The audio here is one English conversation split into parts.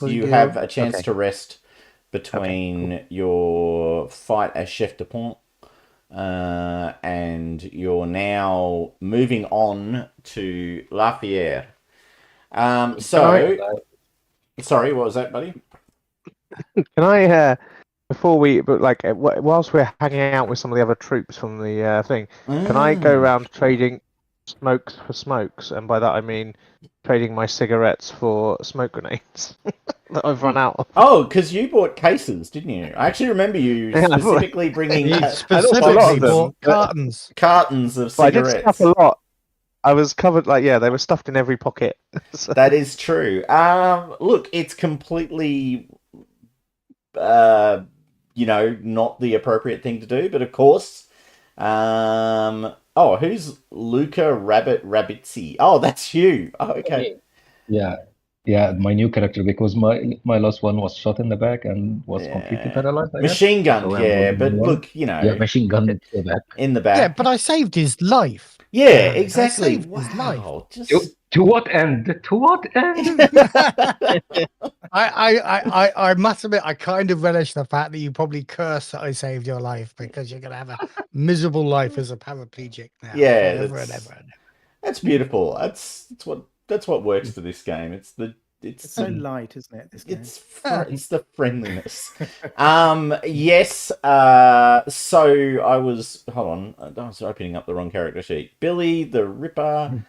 You have a chance Okay. to rest Okay. Cool. between your fight as chef de pont, and you're now moving on to La Fiere. Can I? Sorry, what was that, buddy? Can I? Before we, but like, whilst we're hanging out with some of the other troops from the thing, can I go Ah. around trading smokes for smokes? And by that I mean trading my cigarettes for smoke grenades that I've run out of. Oh, because you bought cases, didn't you? I actually remember you Yeah, specifically bringing He I bought a lot specifically of boxes, them, bought cartons. cartons of but I did stuff cigarettes. a lot. I was covered, like, yeah, they were stuffed in every pocket. So, That is true. Look, it's completely, uh, not the appropriate thing to do, but of course. Oh, who's Luca Rabbit Rabbitzi? Oh, that's you. Oh, okay. Me. Yeah, yeah, my new character because my last one was shot in the back and was completely Yeah. paralyzed, I guess. Machine gunned, So I'm yeah, holding the new but one. look, Yeah, machine gun in the back. in the Yeah, back. but I saved his life. Yeah, Damn it, I exactly. saved his life. Wow. To, Just. to what end? To what end? I must admit, I kind of relish the fact that you probably curse that I saved your life because you're going to have a miserable life as a paraplegic now Yeah, forever and ever and that's beautiful. That's what works for this game. It's so light, isn't it? This game. It's the friendliness. Yes. So I was hold on. I was opening up the wrong character sheet. Billy the Ripper.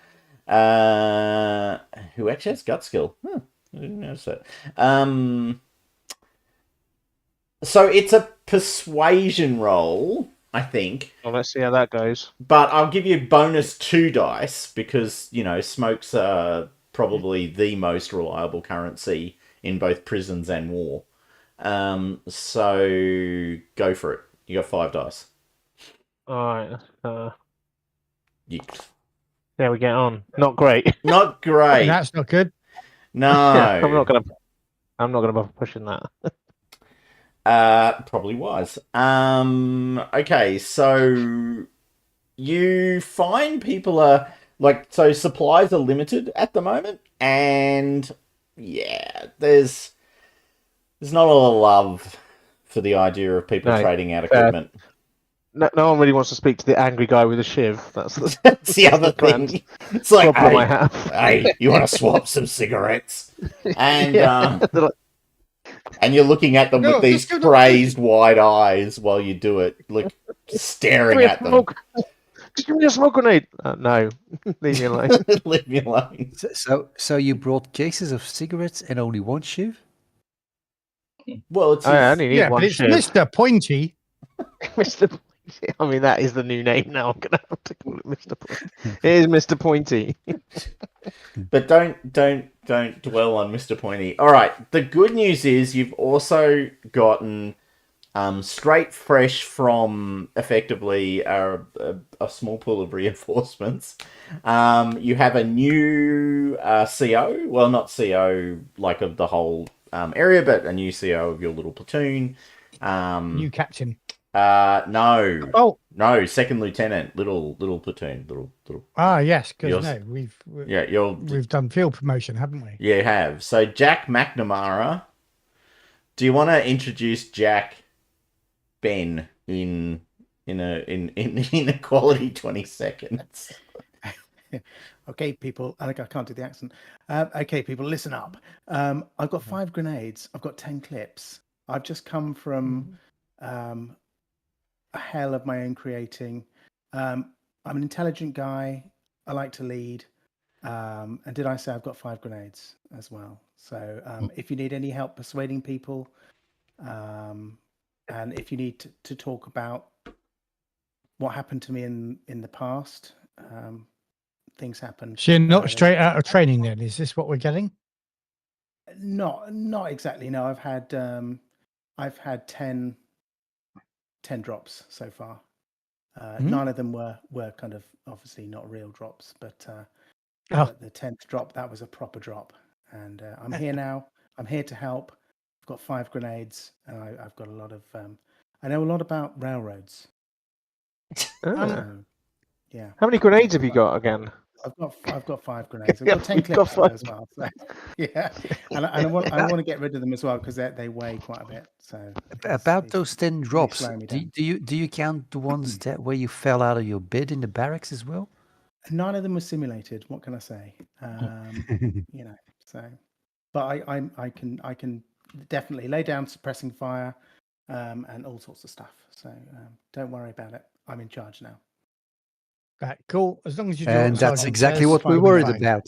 Who actually has gut skill. Huh, I didn't notice that. So it's a persuasion roll, I think. well, let's see how that goes. But I'll give you bonus 2 dice because, smokes are probably the most reliable currency in both prisons and war. So go for it. You got 5 dice. All right. You... There we get on. Not great. Not great. that's not good. No. I'm not gonna bother pushing that. Probably wise. Okay, so you find people are so supplies are limited at the moment, and yeah, there's not a lot of love for the idea of people No, trading out fair. equipment. No one really wants to speak to the angry guy with a shiv. That's That's the other grand thing. It's like, problem I hey, have. hey, you want to swap some cigarettes? And Yeah. They're like, and you're looking at them No, with these let's go to- crazed wide eyes while you do it, like staring "Give me a at them. smoke. Just give me a smoke grenade. No, leave me alone. Leave me alone. So you brought cases of cigarettes and only one shiv? Well, it's I only need Yeah, one but it's shiv. Mr. Pointy. Mr. Pointy. I mean, that is the new name now. I'm gonna have to call it Mr. Pointy. It is Mr. Pointy. But don't dwell on Mr. Pointy. All right. The good news is you've also gotten straight fresh from effectively a small pool of reinforcements. You have a new CO. Well, not CO like of the whole area, but a new CO of your little platoon. New captain. No. Oh, No, second lieutenant, little platoon, little. yes, Yours- because Yeah, we've done field promotion, haven't we? you have. So Jack McNamara. Do you want to introduce Jack Ben in Equality 20 seconds? Okay, people. I can't do the accent. Okay, people, listen up. I've got 5 grenades. I've got 10 clips. I've just come from a hell of my own creating. I'm an intelligent guy. I like to lead. And did I say I've got 5 grenades as well? So if you need any help persuading people, and if you need to talk about what happened to me in the past, things happen. So you're not straight out of training then? Is this what we're getting? Not exactly. No, I've had 10 drops so far. None of them were kind of obviously not real drops, but the 10th drop, that was a proper drop. And I'm here now. I'm here to help. I've got 5 grenades, and I've got a lot of. I know a lot about railroads. Ah. Yeah. How many grenades have you got again? I've got 5 grenades. I've Yeah, got 10 we've clips got though, 5. as well. So, yeah, and I want to get rid of them as well because they weigh quite a bit. So About it's those 10 really drops, slowing me do, down. do you count the ones that where you fell out of your bed in the barracks as well? None of them were simulated. What can I say? You know, so, but I can definitely lay down suppressing fire, and all sorts of stuff. So don't worry about it. I'm in charge now. Right, cool. As long as you do And what that's Sergeant exactly says, what we you'll be worried fine. about.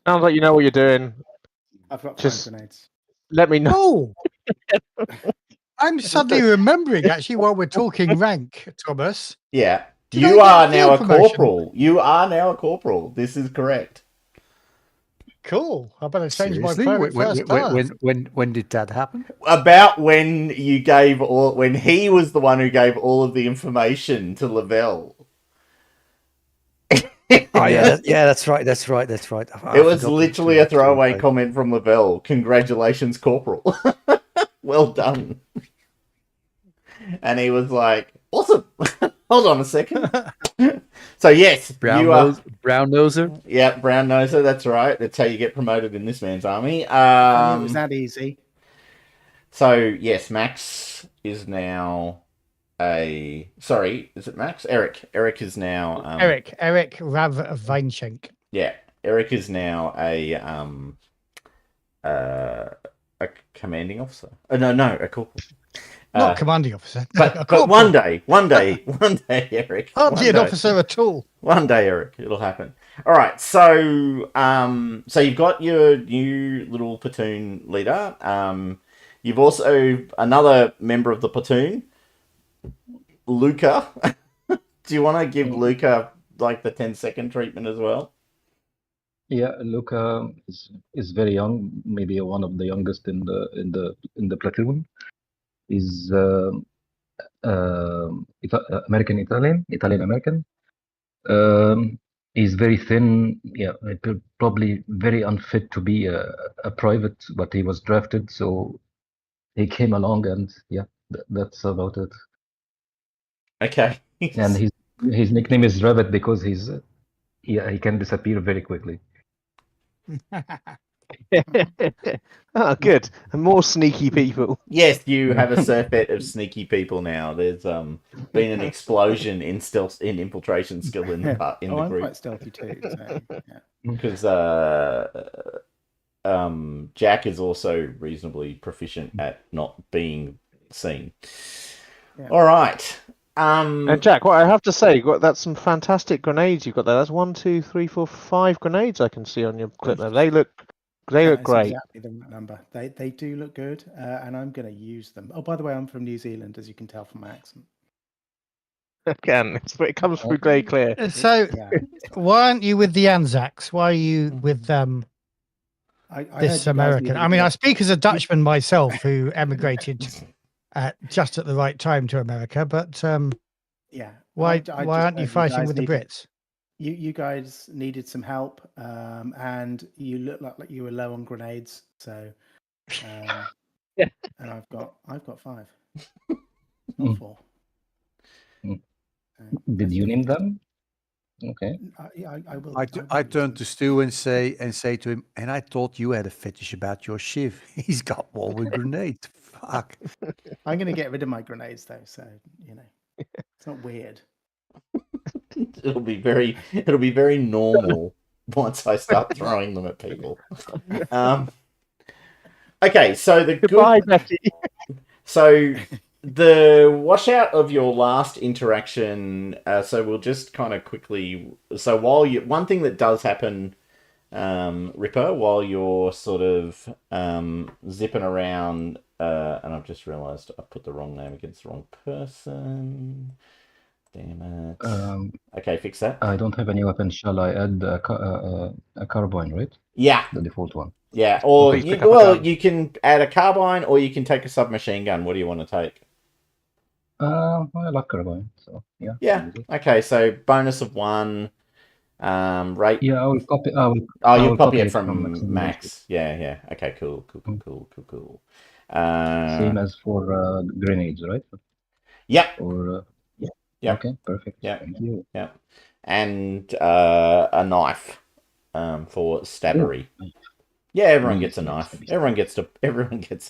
Sounds like you know what you're doing. I've got 5 Just- grenades. Let me know. Oh, I'm suddenly remembering actually while we're talking rank, Thomas. Yeah. Did I You get are a now field a promotion? corporal. You are now a corporal. This is correct. Cool. I better change my Seriously? private first class. When did that happen? About when he was the one who gave all of the information to Lavelle. Oh yeah, that's right. I It forgot was to literally a throwaway say. comment from Lavelle. Congratulations, Corporal. Well done. And he was like, awesome. Hold on a second. So yes, Brown noser. Yeah, brown noser, that's right. That's how you get promoted in this man's army. I knew it was that easy. So yes, Max is now a... Sorry, is it Max? Eric. Eric is now... Eric Rav Weinschenk. Yeah, Eric is now a commanding officer. No, a corporal. Not commanding officer. But one day, Eric. Hardly an one day. officer at all. One day, Eric, it'll happen. All right, so so you've got your new little platoon leader. You've also another member of the platoon, Luca. Do you want to give Luca like the 10-second treatment as well? Yeah, Luca is very young, maybe one of the youngest in the platoon. Is Italian American. He's very thin. Yeah, probably very unfit to be a private, but he was drafted, so he came along, and yeah, that's about it. Okay. And his nickname is Rabbit because he can disappear very quickly. Oh, good. And more sneaky people. Yes, you have a surfeit of sneaky people now. There's been an explosion in infiltration skill in the I'm group. quite stealthy too. So, yeah. Because Jack is also reasonably proficient at not being seen. Yeah. All right. And Jack, what I have to say, that's some fantastic grenades you've got there. That's 1, 2, 3, 4, 5 grenades I can see on your clip there. They look That's great. exactly the right number. They do look good, and I'm going to use them. Oh, by the way, I'm from New Zealand, as you can tell from my accent. Again, it comes through very clear. So, Yeah. why aren't you with the Anzacs? Why are you with I heard you this guys American? needed I a mean, bit I of- speak as a Dutchman myself who emigrated just at the right time to America, but Yeah. why I just aren't you heard fighting guys with the needed- Brits? You guys needed some help, and you look like you were low on grenades. So, Yeah. and I've got 5, Mm. not 4. Mm. So Did you name them? Okay. I will. I turned to Stu and say to him, and I thought you had a fetish about your shiv. He's got one with grenades. Fuck. I'm going to get rid of my grenades though, so it's not weird. It'll be very normal once I start throwing them at people. Okay, so Goodbye, Betty. So the washout of your last interaction. So we'll just kind of quickly. So one thing that does happen, Ripper, while you're sort of zipping around, and I've just realised I put the wrong name against the wrong person. Damn it. Okay, fix that. I don't have any weapon. Shall I add a carbine, right? Yeah. The default one. Yeah, or Please pick up a gun. you can add a carbine, or you can take a submachine gun. What do you want to take? I like carbine, so yeah. Yeah. Okay, so bonus of 1. Rate. Yeah, I will copy. You'll copy it from Max. Max. Yeah. Okay, cool. Same as for grenades, right? Yep. Or Yep. Okay, perfect. Yep. Thank you. Yep. and a knife for stabbery. Yeah, everyone gets a knife. Everyone gets a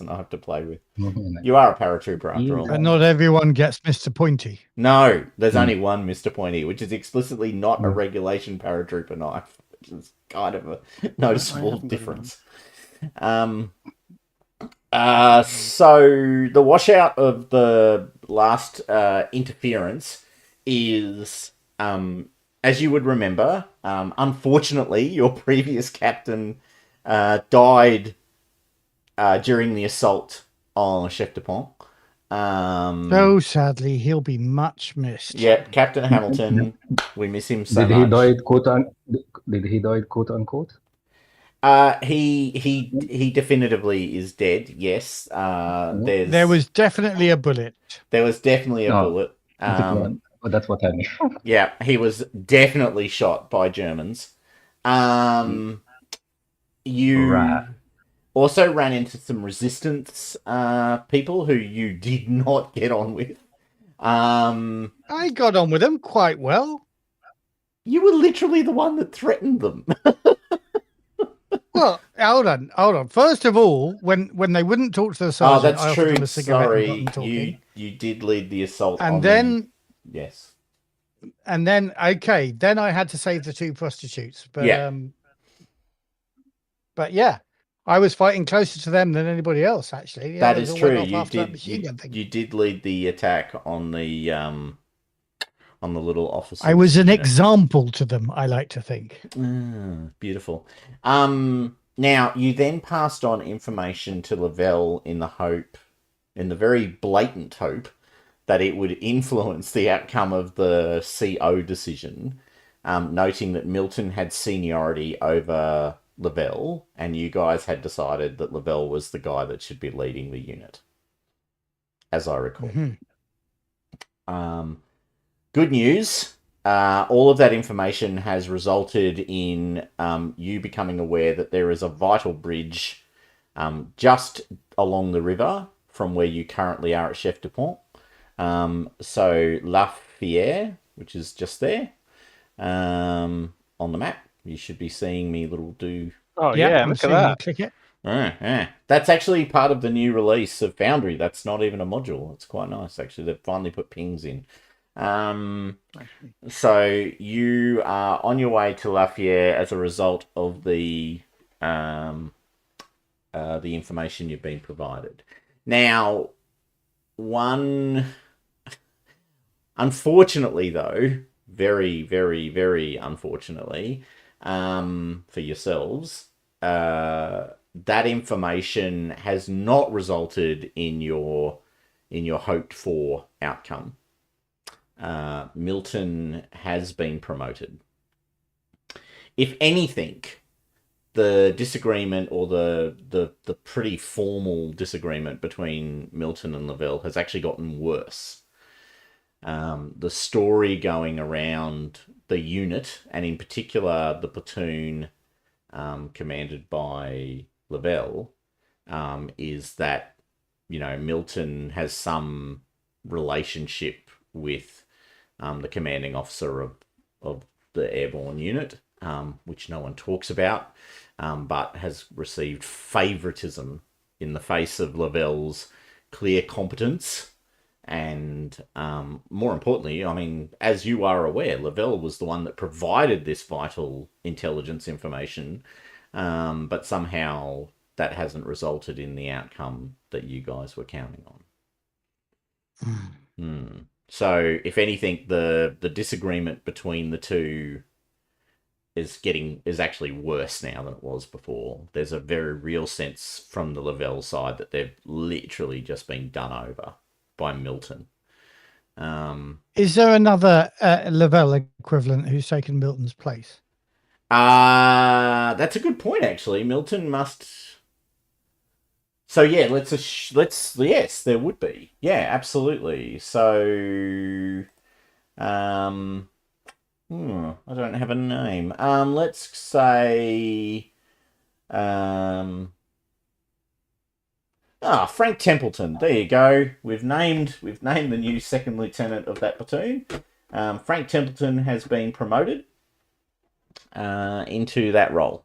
knife to play with. You are a paratrooper after all. But not everyone gets Mr. Pointy. No, there's only one Mr. Pointy, which is explicitly not a regulation paratrooper knife, which is kind of a noticeable haven't got difference. So the washout of the last interference is, as you would remember, unfortunately, your previous captain died during the assault on Chef de Pont. So sadly, he'll be much missed. Yeah, Captain Hamilton, we miss him so Did he much. Did he die quote unquote? He definitively is dead. Yes. There was definitely a bullet. There was definitely a bullet. That's what I mean. Yeah, he was definitely shot by Germans. You Right. also ran into some resistance people who you did not get on with. I got on with them quite well. You were literally the one that threatened them. Well, hold on. First of all, when they wouldn't talk to the sergeant, I offered them a cigarette and got them talking. You did lead the assault. And then, yes. And then, okay, then I had to save the two prostitutes. But yeah, I was fighting closer to them than anybody else. Actually, that is true. You did lead the attack on the little officer. I was an example to them, I like to think. Beautiful. Now, you then passed on information to Lavelle in the very blatant hope, that it would influence the outcome of the CO decision, noting that Milton had seniority over Lavelle, and you guys had decided that Lavelle was the guy that should be leading the unit, as I recall. Good news. All of that information has resulted in you becoming aware that there is a vital bridge just along the river from where you currently are at Chef de Pont. So La Fiere, which is just there on the map. You should be seeing me little do. Oh yeah, look at that. Click it. That's actually part of the new release of Foundry. That's not even a module. It's quite nice, actually. They've finally put pings in. So you are on your way to La Fiere as a result of the information you've been provided. Now, unfortunately, though, very, very, very unfortunately, for yourselves, that information has not resulted in your hoped for outcome. Milton has been promoted. If anything, the disagreement, or the pretty formal disagreement between Milton and Lavelle has actually gotten worse. The story going around the unit, and in particular the platoon commanded by Lavelle, is that, Milton has some relationship with the commanding officer of the airborne unit, which no one talks about, but has received favoritism in the face of Lavelle's clear competence. And more importantly, I mean, as you are aware, Lavelle was the one that provided this vital intelligence information, but somehow that hasn't resulted in the outcome that you guys were counting on. So, if anything, the disagreement between the two is actually worse now than it was before. There's a very real sense from the Lavelle side that they've literally just been done over by Milton. Is there another Lavelle equivalent who's taken Milton's place? That's a good point, actually. Milton must. So yeah, yes, there would be. Yeah, absolutely. So, I don't have a name. Let's say, Frank Templeton. There you go. We've named the new second lieutenant of that platoon. Frank Templeton has been promoted into that role.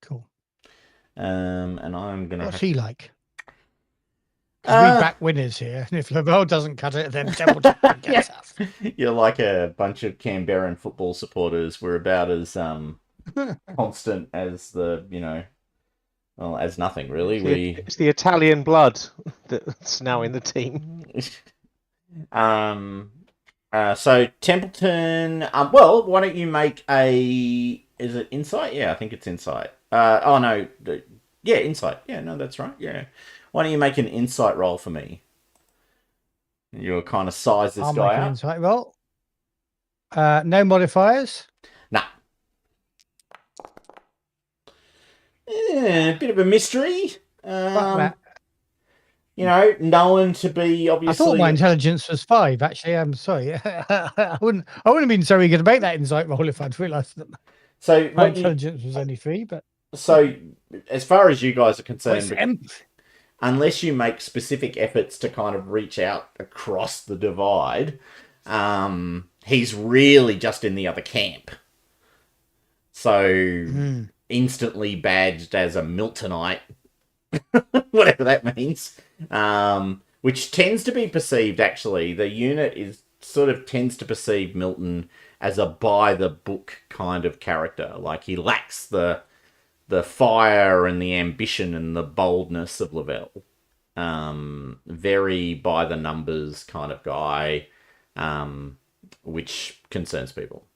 Cool. And I'm going to What's have... he like? Because we Uh, back winners here, and if Lavelle doesn't cut it, then Templeton gets us. You're like a bunch of Canberran football supporters. We're about as constant as the, well, as nothing really. It's the Italian blood that's now in the team. So Templeton. Well, why don't you make a? Is it insight? Yeah, I think it's insight. Oh no, yeah, insight. Yeah, no, that's right. Yeah, why don't you make an insight roll for me? You'll kind of size this I'll guy make an up. insight roll. No modifiers. Nah. Yeah, a bit of a mystery. Fuck that. Known to be obviously. I thought my intelligence was 5. Actually, I'm sorry. I wouldn't have been so eager to make that insight roll if I'd realised that So my intelligence was only 3. But so, as far as you guys are it's concerned, unless you make specific efforts to kind of reach out across the divide, he's really just in the other camp. So instantly badged as a Miltonite, whatever that means, which tends to be perceived, actually. The unit tends to perceive Milton as a by-the-book kind of character. Like, he lacks the fire and the ambition and the boldness of Lavelle. Very by-the-numbers kind of guy, which concerns people.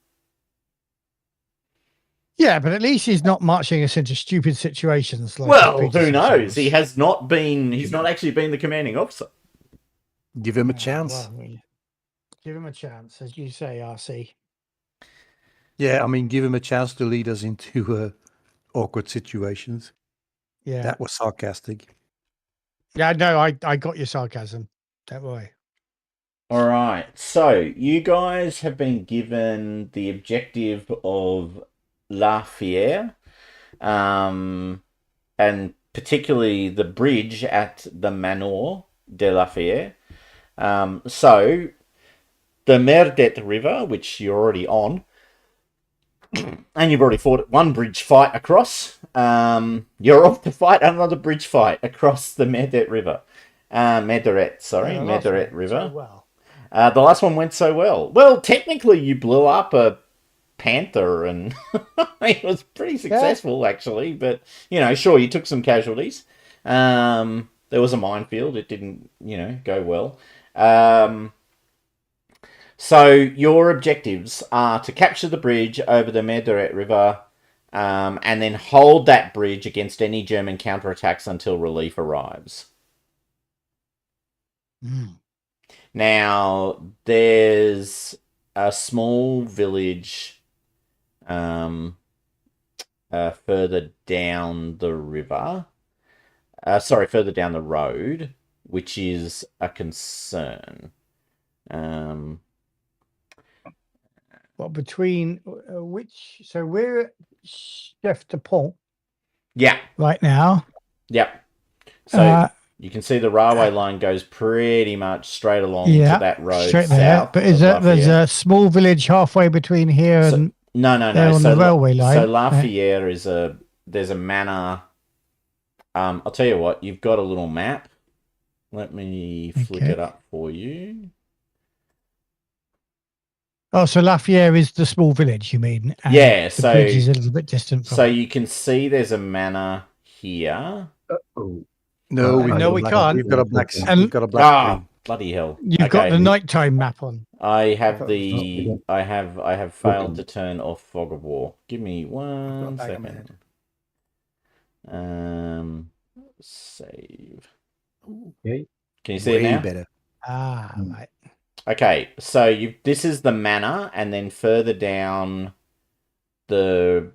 yeah, but at least he's not marching us into stupid situations. Like Well, who knows? He has not been. He's not actually been the commanding officer. Give him a chance. Well, give him a chance, as you say, RC. Yeah, I mean, give him a chance to lead us into awkward situations. Yeah. That was sarcastic. Yeah, no, I got your sarcasm. Don't worry. All right. So you guys have been given the objective of La Fiere, and particularly the bridge at the Manoir de La Fiere. So the Merdet River, which you're already on, and you've already fought one bridge fight across. You're off to fight another bridge fight across the Merdet River. Merderet River. So well. The last one went so well. Well, technically, you blew up a panther, and it was pretty successful, actually. But, sure, you took some casualties. There was a minefield. It didn't, go well. So your objectives are to capture the bridge over the Merderet River, and then hold that bridge against any German counterattacks until relief arrives. Now, there's a small village further down the river. Further down the road, which is a concern. Well, between which? So we're at Chef de Pont. Yeah. Right now. Yep. So you can see the railway line goes pretty much straight along to that road straight south. There. But there's a small village halfway between here and no. On the railway line. So La Fiere there's a manor. I'll tell you what. You've got a little map. Let me flick it up for you. Oh, so La Fiere is the small village, you mean? And yeah, the bridge is a little bit distant from you can see there's a manor here. No, we can't. We've got a black And- screen. Bloody hell. You've got the nighttime map on. I have I have failed to turn off Fog of War. Give me 1 second. Save. Okay. Can you see it now? Better. Right. Okay, so this is the manor, and then further down the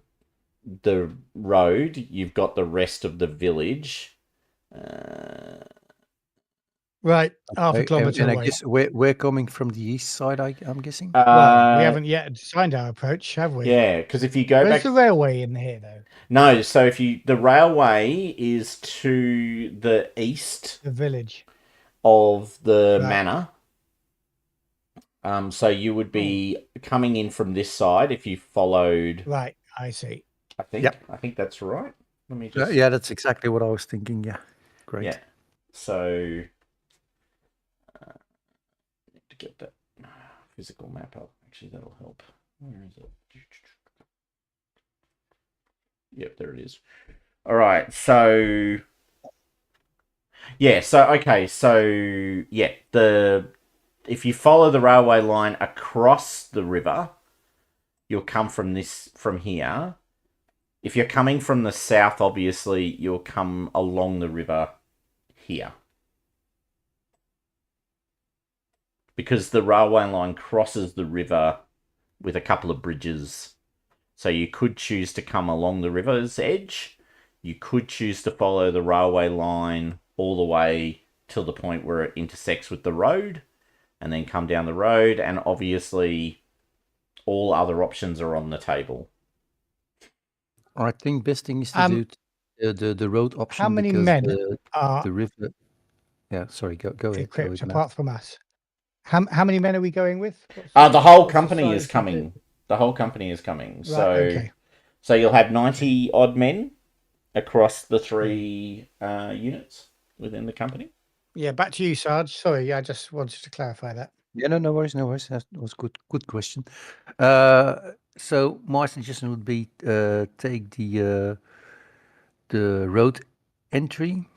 road, you've got the rest of the village. Right, half a kilometre And away. I guess we're coming from the east side, I'm guessing? Well, we haven't yet defined our approach, have we? Yeah, because if you go Where's back... the railway in here, though? No, so the railway is to the east... The village. ...of the manor. So you would be coming in from this side if you followed. Right, I see. I think. Yep. I think that's right. Let me just. Yeah, that's exactly what I was thinking. Yeah, great. Yeah. So. Need to get that physical map up. Actually, that'll help. Where is it? Yep, there it is. All right. So. Yeah. So okay. So yeah. If you follow the railway line across the river, you'll come from here. If you're coming from the south, obviously, you'll come along the river here. Because the railway line crosses the river with a couple of bridges. So you could choose to come along the river's edge. You could choose to follow the railway line all the way till the point where it intersects with the road, and then come down the road, and obviously all other options are on the table. I think best thing is to do the road option. How many because men are the river. Yeah, sorry. Go ahead. Go equipped ahead, Matt. apart from us? How many men are we going with? The whole what's company is size of coming. The whole company is coming. Right, So, okay. so you'll have 90 odd men across the 3 units within the company. Yeah, back to you, Sarge. Sorry, I just wanted to clarify that. Yeah, no worries. That was good question. So my suggestion would be take the road entry,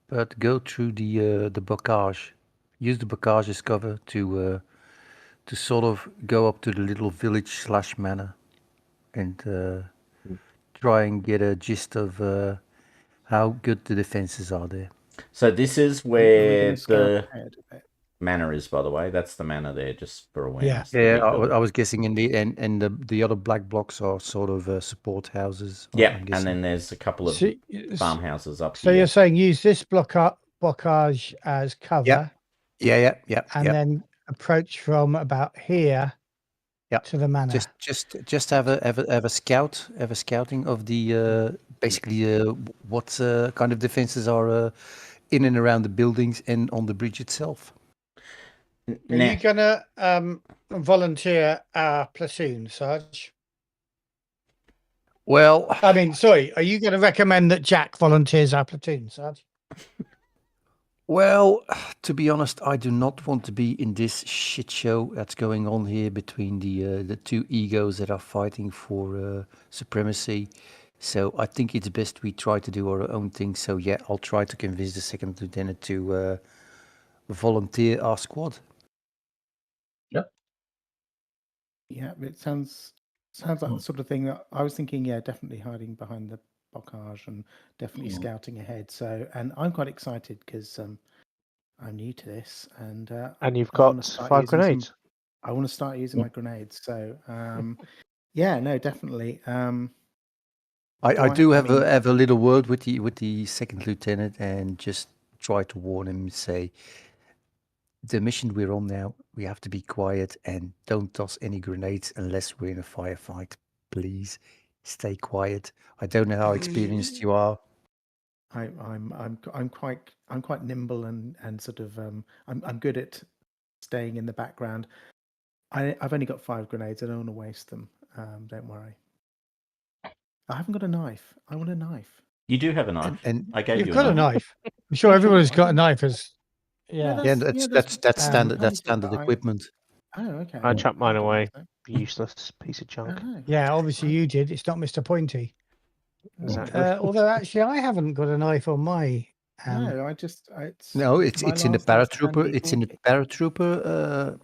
but go through the bocage. Use the bocage as cover to sort of go up to the little village / manor, and try and get a gist of how good the defenses are there. So this is Are we where gonna scout the ahead a bit? manor is, by the way. That's the manor there, just for awareness. Yeah, The big I building. was guessing in and the other black blocks are sort of support houses. Yeah, I'm and guessing. then there's a couple of So, farmhouses up so here. you're saying use this bocage as cover, Yeah. and then approach from about here Yep. to the manor. Just have a scouting of the basically what kind of defenses are in and around the buildings and on the bridge itself. Are you gonna volunteer our platoon, Sarge? Well, I mean, sorry, are you going to recommend that Jack volunteers our platoon, Sarge? Well, to be honest, I do not want to be in this shit show that's going on here between the 2 egos that are fighting for supremacy. So I think it's best we try to do our own thing. So yeah, I'll try to convince the second lieutenant to volunteer our squad. Yeah, it sounds like the sort of thing that I was thinking. Yeah, definitely hiding behind the bocage and definitely scouting ahead. So, and I'm quite excited because I'm new to this, and you've I wanna got start 5 using grenades. I want to start using my grenades. So, yeah, no, definitely. I do have a little word with the second lieutenant and just try to warn him. Say, the mission we're on now, we have to be quiet and don't toss any grenades unless we're in a firefight. Please stay quiet. I don't know how experienced you are. I'm quite nimble and sort of I'm good at staying in the background. I've only got 5 grenades. I don't want to waste them. Don't worry. I haven't got a knife. I want a knife. You do have a knife. And I gave You've you got a knife. knife. I'm sure everyone's got a knife. Yeah. yeah, that's standard. That's handy, standard but equipment. Oh, okay. I chucked mine didn't away. know. Useless piece of junk. Oh, no. Yeah, obviously you did. It's not Mr. Pointy. Exactly. Although actually, I haven't got a knife on my. No, it's No, it's my in the last Master paratrooper. Hand It's in the toolkit. paratrooper.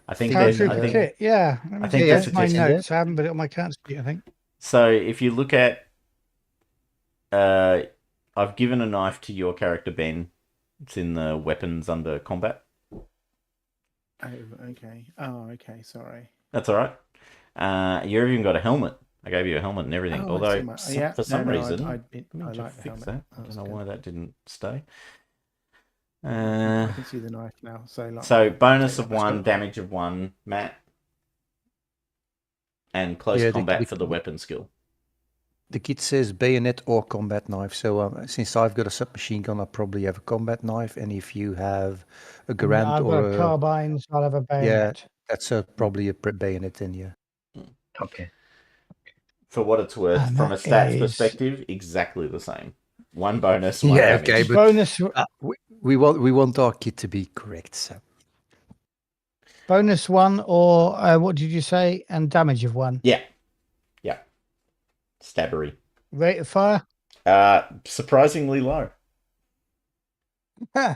I think Thing there's. is, I Paratrooper think kit. Yeah. Let me I think just there's get my it's in there. notes. I haven't put it on my cat sheet, I think. so. If you look at, I've given a knife to your character Ben. It's in the weapons under combat. Oh, okay. Oh, okay. Sorry. That's all right. You've even got a helmet. I gave you a helmet and everything. Oh, I Although see yeah, for some no, reason, I let me like just the fix helmet. that. I That's don't know good. why that didn't stay. I can see the knife now. So bonus take of that. 1, damage of 1, Matt, and close Yeah, combat for the weapon skill. The kit says bayonet or combat knife. So since I've got a submachine gun, I probably have a combat knife. And if you have a Garand I've got or a carbine, so I'll have a bayonet. That's probably a bayonet then, yeah. Okay. For what it's worth, And from a that stats is- perspective, exactly the same. 1 bonus, 1 Yeah, damage. okay, but bonus we want our kit to be correct, so. bonus 1 or what did you say? And damage of 1. Yeah. Stabbery. Rate of fire? Surprisingly low. Huh.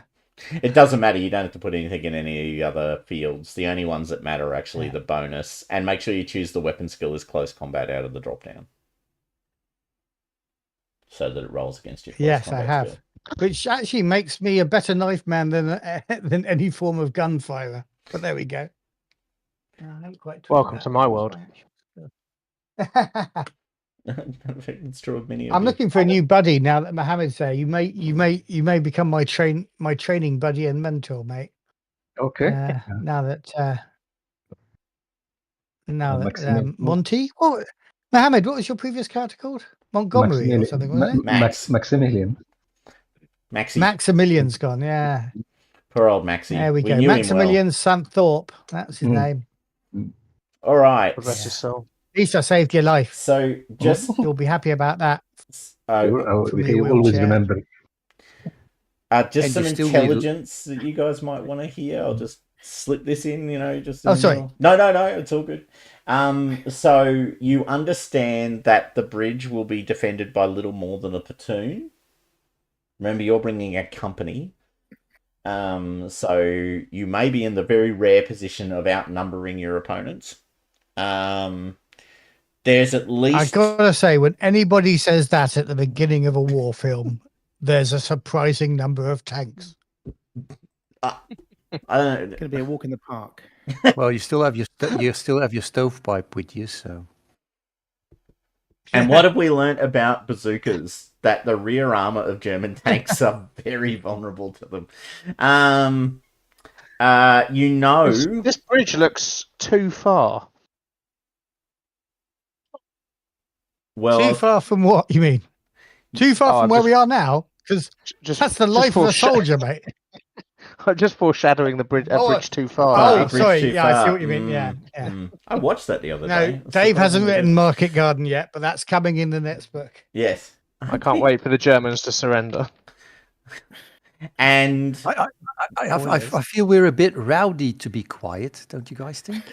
It doesn't matter. You don't have to put anything in any of the other fields. The only ones that matter are actually Yeah. the bonus. And make sure you choose the weapon skill as close combat out of the drop down, so that it rolls against your close Yes, I combat have. skill. Which actually makes me a better knife man than any form of gunfighter. But there we go. I haven't quite talked Welcome about to my what world. my actual skill. It's true of many of I'm you. looking for a new buddy now that Mohammed's there. You may become my training buddy and mentor, mate. Okay. Now that Maximilian. Monty. What Mohammed? What was your previous character called? Montgomery or something, wasn't it? Max. Maximilian. Maxie. Maximilian's gone. Yeah, Poor old Maxie. there we go. knew him well. Maximilian Santhorpe. That's his Mm. name. All right. God rest his soul. At least I saved your life. So just You'll be happy about that. uh, me, He will always wheelchair. remember. just And some you still need- intelligence that you guys might want to hear. I'll just slip this in, just in Oh, the sorry. middle. No, it's all good. So you understand that the bridge will be defended by little more than a platoon. Remember, you're bringing a company. So you may be in the very rare position of outnumbering your opponents. There's at I least... gotta say, when anybody says that at the beginning of a war film, there's a surprising number of tanks. I don't know. It's going to be a walk in the park. Well, you still have your stovepipe with you, so. And what have we learnt about bazookas? That the rear armor of German tanks are very vulnerable to them. This bridge looks too far. Well, Too far from what you mean? Too far Oh, from I'm where just- we are now? Because Just that's the life of a soldier, mate. I'm just foreshadowing the bridge. A Oh, bridge too far. Oh, bridge sorry. too Yeah, I see far. what you mean. Yeah, yeah. I watched that the other No, day. Dave hasn't Surprisingly written good. Market Garden yet, but that's coming in the next book. Yes. I can't wait for the Germans to surrender. And I feel we're a bit rowdy to be quiet, don't you guys think?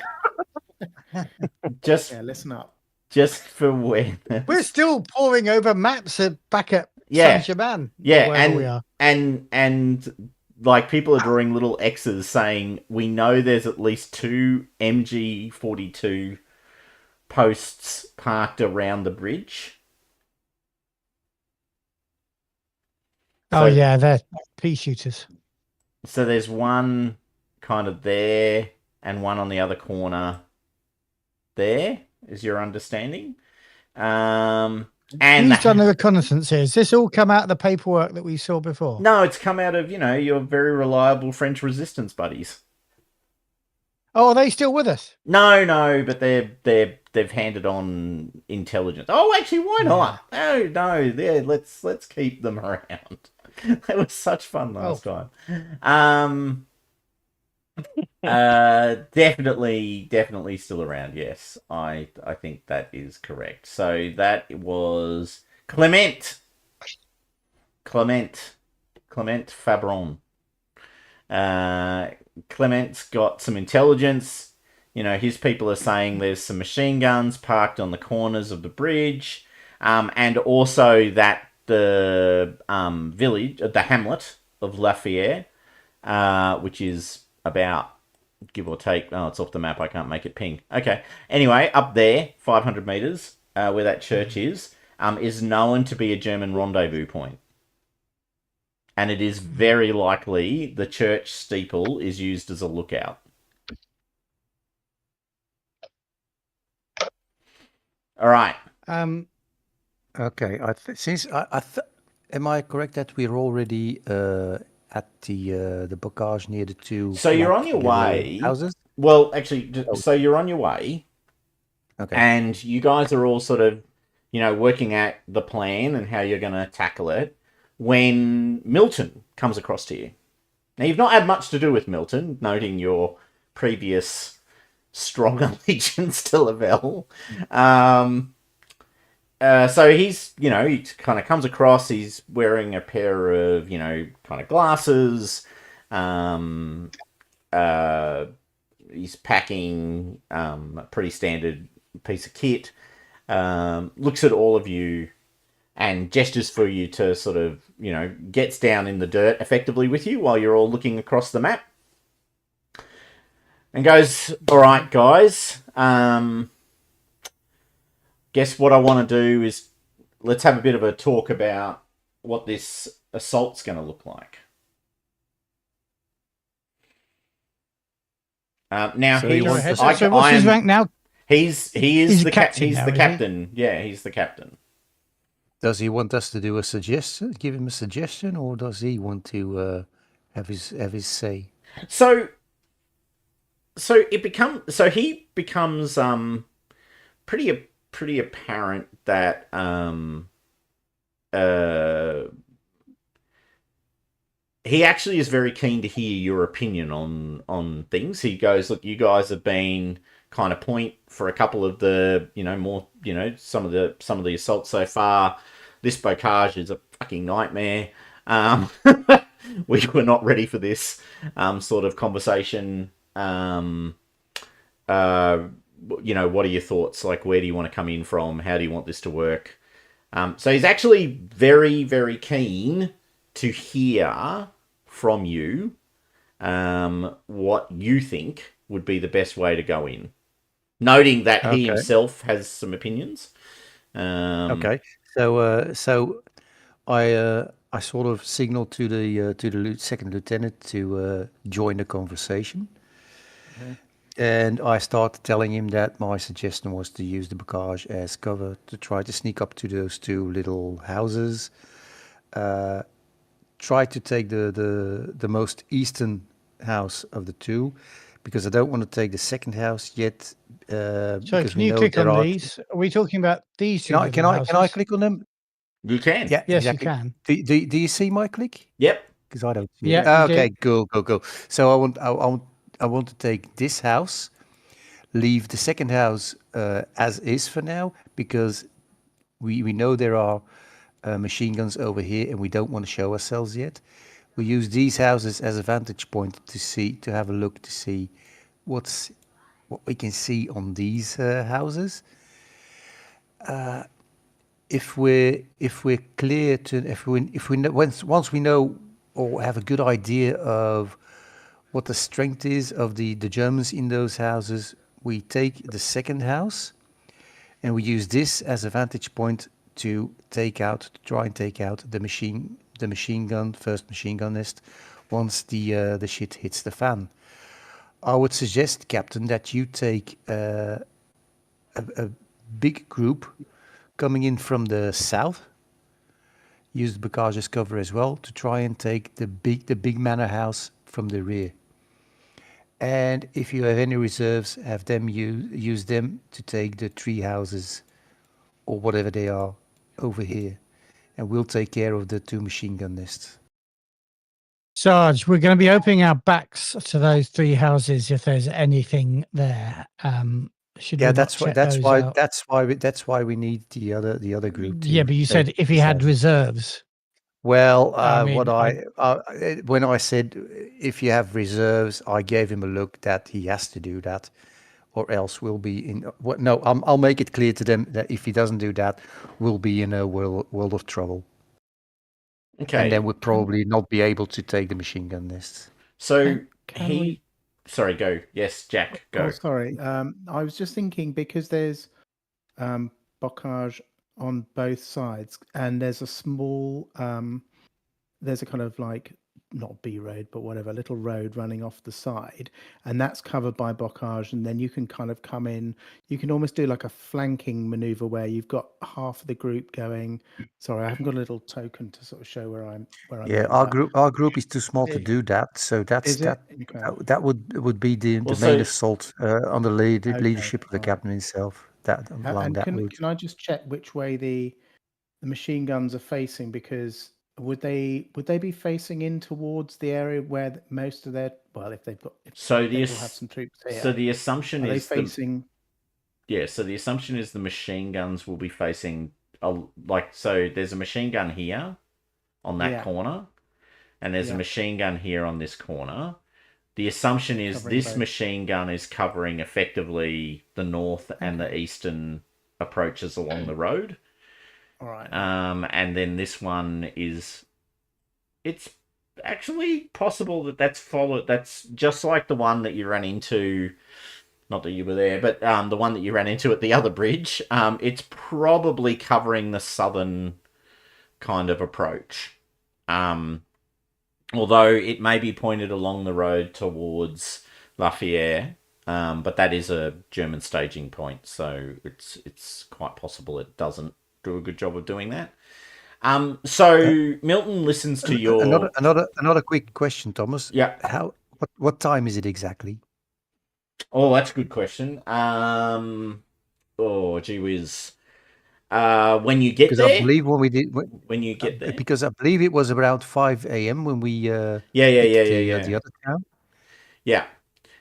just Yeah, listen up. for when We're still poring over maps back at Yeah. Saint-Germain. Yeah, or wherever we are. and like people are drawing little X's saying we know there's at least 2 MG42 posts parked around the bridge. Oh, So- yeah, they're pea shooters. So there's one kind of there and one on the other corner there, is your understanding. And Who's done the reconnaissance here? Has this all come out of the paperwork that we saw before? no, it's come out of, your very reliable French resistance buddies. Oh, are they still with us? No, but they've handed on intelligence. Oh, actually, why not? No, yeah, let's keep them around. That was such fun last time. Definitely still around. Yes, I think that is correct. So that was Clement Fabron. Clement's got some intelligence. His people are saying there's some machine guns parked on the corners of the bridge, and also that the village, the hamlet of La Fiere, which is about, give or take, it's off the map, I can't make it ping. Okay, anyway, up there, 500 meters, where that church is known to be a German rendezvous point. And it is very likely the church steeple is used as a lookout. All right. Okay, am I correct that we're already at the bocage near the two? So you're on your little way. houses. Well, actually, so you're on your way, Okay. and you guys are all sort of, working out the plan and how you're going to tackle it, when Milton comes across to you. Now, you've not had much to do with Milton, noting your previous strong allegiance to Lavelle. So he's, he kind of comes across. He's wearing a pair of, kind of glasses. He's packing a pretty standard piece of kit. Looks at all of you and gestures for you to sort of, gets down in the dirt effectively with you while you're all looking across the map. And goes, all right, guys. Guess what I want to do is let's have a bit of a talk about what this assault's going to look like. Now So he he's. wants us- So what's his rank now? He is He's the a captain he's now, the is he? captain. Yeah, he's the captain. Does he want us to do a suggestion? Give him a suggestion, or does he want to have his say? So he becomes pretty apparent that he actually is very keen to hear your opinion on things. He goes, look, you guys have been kind of point for a couple of the, more, some of the assaults so far. This bocage is a fucking nightmare. We were not ready for this sort of conversation. What are your thoughts? Like, where do you want to come in from? How do you want this to work? So he's actually very, very keen to hear from you what you think would be the best way to go in. Noting that he himself has some opinions. Okay, so I sort of signaled to the second lieutenant to join the conversation, and I started telling him that my suggestion was to use the bocage as cover to try to sneak up to those two little houses. Try to take the most eastern house of the two, because I don't want to take the second house yet. Sorry, Because can we you know click there on are. these? Are we talking about these two? Can I click on them? You can. Yeah, Yes, exactly. you can. Do you see my click? Yep. Because I don't see Yeah, it. you Okay, do. cool. So I want to take this house, leave the second house as is for now, because we know there are machine guns over here, and we don't want to show ourselves yet. We use these houses as a vantage point to have a look to see what we can see on these houses. If we're clear to if we know, once we know or have a good idea of what the strength is of the Germans in those houses, we take the second house and we use this as a vantage point to try and take out the first machine gun nest once the shit hits the fan. I would suggest, Captain, that you take a big group coming in from the south. Use the bocage as cover as well to try and take the big manor house from the rear. And if you have any reserves, have them use them to take the 3 houses or whatever they are over here, and we'll take care of the 2 machine gun nests. Sarge, we're going to be opening our backs to those 3 houses if there's anything there. Should we not check those out? That's why we need the other group to. Yeah, but you said if he had reserves. Well, I mean, when I said if you have reserves, I gave him a look that he has to do that, or else we'll be in. No, I'll make it clear to them that if he doesn't do that, we'll be in a world of trouble. Okay. And then we'll probably not be able to take the machine gun nests. So Sorry, go. Yes, Jack, go. Oh, sorry. I was just thinking, because there's bocage on both sides, and there's a small, there's a kind of like, not B road, but whatever, little road running off the side, and that's covered by bocage, and then you can kind of come in, you can almost do like a flanking maneuver where you've got half of the group going. Sorry, I haven't got a little token to sort of show where I'm Yeah, going, our group is too small to do that, so Is it? Okay. that would be the Well, main so- assault under leadership of the all right. captain himself. That along And that route. can I just check which way the machine guns are facing? Because would they be facing in towards the area where most of their if they've got So they will have some troops here. So the assumption Are they is facing? so the assumption is the machine guns will be facing so there's a machine gun here on that corner, and there's a machine gun here on this corner. The assumption is Covering this both. machine gun is covering effectively the north and the eastern approaches along the road. All right. And then this one is, it's actually possible that that's just like the one that you ran into, not that you were there, but the one that you ran into at the other bridge. It's probably covering the southern kind of approach. Although it may be pointed along the road towards La Fiere, but that is a German staging point, so it's quite possible it doesn't do a good job of doing that. So Milton listens to your another quick question, Thomas. Yeah. What time is it exactly? Oh, that's a good question. Oh, gee whiz. When you get there, I believe when you get there, because I believe it was around 5 a.m. when we the other town. Yeah.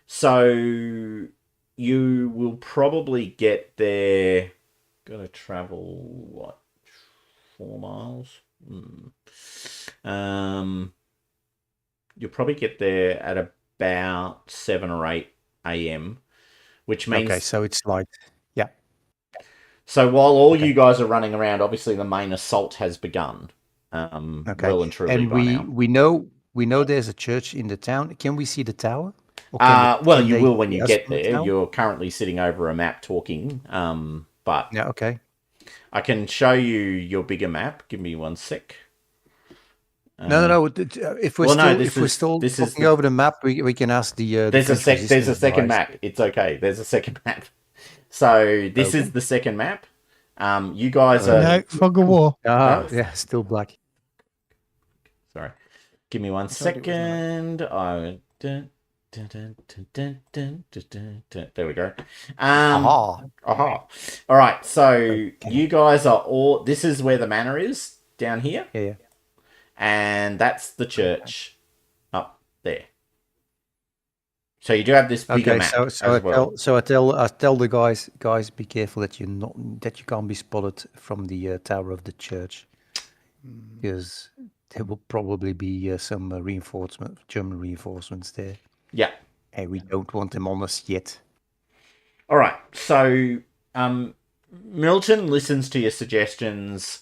So you will probably get there. Gotta travel what, 4 miles? You'll probably get there at about 7 or 8 a.m., which means Okay, so it's light. Yeah. So while all you guys are running around, obviously the main assault has begun. Okay. Well and truly And by now. we know there's a church in the town. Can we see the tower? Well, you will when you see us get from the there. town? You're currently sitting over a map talking. But Yeah. Okay. I can show you your bigger map. Give me 1 sec. No. If we're still talking over the map, we can ask the. There's a second map. It's okay. There's a second map. So this is the second map. You guys are No, fog of war. No. Yeah, still black. Sorry. Give me 1 thought it was second. There we go. Aha. All right. So you guys are all. This is where the manor is down here, Yeah. and that's the church up there. So you do have this bigger map as well. I tell the guys, be careful that you can't be spotted from the tower of the church, because there will probably be some German reinforcements there. Yeah. And we don't want them on us yet. All right. So Milton listens to your suggestions,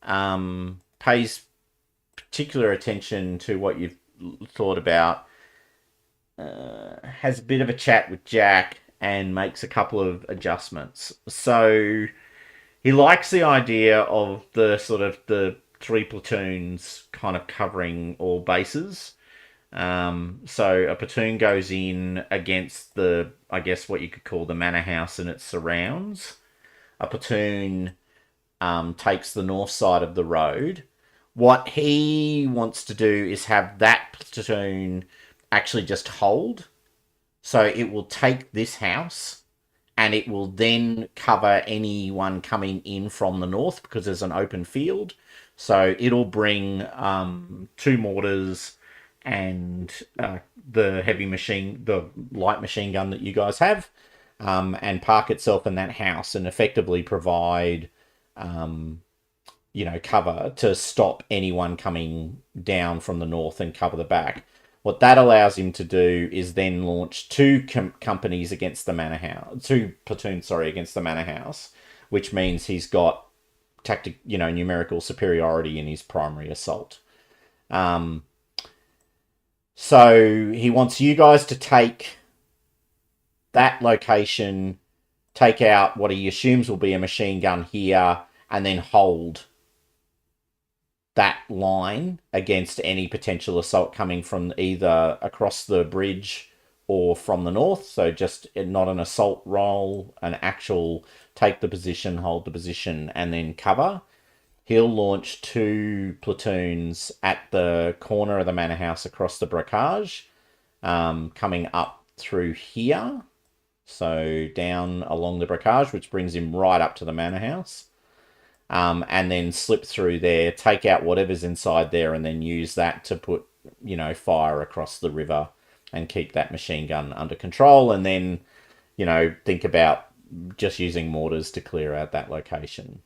pays particular attention to what you've thought about, has a bit of a chat with Jack, and makes a couple of adjustments. So he likes the idea of the sort of the 3 platoons kind of covering all bases. So a platoon goes in against the, I guess what you could call the manor house and its surrounds. A platoon takes the north side of the road. What he wants to do is have that platoon actually just hold. So it will take this house and it will then cover anyone coming in from the north because there's an open field. So it'll bring 2 mortars and the light machine gun that you guys have, and park itself in that house and effectively provide, cover to stop anyone coming down from the north and cover the back. What that allows him to do is then launch 2 companies against the manor house, 2 platoons, against the manor house, which means he's got numerical superiority in his primary assault. So he wants you guys to take that location, take out what he assumes will be a machine gun here, and then hold that line against any potential assault coming from either across the bridge or from the north. So just not an assault roll, an actual take the position, hold the position, and then cover. He'll launch 2 platoons at the corner of the manor house across the brocage, coming up through here. So down along the brocage, which brings him right up to the manor house. and then slip through there, take out whatever's inside there, and then use that to put, fire across the river and keep that machine gun under control, and then, think about just using mortars to clear out that location.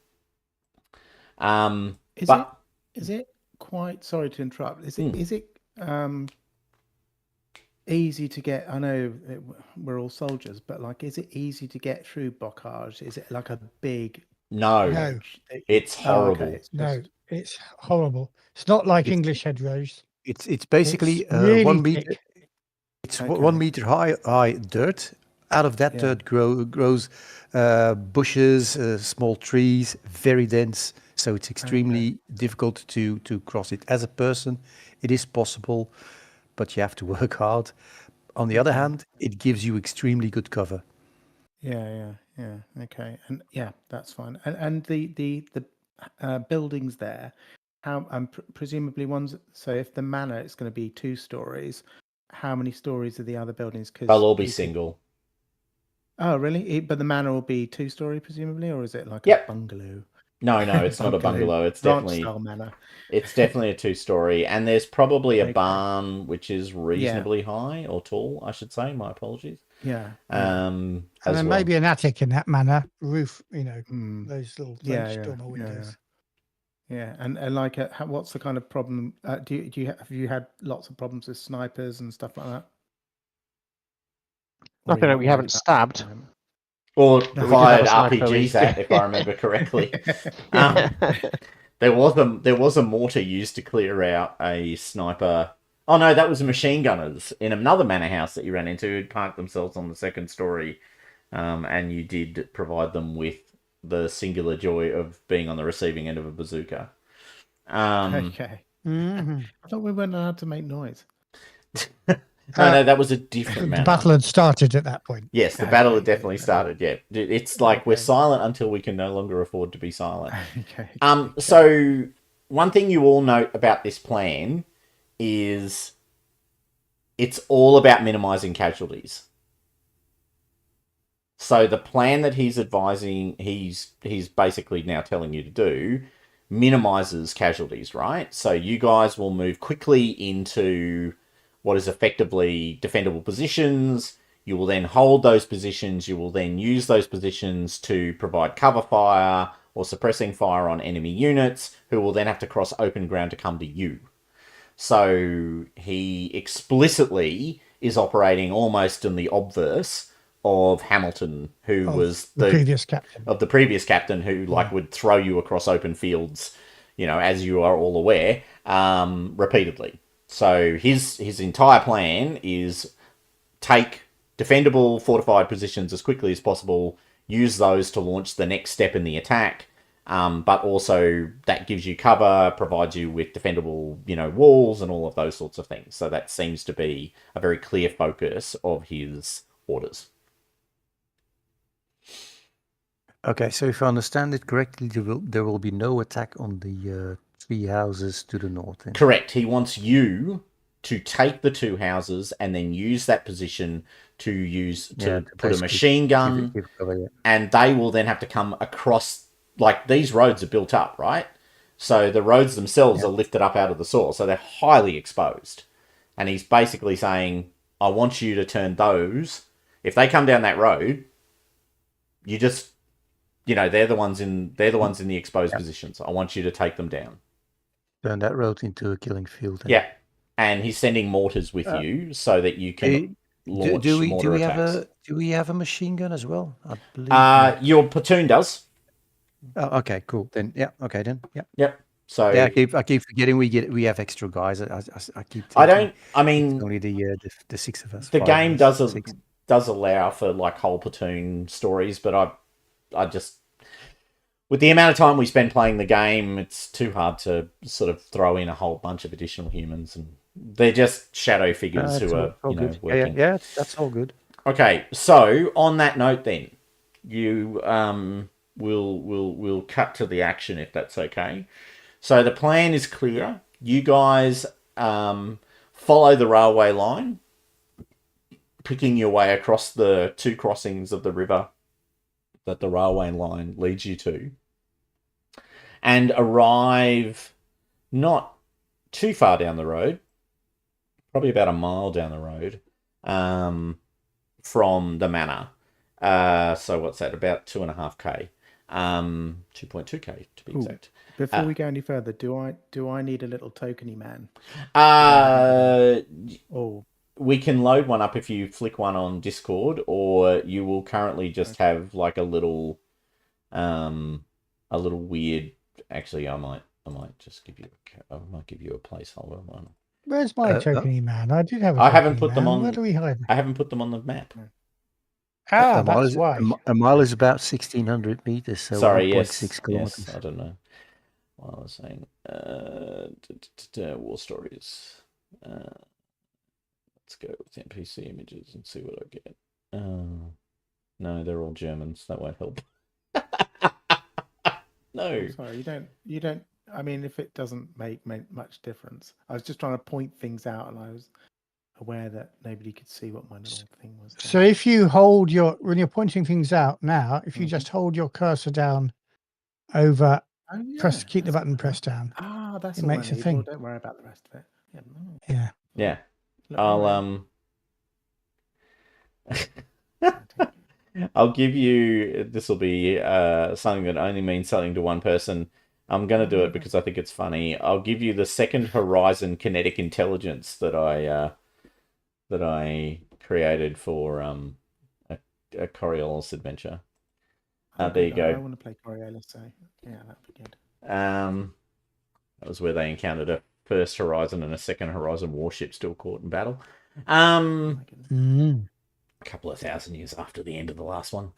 Is it quite, sorry to interrupt, is it easy to get, I know we're all soldiers, but like, is it easy to get through Bocage? Is it like a big... No. It's horrible. okay. No, it's horrible. It's not like English hedgerows. It's basically really 1 meter. thick. It's 1 meter high dirt. Out of that dirt grows bushes, small trees, very dense. So it's extremely difficult to cross it. As a person, it is possible, but you have to work hard. On the other hand, it gives you extremely good cover. Yeah. Okay, and that's fine. And the buildings there, how presumably ones. So if the manor is going to be 2 stories, how many stories are the other buildings? Because they'll all be single. Oh, really? But the manor will be 2-story, presumably, or is it like a bungalow? No, it's not a bungalow. It's definitely style manor. It's definitely a 2-story, and there's probably a barn which is reasonably high or tall, I should say. My apologies. Yeah. And then maybe an attic in that manor, roof. Those little dormer windows. Yeah, and like, what's the kind of problem? Have you had lots of problems with snipers and stuff like that? Nothing that we haven't stabbed. Or fired RPGs at, if I remember correctly. There was a mortar used to clear out a sniper. Oh no, that was a machine gunners in another manor house that you ran into who'd parked themselves on the 2nd story, and you did provide them with the singular joy of being on the receiving end of a bazooka. Okay. Mm-hmm. I thought we weren't allowed to make noise. No, that was a different manner. The battle had started at that point. Yes, the battle had definitely started. Yeah, it's like we're silent until we can no longer afford to be silent. So one thing you all note about this plan is it's all about minimizing casualties. So the plan that he's advising, he's basically now telling you to do, minimizes casualties, right? So you guys will move quickly into what is effectively defendable positions. You will then hold those positions. You will then use those positions to provide cover fire or suppressing fire on enemy units, who will then have to cross open ground to come to you. So he explicitly is operating almost in the obverse of Hamilton, who was the previous captain. Of the previous captain, who would throw you across open fields, as you are all aware, repeatedly. So his entire plan is take defendable fortified positions as quickly as possible, use those to launch the next step in the attack, but also that gives you cover, provides you with defendable, walls and all of those sorts of things. So that seems to be a very clear focus of his orders. Okay, so if I understand it correctly, there will be no attack on the 3 houses to the north. Correct. He wants you to take the 2 houses and then use that position to put a machine gun, and they will then have to come across. Like, these roads are built up, right? So the roads themselves are lifted up out of the soil, so they're highly exposed. And he's basically saying, I want you to turn those. If they come down that road, you just, they're the ones in the exposed positions. I want you to take them down. Turn that road into a killing field. Yeah. And he's sending mortars with you so that you can launch mortar attacks. Do we have a machine gun as well? I believe your platoon does. Oh, okay, cool. Then okay then. Yeah. Yep. So I keep forgetting we have extra guys. I keep thinking it's only the 6 of us. The game does allow for like whole platoon stories, but I just, with the amount of time we spend playing the game, it's too hard to sort of throw in a whole bunch of additional humans, and they're just shadow figures who are working. Yeah, that's all good. Okay, so on that note, then you we'll cut to the action if that's okay. So the plan is clear. You guys follow the railway line, picking your way across the 2 crossings of the river that the railway line leads you to. and arrive not too far down the road, probably about a mile down the road, from the manor. So what's that? About 2.5k, 2.2k to be Ooh. exact. Before we go any further, do I need a little tokeny man? Oh, we can load one up if you flick one on Discord, or you will currently just have like a little weird. Actually, I might just give you a placeholder one. Where's my tokeny man? I did have a I haven't tokeny put them man. on. Where do we hide them? I haven't put them on the map. Ah, that's why. A mile is about 1,600 meters, so Sorry, 1.6 kilometers. yes, I don't know what I was saying. War stories. Let's go with NPC images and see what I get. No, they're all Germans. That won't help. No. Sorry, you don't. I mean, if it doesn't make much difference, I was just trying to point things out, and I was aware that nobody could see what my little thing was. So if you hold when you're pointing things out now, if you just hold your cursor down over, keep the button pressed down. Ah, that's it all makes I a need. thing. Well, don't worry about the rest of it. Yeah. Yeah. I'll give you. This will be something that only means something to one person. I'm going to do it because I think it's funny. I'll give you the Second Horizon kinetic intelligence that I created for a Coriolis adventure. There you go. I want to play Coriolis, so yeah, that'd be good. That was where they encountered a first Horizon and a second Horizon warship still caught in battle. A couple of thousand years after the end of the last one.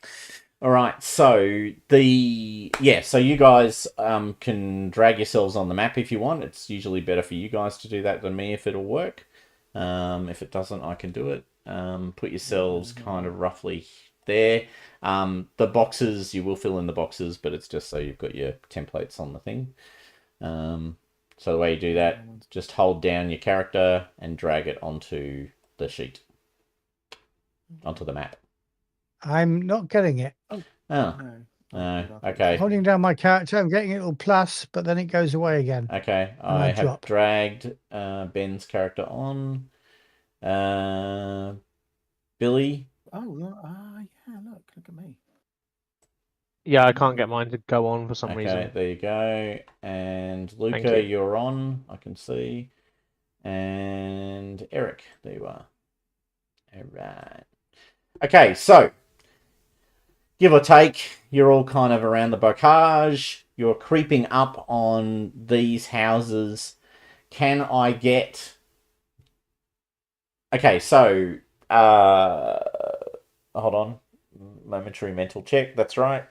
All right, so so you guys can drag yourselves on the map if you want. It's usually better for you guys to do that than me if it'll work. If it doesn't, I can do it. Put yourselves kind of roughly there. The boxes, you will fill in the boxes, but it's just so you've got your templates on the thing. So the way you do that, just hold down your character and drag it onto the sheet, onto the map. I'm not getting it. No. Okay. Holding down my character, I'm getting a little plus, but then it goes away again. Okay, I have dragged Ben's character on. Billy. Oh, yeah, look at me. Yeah, I can't get mine to go on for some reason. Okay, there you go. And Luca, you're on. I can see. And Eric, there you are. All right. Okay, so give or take, you're all kind of around the bocage. You're creeping up on these houses. Can I get... Okay, so... hold on. Momentary mental check. That's right.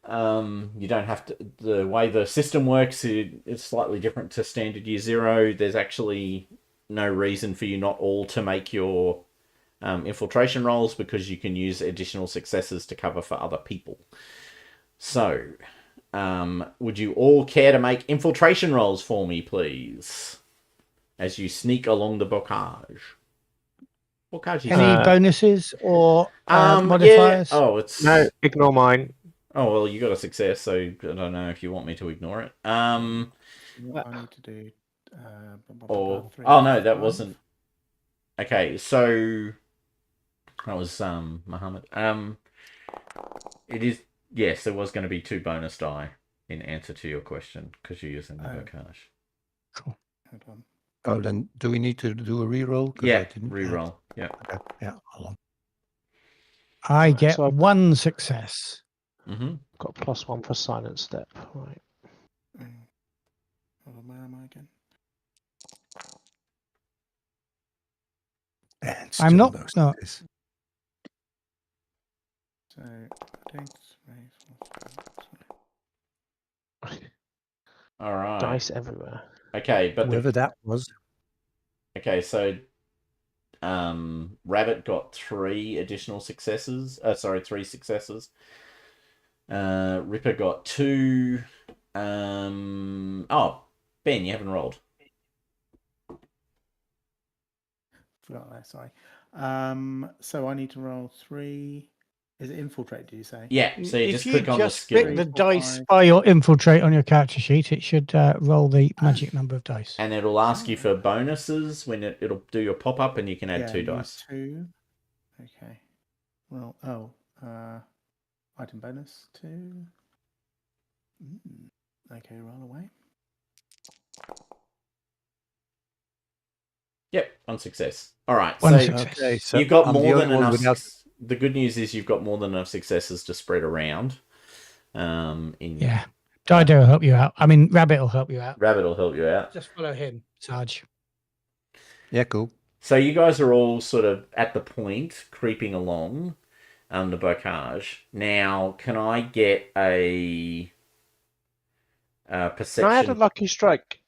You don't have to... The way the system works is slightly different to standard year 0. There's actually no reason for you not all to make your infiltration rolls because you can use additional successes to cover for other people. So, would you all care to make infiltration rolls for me, please? As you sneak along the bocage. Any bonuses or modifiers? Yeah. Oh, it's... No, ignore mine. Oh, well, you got a success, so I don't know if you want me to ignore it. What I need to do... oh, no, that wasn't... Okay, so... That was Muhammad. It is... Yes, there was going to be 2 bonus die in answer to your question, because you're using the bocage. Cool. Hold on. Oh, then do we need to do a reroll? Yeah, reroll. Yeah. Okay. Yeah, hold on. I get 1 success. Mm-hmm. Got +1 for silent step. Right. Hold on, where am I again? And I'm not... No. So, All right. Dice everywhere. Okay, but whoever that was. Okay, so Rabbit got 3 additional successes. 3 successes. Ripper got 2. Oh, Ben, you haven't rolled. Forgot that. Sorry. So I need to roll 3 Is it infiltrate? Did you say? Yeah, so you if just you click on the just skill. pick the 3, 4, dice 5. by your infiltrate on your character sheet, it should roll the magic number of dice. And it'll ask you for bonuses when it'll do your pop-up, and you can add 2 use dice. 2. Okay. Well, item bonus 2. Okay, roll away. Yep, on success. All right, One so success. Okay, so you've got I'm the more only than one enough. without. The good news is you've got more than enough successes to spread around. Yeah. Dido will help you out. I mean, Rabbit will help you out. Rabbit will help you out. Just follow him, Sarge. Yeah, cool. So you guys are all sort of at the point, creeping along the bocage. Now, can I get a perception? Can I add a lucky strike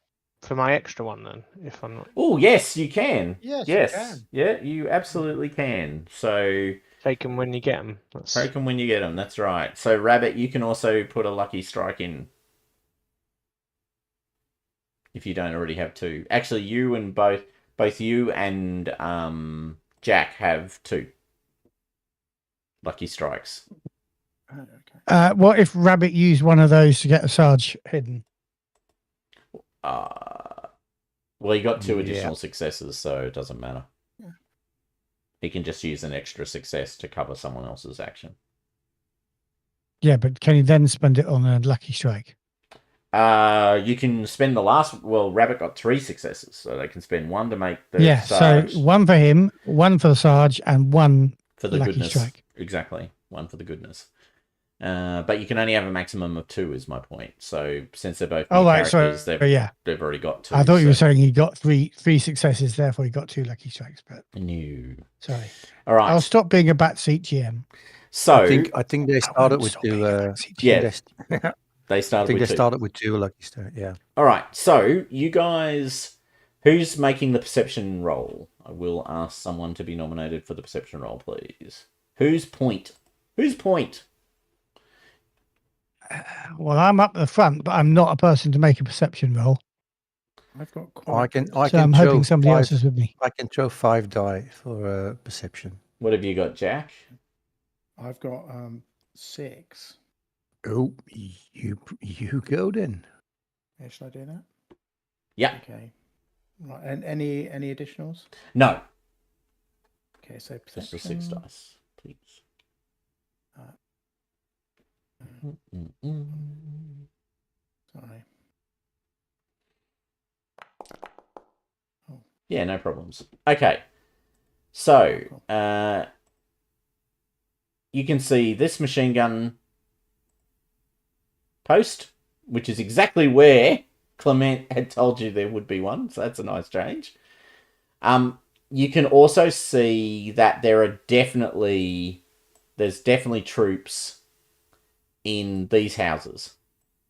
for my extra one then? If I'm not Oh, yes, you can. Yes, yes. you can. Yeah, you absolutely can. So taken when you get them. take them when you get them. That's right. So Rabbit, you can also put a lucky strike in if you don't already have 2. Actually, you and both you and Jack have 2 lucky strikes. Okay. What if Rabbit used one of those to get a Sarge hidden? Well, you got 2 Yeah. additional successes, so it doesn't matter. Yeah. He can just use an extra success to cover someone else's action. Yeah, but can he then spend it on a lucky strike? You can spend the last. Well, Rabbit got 3 successes, so they can spend 1 to make the Sarge so one for him, one for the Sarge, and one for the lucky goodness. strike. Exactly, 1 for the goodness. But you can only have a maximum of 2, is my point. So since they're both new characters, they've already got 2. I thought you were saying he got three successes, therefore he got 2 lucky strikes. But new. sorry, All right. I'll stop being a backseat GM. So I think they started with 2. yeah, they I started think with they 2. started with 2 lucky start. Yeah. All right. So you guys, who's making the perception roll? I will ask someone to be nominated for the perception roll, please. Who's point? Who's point? Well, I'm up the front, but I'm not a person to make a perception roll. I've got I quite. can. So I'm hoping somebody else is with me. I can throw 5 die for perception. What have you got, Jack? I've got 6. Oh, you go then. Yeah, should I do that? Yeah. Okay. Right. And any additionals? No. Okay, so Just the perception. 6 dice, please. Sorry. Yeah, no problems. Okay. So, you can see this machine gun post, which is exactly where Clement had told you there would be one. So that's a nice change. You can also see that there's definitely troops in these houses.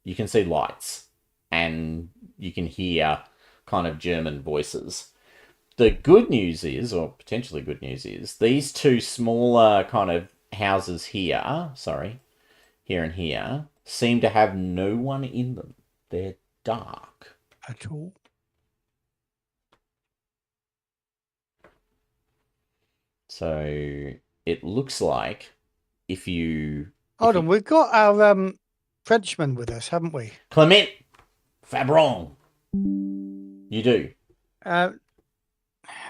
You can see lights and you can hear kind of German voices. The good news is, or potentially good news is, these 2 smaller kind of houses here, here and here, seem to have no one in them. They're dark. At all. So it looks like if you... Hold on, we've got our Frenchman with us, haven't we? Clement Fabron. You do.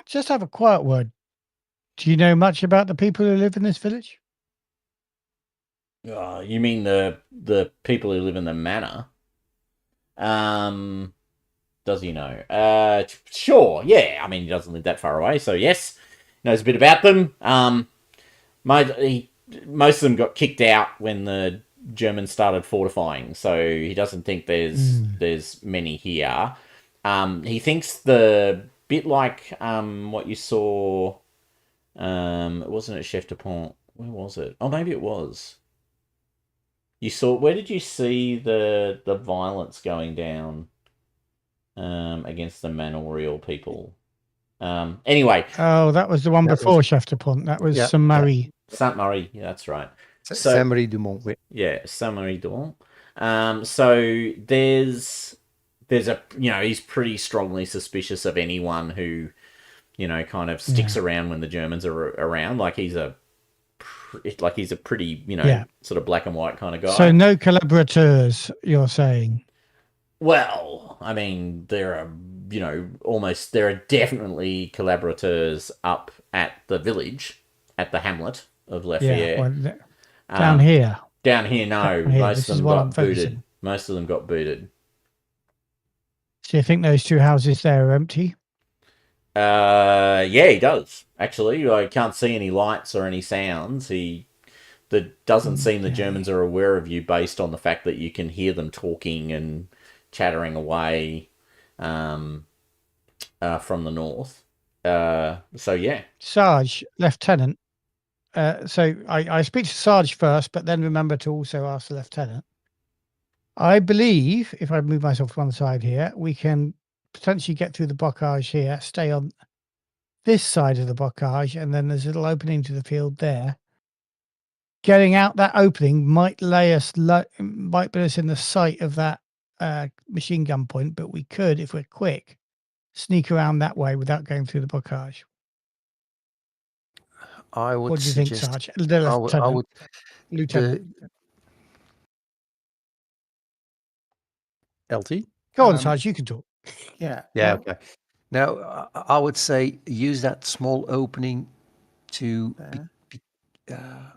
Just have a quiet word. Do you know much about the people who live in this village? You mean the people who live in the manor? Does he know? Sure, yeah. I mean, he doesn't live that far away, so yes, knows a bit about them. Most of them got kicked out when the Germans started fortifying, so he doesn't think there's many here. He thinks the bit like what you saw. It wasn't at Chef de Pont. Where was it? Oh, maybe it was. You saw. Where did you see the violence going down against the manorial people? Anyway. Oh, that was the one before Chef de Pont. That was Saint Marie. Saint Marie, yeah, that's right. Saint Marie du Mont. Yeah, Saint Marie du Mont. So there's a he's pretty strongly suspicious of anyone who kind of sticks around when the Germans are around. Like he's a like he's a pretty, Yeah. sort of black and white kind of guy. So no collaborators, you're saying? Well, I mean, there are, there are definitely collaborators up at the village, at the hamlet of La Yeah. Fiere. Well, down here. Down here, no. Down here, Most this of is them what I'm got booted. focusing. Most of them got booted. So you think those 2 houses there are empty? Yeah, he does. Actually, I can't see any lights or any sounds. Doesn't seem the Okay. Germans are aware of you based on the fact that you can hear them talking and chattering away from the north. So yeah. Sarge, Lieutenant. So I speak to Sarge first, but then remember to also ask the Lieutenant. I believe if I move myself to one side here, we can potentially get through the bocage here, stay on this side of the bocage, and then there's a little opening to the field there. Getting out that opening might might put us in the sight of that machine gun point, but we could, if we're quick, sneak around that way without going through the bocage. I would What do you think, suggest. Sarge? The I Lieutenant. would. Lieutenant. LT. Go on, Sarge. You can talk. Yeah. Yeah. Okay. Now, I would say use that small opening to. There.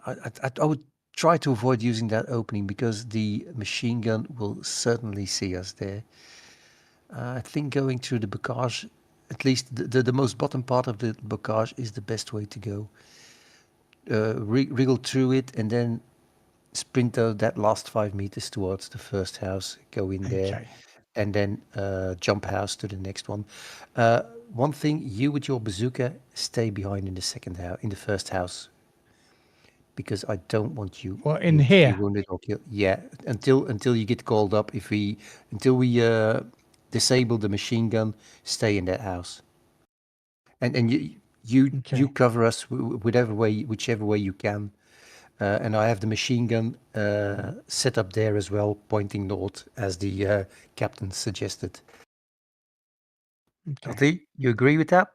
I would try to avoid using that opening because the machine gun will certainly see us there. I think going through the bocage, at least the most bottom part of the bocage, is the best way to go. Wriggle through it and then sprint out that last 5 meters towards the first house, go in there, Okay. and then jump house to the next one. One thing, you with your bazooka, stay behind in the first house, because I don't want you Well, in to be here. wounded or killed. Yeah, until you get called up. Until we disable the machine gun, stay in that house, and you Okay. cover us whichever way you can. And I have the machine gun set up there as well, pointing north, as the captain suggested. Okay. LT, you agree with that?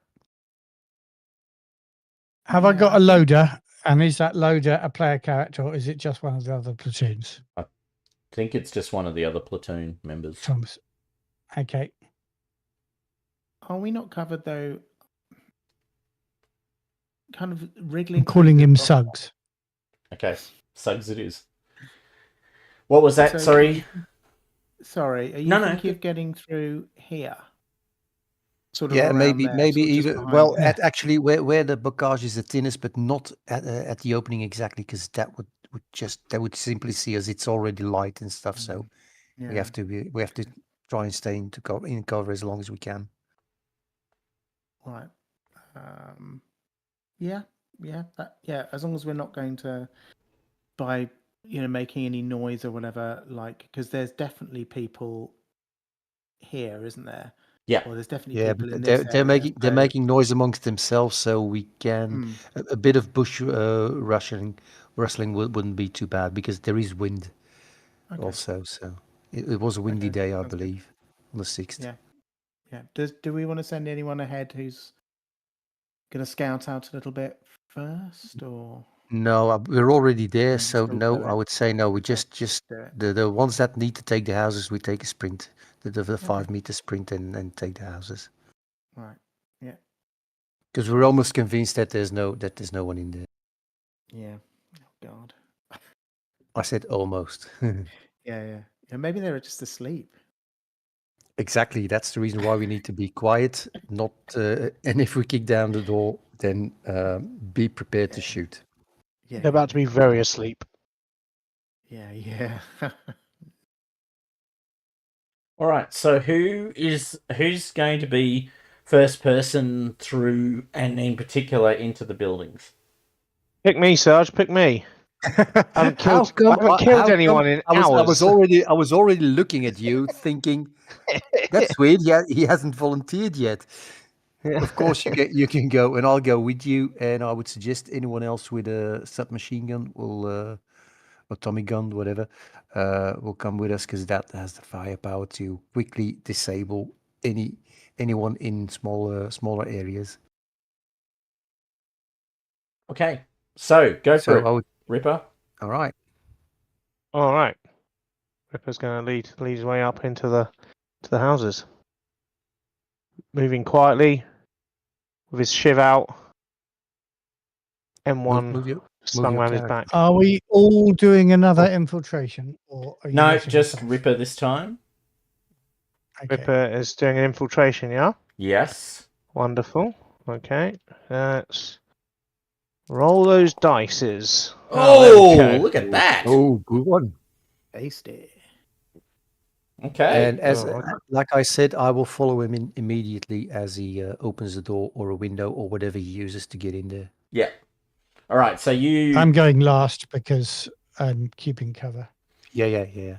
Have I Yeah, got I a think- loader? And is that loader a player character, or is it just one of the other platoons? I think it's just one of the other platoon members. Thomas. Okay. Are we not covered though? Kind of wriggling. I'm through calling the him box. Suggs. Okay, Suggs it is. What was that? So Sorry. Sorry, are you No, thinking of getting through here? Sort of Yeah, around maybe there, maybe sort of just even behind well, there? at actually where the bocage is the thinnest, but not at the opening exactly, because that would simply see us. It's already light and stuff, so Yeah. we have to try and stay in cover as long as we can. Right. Yeah. Yeah. As long as we're not going to by making any noise or whatever, like, because there's definitely people here, isn't there? Yeah. Or there's definitely Yeah, people but in they're this they're area, making they're so- making noise amongst themselves, so we can a bit of bush rustling wouldn't be too bad, because there is wind Okay. also. So it was a windy Okay, day, I sounds good. believe, on the 6th. Yeah. Do we want to send anyone ahead who's going to scout out a little bit first, or No, we're already there, just so still no, do I it? would say no. We Okay, just do it. the ones that need to take the houses, we take a sprint, the 5 Okay. meter sprint, and take the houses, Right. Yeah. because we're almost convinced that there's no one in there. Yeah. Oh God. I said almost. Yeah. Maybe they were just asleep. Exactly. That's the reason why we need to be quiet. Not and if we kick down the door, then be prepared to shoot. Yeah. They're about to be very asleep. Yeah. All right. So who's going to be first person through, and in particular into the buildings? Pick me, Sarge. Pick me. I haven't How killed, come- I haven't how killed come- anyone in I hours. was already looking at you, thinking that's weird. Yeah, he hasn't volunteered yet. Of course, you can go, and I'll go with you. And I would suggest anyone else with a submachine gun or Tommy gun, whatever, will come with us, because that has the firepower to quickly disable anyone in smaller areas. Okay. So go for So it. I would Ripper. All right. All right. Ripper's going to lead his way up into the houses, moving quietly with his shiv out. M1 Move slung your around his character. back. Are we all doing another infiltration, or are you No, letting just us off? Ripper this time. Okay. Ripper is doing an infiltration, yeah? Yes. Wonderful. Okay. Let's roll those dices. Oh, there we go. look at that. Oh, good one. Tasty. Okay. And as Oh, like I said, I will follow him in immediately as he opens the door or a window or whatever he uses to get in there. Yeah. All right. So you. I'm going last because I'm keeping cover. Yeah.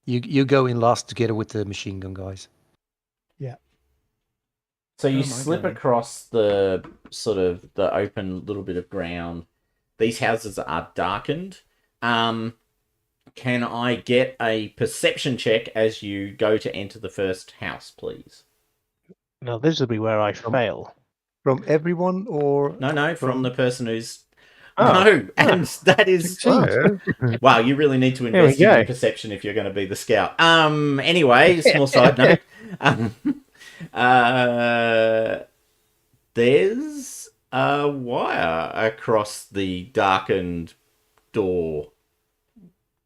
You go in last together with the machine gun guys. So you Oh, my slip golly. across the sort of the open little bit of ground. These houses are darkened. Can I get a perception check as you go to enter the first house, please? now this will be where I fail. From everyone or No, from the person who's. Oh, No, and that is. Succeed. Wow, you really need to Here we invest in your go. perception if you're going to be the scout. Anyway, small side note. There's a wire across the darkened door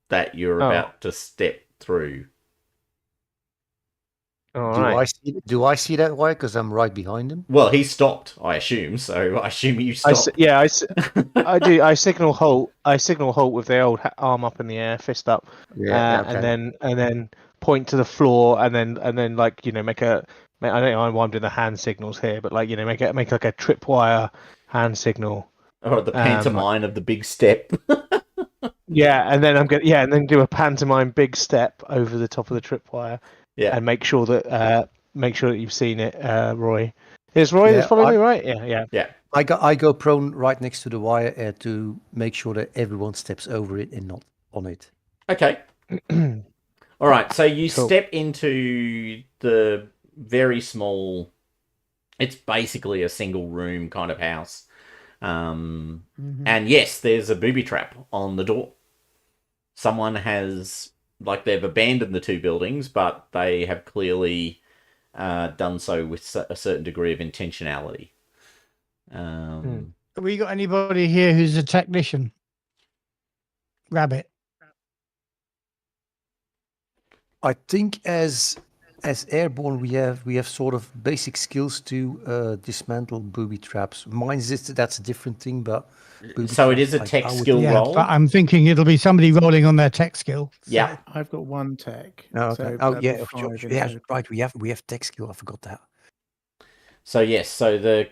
that you're Oh. about to step through. All do right. I see that wire? Because I'm right behind him. Well, he stopped, I assume, so I assume you stopped. I do. I signal halt. I signal halt with the old arm up in the air, fist up, and then point to the floor, and then like make a. I don't know why I'm doing the hand signals here, but like make like a tripwire hand signal. Or the pantomime of the big step. Yeah, and then and then do a pantomime big step over the top of the tripwire, Yeah. and make sure that you've seen it, Roy. Is Roy Yeah, following me, right? Yeah. Yeah. I go prone right next to the wire to make sure that everyone steps over it and not on it. Okay. All right, so you Cool. step into the very small. It's basically a single room kind of house. And yes, there's a booby trap on the door. Someone has, like, they've abandoned the two buildings, but they have clearly done so with a certain degree of intentionality. Have we got anybody here who's a technician? Rabbit. I think as airborne we have sort of basic skills to dismantle booby traps. Mine is that's a different thing, but So it is a tech skill Yeah, roll. but I'm thinking it'll be somebody rolling on their tech skill. So- Yeah. I've got one tech. Oh, So okay. that'd be Yeah, 5 in yeah, total. right. We have tech skill. I forgot that. So yes, so the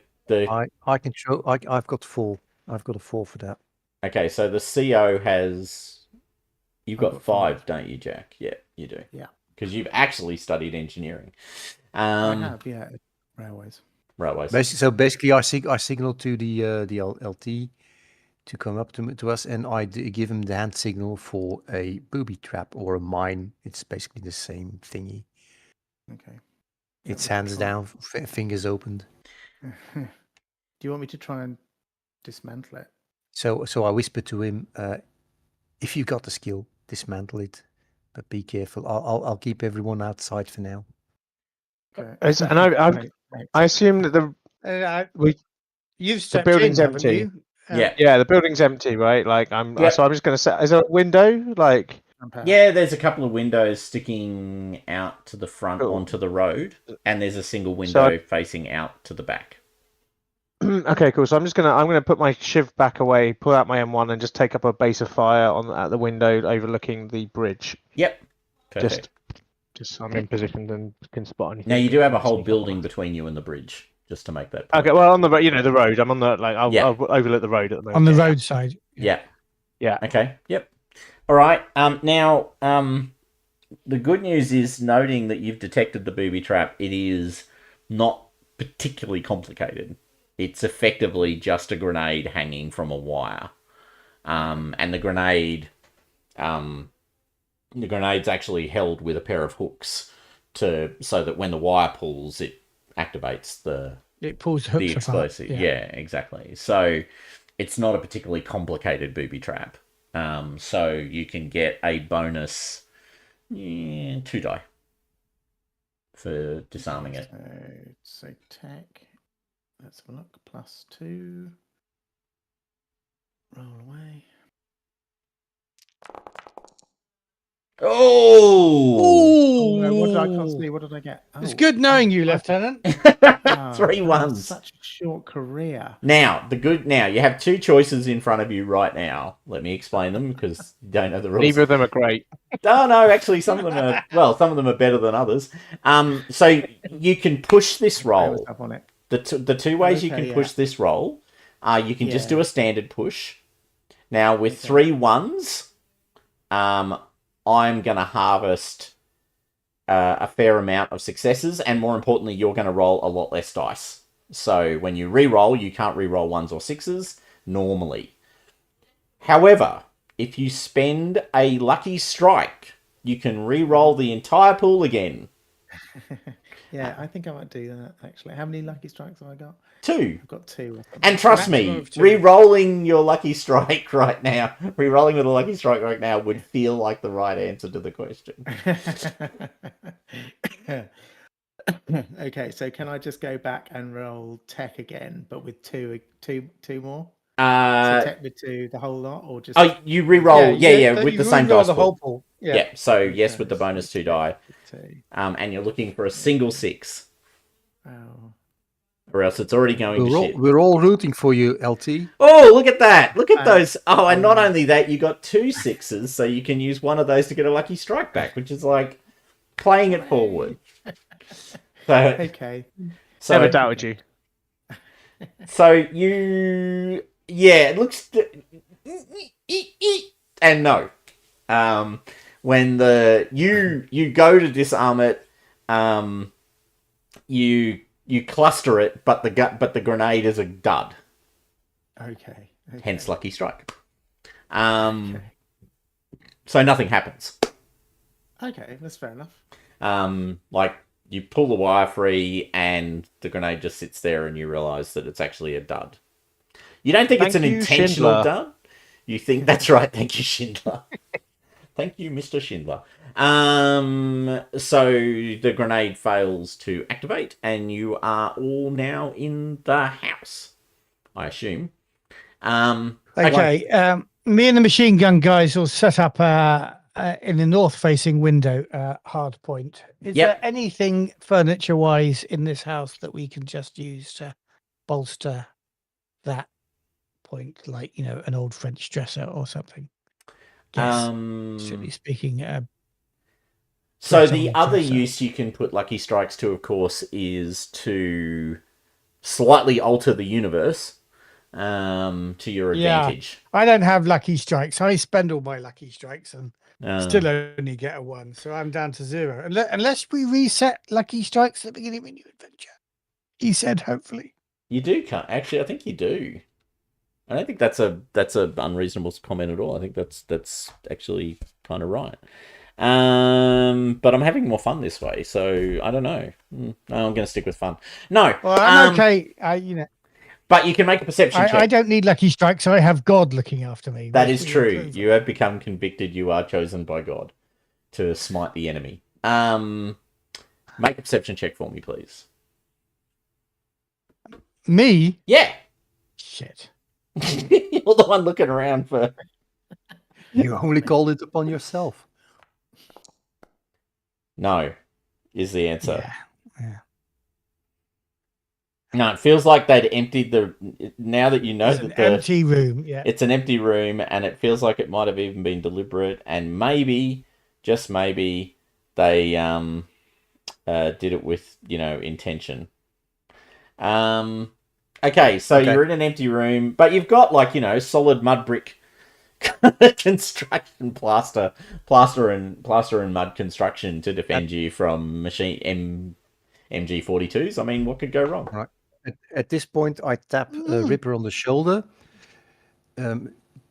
I can show. I've got 4. I've got a 4 for that. okay, so the CO has. You've I've got got 5, five. don't you, Jack? Yeah, you do. Yeah. Because you've actually studied engineering. I have, yeah. Railways. Railways. Basically, I signal to the LT to come up to us, and I give him the hand signal for a booby trap or a mine. It's basically the same thingy. Okay. It's we'll hands try. down, fingers opened. Do you want me to try and dismantle it? So I whisper to him, if you got the skill, dismantle it, but be careful. I'll keep everyone outside for now. Okay. And I assume that You've the stepped building's in, haven't empty. you? Yeah. The building's empty, right? Like Yep. so I'm just gonna say, is there a window? Like Yeah, there's a couple of windows sticking out to the front Cool. onto the road, and there's a single window So facing out to the back. okay, cool. So I'm gonna put my shiv back away, pull out my M1, and just take up a base of fire at the window overlooking the bridge. Yep. Perfect. Just so I'm in position and can spot anything. Now you do have a whole Sneak up building on us. between you and the bridge, just to make that point. Okay, well on the the road. I'm on the I'll overlook the road at the moment. On the Yeah. roadside. Yeah. Yeah. Okay. Yep. All right. Now, the good news is, noting that you've detected the booby trap, it is not particularly complicated. It's effectively just a grenade hanging from a wire, and the grenade's actually held with a pair of hooks so that when the wire pulls, it activates It pulls the hooks apart. explosive. Yeah, exactly. So it's not a particularly complicated booby trap. So you can get a bonus 2 die for disarming it. So tech. Let's have a look. +2. Roll away. Oh! No, what did I can't see? What did I get? It's good knowing you, Lieutenant. 3 ones. Such a short career. Now, you have 2 choices in front of you right now. Let me explain them because you don't know the rules. Neither of them are great. No, actually, some of them are better than others. So you can push this roll. Up on it. The 2 ways you can push this roll are you can just do a standard push. Now, with 3 ones, I'm going to harvest a fair amount of successes, and more importantly, you're going to roll a lot less dice. So when you re-roll, you can't re-roll 1s or 6s normally. However, if you spend a lucky strike, you can re-roll the entire pool again. Yeah, I think I might do that, actually. How many lucky strikes have I got? 2. I've got 2. And trust me, re-rolling your lucky strike right now, re-rolling with a lucky strike right now would feel like the right answer to the question. Okay, so can I just go back and roll tech again, but with two more? So tech with 2, the whole lot, or just? Oh, you re-roll, with the same dice the pool. whole pool. Yeah. So yes, with the bonus 2 die. 2. And you're looking for a single 6. Oh. Or else it's already going to shit. We're all rooting for you, LT. Oh, look at that! Look at those! Oh, and not only that, you got 2 6s, so you can use one of those to get a lucky strike back, which is like playing it forward. So, okay. So, never doubted you. So you, it looks, and no, when you go to disarm it, you cluster it, but the grenade is a dud. Okay. Hence lucky strike. So nothing happens. Okay, that's fair enough. Like you pull the wire free and the grenade just sits there and you realise that it's actually a dud. You don't think it's an intentional dud. You think that's right. Thank you, Schindler. Thank you, Mr. Schindler. So the grenade fails to activate and you are all now in the house, I assume. Okay. Me and the machine gun guys will set up in the north-facing window hard point. Is there anything furniture-wise in this house that we can just use to bolster that point, like an old French dresser or something? Yes. Strictly speaking. So the other use you can put lucky strikes to, of course, is to slightly alter the universe to your advantage. I don't have lucky strikes. I spend all my lucky strikes and still only get a 1, so I'm down to 0. Unless we reset lucky strikes at the beginning of a new adventure. He said, hopefully. You do, actually. I think you do. I don't think that's a unreasonable comment at all. I think that's actually kind of right. But I'm having more fun this way, so I don't know. No, I'm going to stick with fun. No. Well, I'm okay. But you can make a perception check. I don't need lucky strikes. I have God looking after me. That is true. You have become convicted. You are chosen by God to smite the enemy. Make a perception check for me, please. Me? Yeah. Shit. You're the one looking around for... You only called it upon yourself. No, is the answer. Yeah. No, it feels like they'd emptied the... Now that you know it's that an empty room, yeah. It's an empty room, and it feels like it might have even been deliberate, and maybe, just maybe, they did it with, intention. Okay, so you're in an empty room, but you've got, solid mud brick construction, plaster and mud construction to defend you from machine MG42s. I mean, what could go wrong? Right. At this point, I tap Ripper on the shoulder,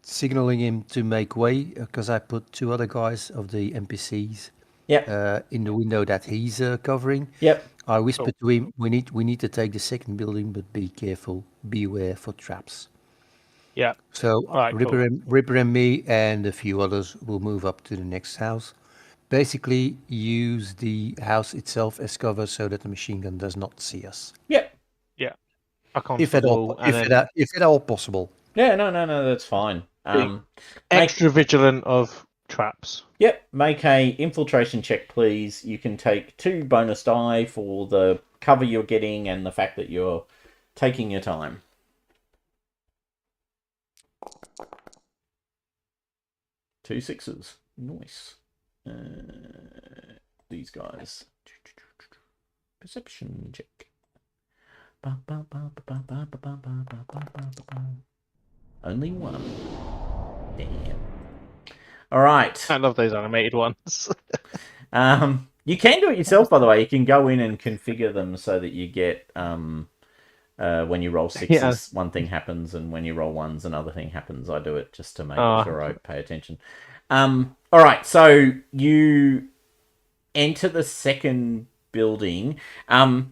signaling him to make way, because I put 2 other guys of the NPCs in the window that he's covering. Yep. I whisper to him, we need to take the second building, but be careful, beware for traps. Yeah. So All right, Ripper, cool. Ripper and me and a few others will move up to the next house. Basically, use the house itself as cover so that the machine gun does not see us. Yep. Back onto If the at all, wall, and then if at all possible. Yeah, no, that's fine. Make extra vigilant of traps. make a infiltration check, please. You can take 2 bonus die for the cover you're getting and the fact that you're taking your time. 2 6s. Nice. These guys. Perception check. Only 1. Damn. All right. I love those animated ones. You can do it yourself, by the way. You can go in and configure them so that you get when you roll 6s, one thing happens, and when you roll 1s, another thing happens. I do it just to make sure I pay attention. All right, so you enter the second building. Who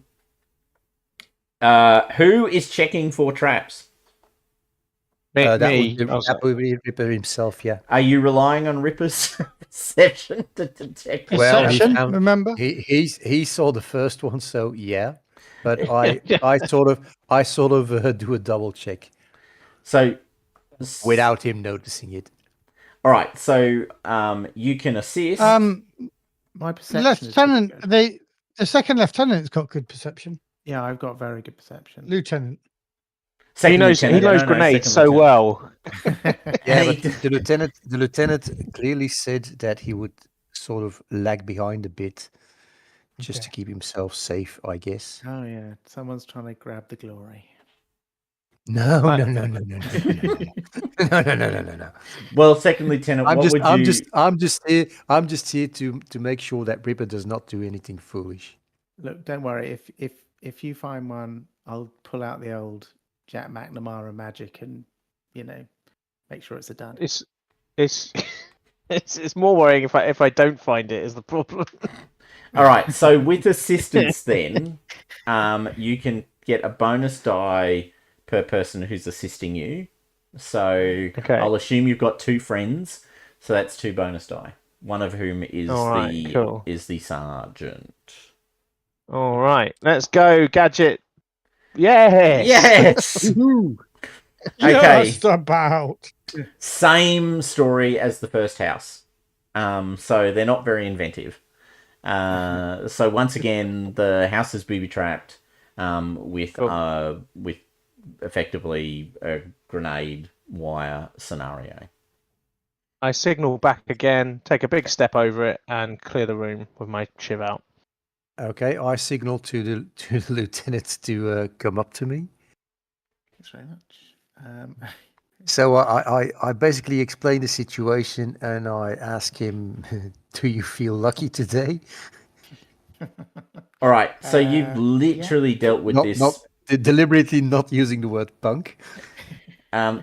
is checking for traps? That would be Ripper himself, yeah. Are you relying on Ripper's perception to detect? Perception, Well, remember? He saw the first one, so yeah. But I sort of do a double check. So without him noticing it. All right, so you can assist. My perception. Lieutenant, the second lieutenant's got good perception. Yeah, I've got very good perception. Lieutenant. He knows grenades so well. Yeah, but the lieutenant clearly said that he would sort of lag behind a bit, just to keep himself safe, I guess. Oh yeah, someone's trying to grab the glory. No. Well, second lieutenant, I'm just here to make sure that Ripper does not do anything foolish. Look, don't worry. If you find one, I'll pull out the old Jack McNamara magic and make sure it's a dud. It's more worrying if I don't find it is the problem. All right, so with assistance, then you can get a bonus die per person who's assisting you. So I'll assume you've got 2 friends, so that's 2 bonus die. One of whom is is the sergeant. All right, let's go, Gadget. Yes. Okay. Just about. Same story as the first house. So they're not very inventive. So once again, the house is booby trapped with effectively a grenade wire scenario. I signal back again, take a big step over it, and clear the room with my shiv out. Okay, I signal to the lieutenant to come up to me. Thanks very much. So I basically explain the situation and I ask him, "Do you feel lucky today?" All right, so you've literally dealt with this. Not deliberately not using the word punk.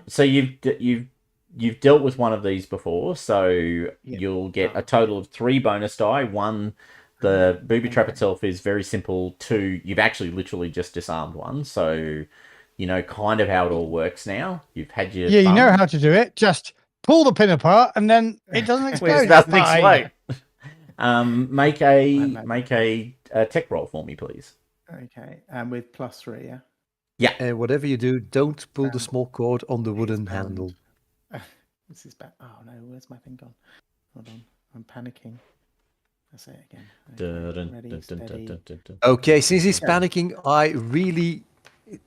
So you've dealt with one of these before, so you'll get a total of 3 bonus die. 1, the booby trap itself is very simple. 2, you've actually literally just disarmed one, so you know kind of how it all works now. You've had your you know how to do it. Just pull the pin apart and then it doesn't explode. It doesn't explode. Make a tech roll for me, please. Okay, and with +3, yeah. Yeah. And whatever you do, don't pull the small cord on the wooden handle. This is bad. Oh no, where's my thing gone? Hold on, I'm panicking. I'll say it again. Okay, ready, steady. Okay, since he's panicking, I really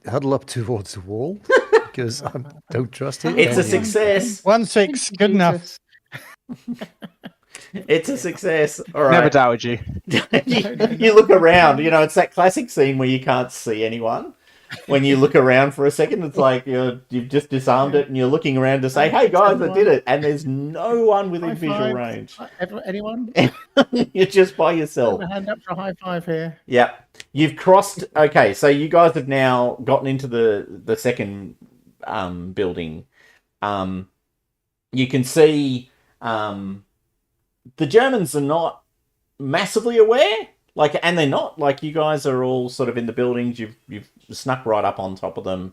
huddle up towards the wall because I don't trust it. It's a success. 1-6, good enough. It's a success. All right. Never doubted you. You look around. It's that classic scene where you can't see anyone. When you look around for a second, it's like you've just disarmed it and you're looking around to say, "Hey guys, I did it!" And there's no one within visual range. Anyone? You're just by yourself. Put a hand up for a high five here. Yeah, you've crossed. Okay, so you guys have now gotten into the second building. You can see the Germans are not massively aware. And they're not. You guys are all sort of in the buildings. You've snuck right up on top of them.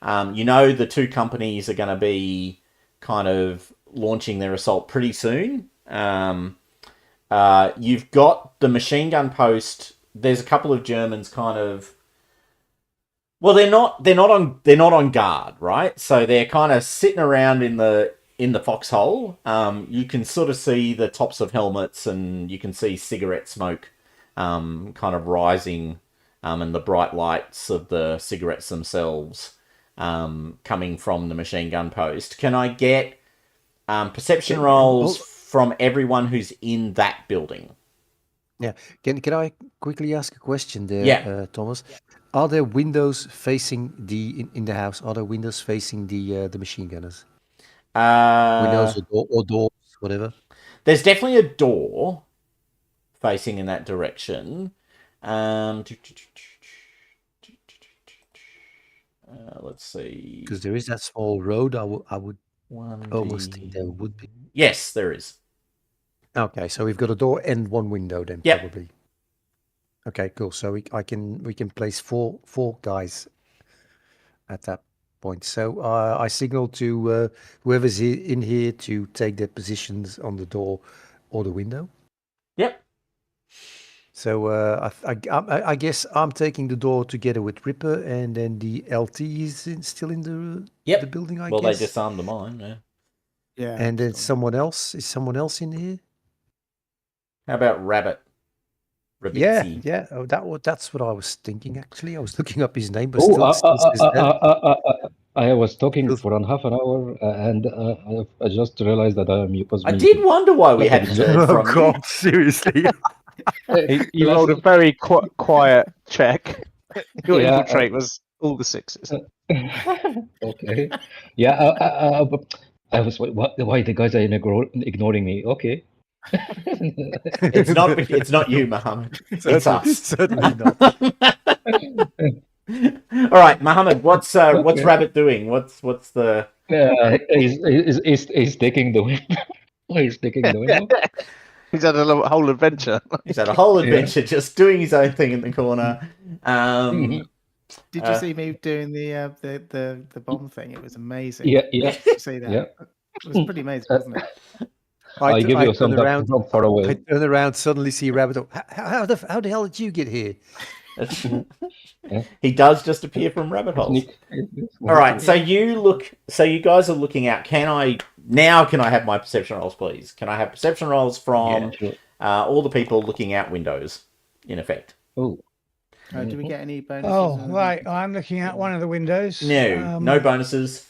You know the two companies are going to be kind of launching their assault pretty soon. You've got the machine gun post. There's a couple of Germans kind of. Well, they're not on guard, right? So they're kind of sitting around in the foxhole. You can sort of see the tops of helmets, and you can see cigarette smoke, kind of rising, and the bright lights of the cigarettes themselves, coming from the machine gun post. Can I get perception rolls from everyone who's in that building? Yeah. Can I quickly ask a question there, Yeah. Thomas? Are there windows facing in the house? Are there windows facing the machine gunners? Windows or doors, whatever. There's definitely a door facing in that direction. Let's see. Because there is that small road. I would almost think there would be. Yes, there is. Okay, so we've got a door and one window then, Yep. probably. Okay, cool. So we can place four guys at that point. So I signal to whoever's in here to take their positions on the door or the window. Yep. So I guess I'm taking the door together with Ripper, and then the LT is still in the building. I guess. Well, they disarmed the mine. Yeah. Yeah. And then someone else in here. How about Rabbit? Yeah. Oh, that's what I was thinking. Actually, I was looking up his name, but Oh, still says that. I was talking for half an hour, and I just realized that I was. I did wonder why we hadn't heard from you. God, seriously. You rolled a very quiet check. Your evil trait was all the sixes. Okay. Yeah. I was why the guys are ignoring me? Okay. It's not you, Mohammed. It's us. Certainly not. All right, Mohammed. What's Rabbit doing? What's the? He's taking the window. He's taking the window. He's had a whole adventure. He's had a whole adventure, just doing his own thing in the corner. Did you see me doing the bomb thing? It was amazing. Yeah. Did you see that? Yeah. It was pretty amazing, wasn't it? I give you some around from far away. I turn around, suddenly see Rabbit. How the hell did you get here? He does just appear from rabbit holes. All right, so you guys are looking out. Can I have my perception rolls, please? Can I have perception rolls from all the people looking out windows, in effect? Oh. Do we get any bonuses? Oh, right. I'm looking out one of the windows. No bonuses.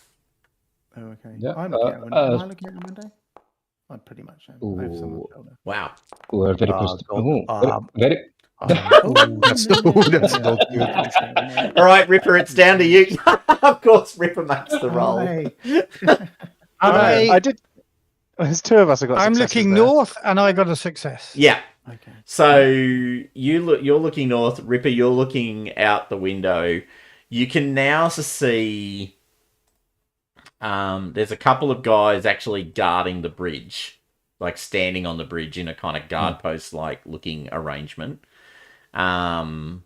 Oh, okay. Yeah, I'm looking at a window. Am I looking at the window? I pretty much am. Over someone's shoulder. Wow. We're very close. Very. That's not good. All right, Ripper, it's down to you. Of course, Ripper makes the roll. I did. There's two of us have got. I'm looking north, and I got a success. Yeah. Okay. So you're looking north, Ripper. You're looking out the window. You can now see. There's a couple of guys actually guarding the bridge, like standing on the bridge in a kind of guard post like looking arrangement. Who are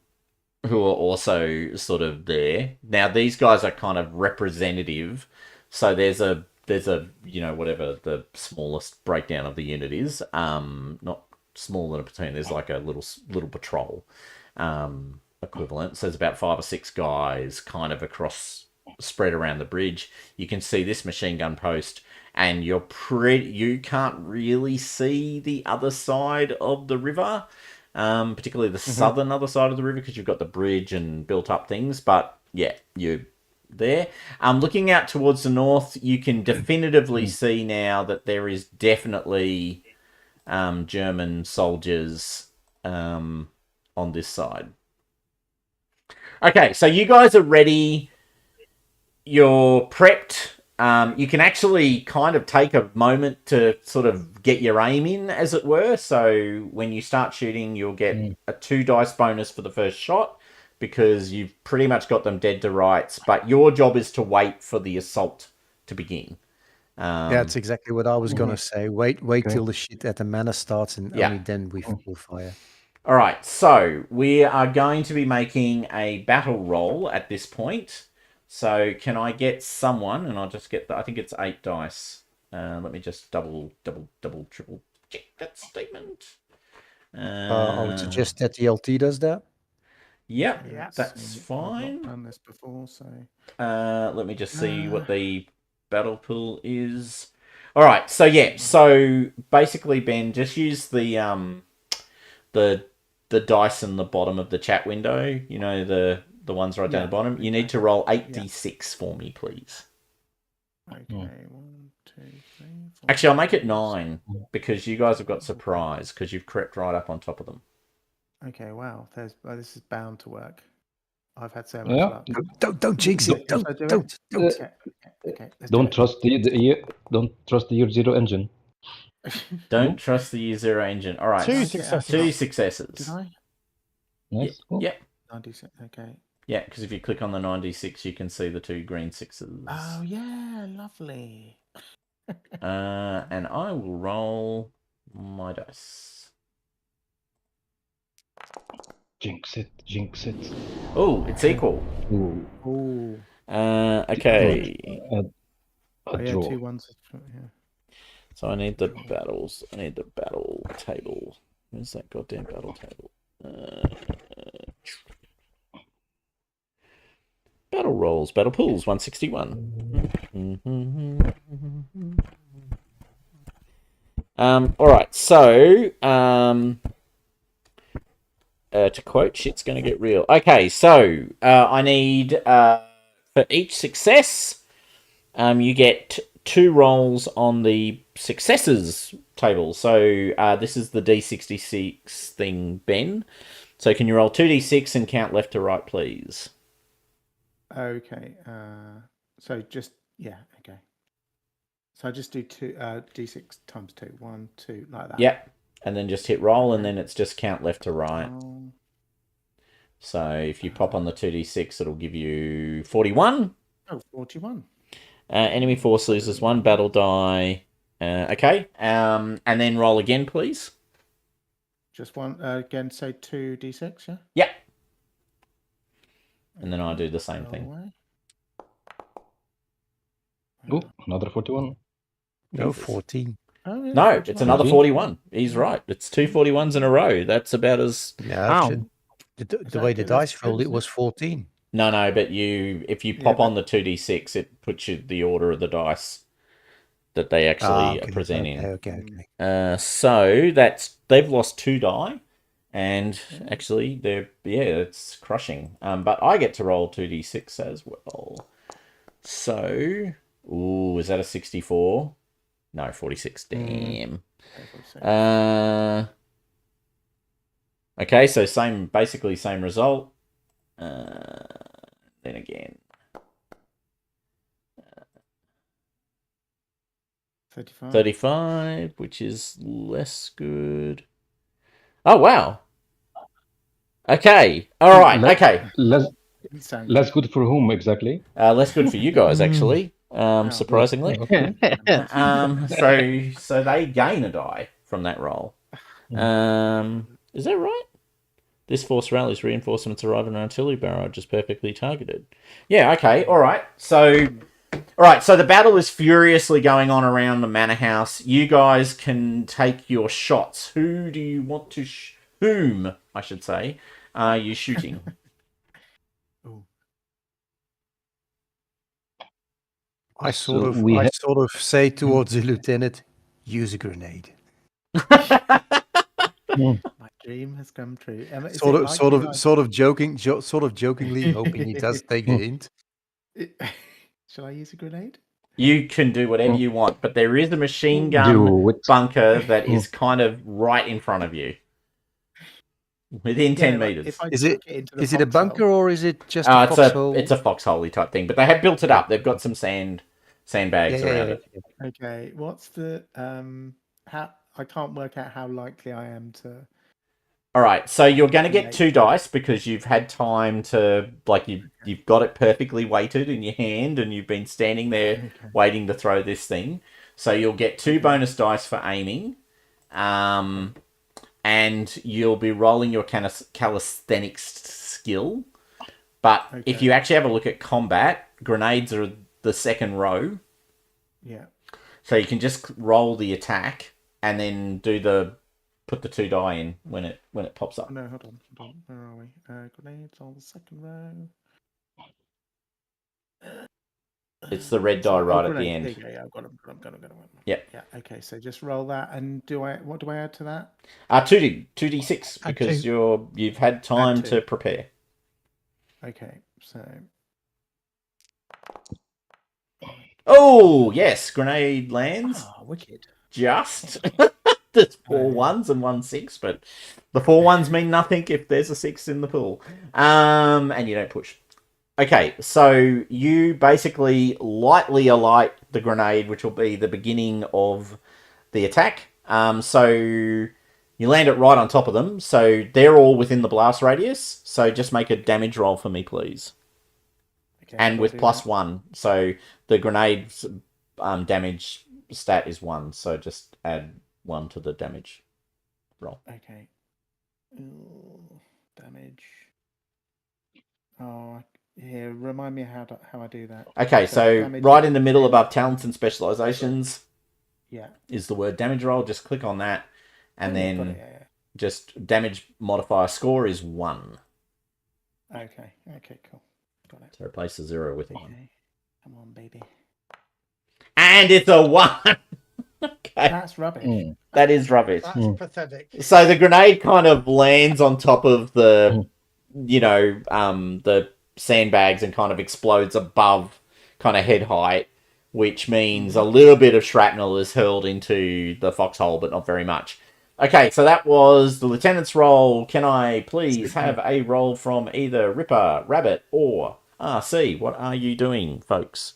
also sort of there. Now these guys are kind of representative. So there's a whatever the smallest breakdown of the unit is. Not smaller than a platoon. There's like a little patrol equivalent. So there's about 5 or 6 guys kind of spread around the bridge. You can see this machine gun post, and you can't really see the other side of the river, particularly the southern other side of the river, because you've got the bridge and built up things. But yeah, you're there. Looking out towards the north, you can definitively see now that there is definitely German soldiers on this side. Okay, so you guys are ready. You're prepped. You can actually kind of take a moment to sort of get your aim in, as it were. So when you start shooting, you'll get a 2 dice bonus for the first shot, because you've pretty much got them dead to rights. But your job is to wait for the assault to begin. That's exactly what I was going to say. Wait till the shit at the manor starts, and only then we will fire. All right, so we are going to be making a battle roll at this point. So can I get someone, and I'll just get I think it's 8 dice. Let me just double, triple check that statement. I would suggest that the LT does that. Yep, Yeah. that's I've fine. not done this before, so Let me just see what the battle pool is. All right, so yeah, so basically, Ben, just use the dice in the bottom of the chat window. You know, the ones right down the bottom. You need to roll 8d6 for me, please. Okay, 1, 2, 3, 4. Actually, I'll make it 9 because you guys have got surprise because you've crept right up on top of them. Okay, wow. This is bound to work. I've had so much luck. Don't jinx it. Don't. Okay, let's Don't trust the year zero engine. Don't trust the year 0 engine. All right, 2 Okay, successes. 2 successes. Did I? Nice. Cool. Yep. 96. Okay. Yeah, because if you click on the 96, you can see the 2 green 6s. Oh yeah, lovely. And I will roll my dice. Jinx it. Oh, it's equal. Ooh. Oh, Okay. A yeah, draw. 2 1s. Yeah. So I need the battles. I need the battle table. Where's that goddamn battle table? Battle rolls, battle pools, 161. All right. So, to quote, shit's gonna get real. Okay. So, I need for each success, you get 2 rolls on the successes table. So, this is the D66 thing, Ben. So, can you roll 2d6 and count left to right, please? Okay. So just okay. So I just do 2 d6 times 2. 1, 2, like that. Yep. And then just hit roll, and then it's just count left to right. Oh. So if you pop on the 2d6, it'll give you 41. Oh, 41. Enemy force loses 1 battle die. Okay. And then roll again, please. Just one again. Say 2 d6. Yeah. Yep. And then I do the same thing. Away. Oh, another 41. No, 14. Oh, yeah, No, 41. it's another 41. He's right. It's 2 41s in a row. That's about as... Yeah, the way the dice rolled, it was 14. No, but if you pop on the 2d6, it puts you the order of the dice that they actually are presenting. Okay. So they've lost 2 die, and actually it's crushing. But I get to roll 2d6 as well. So, is that a 64? No, 46. Damn. Okay, so basically same result. Then again. 35, which is less good. Oh, wow. Okay. All right. Okay. Less good for whom exactly? Less good for you guys, actually. Surprisingly. Okay. So they gain a die from that roll. Is that right? This force rallies, reinforcements arrive in an artillery barrage is perfectly targeted. Yeah, okay, all right. So the battle is furiously going on around the manor house. You guys can take your shots. Who do you want to whom, I should say, are you shooting? I sort of say towards the lieutenant, use a grenade. My dream has come true. Sort of jokingly, hoping he does take the hint. Shall I use a grenade? You can do whatever you want, but there is a machine gun bunker that is kind of right in front of you. Within 10 meters. Is it a bunker or is it just a foxhole? It's a foxhole type thing, but they have built it up. They've got some sandbags around it. Okay, what's the how? I can't work out how likely I am to. All right, so you're going to get 2 dice because you've had time to you've got it perfectly weighted in your hand and you've been standing there waiting to throw this thing. So you'll get 2 bonus dice for aiming, and you'll be rolling your calisthenics skill. But if Okay. you actually have a look at combat, grenades are the second row. Yeah. So you can just roll the attack and then put the 2 die in when it pops up. No, hold on. Where are we? Grenades on the second row. It's the red die right at the grenade. end. There you go. Yeah, I've got them. Yep. Yeah. Okay. So just roll that, and what do I add to that? 2d6 Add because two. you've had time Add to 2. prepare. Okay. So. Oh yes, grenade lands. Wicked. Just there's 4 Oh, yeah. 1s and 1 6, but the 4 1s mean nothing if there's a 6 in the pool. And you don't push. Okay, so you basically lightly alight the grenade, which will be the beginning of the attack. So you land it right on top of them. So they're all within the blast radius. So just make a damage roll for me, please. Okay, And I'll with do plus that. 1. So the grenade's damage stat is 1. So just add 1 to the damage roll. Okay. Ooh, damage. Oh, here. Remind me how I do that. Okay, so damage right in the middle is- above talents and specializations Yeah. is the word damage roll. Just click on that. And Oh, yeah, then got it, yeah. just damage modifier score is 1. Okay. Okay. Cool. Got it. So replace the 0 with a 1. Okay. Come on, baby. And it's a 1! Okay. That's rubbish. That is rubbish. That's pathetic. So the grenade kind of lands on top of the, the sandbags and kind of explodes above kind of head height, which means a little bit of shrapnel is hurled into the foxhole, but not very much. Okay, so that was the lieutenant's roll. Can I please have a roll from either Ripper, Rabbit, or RC? What are you doing, folks?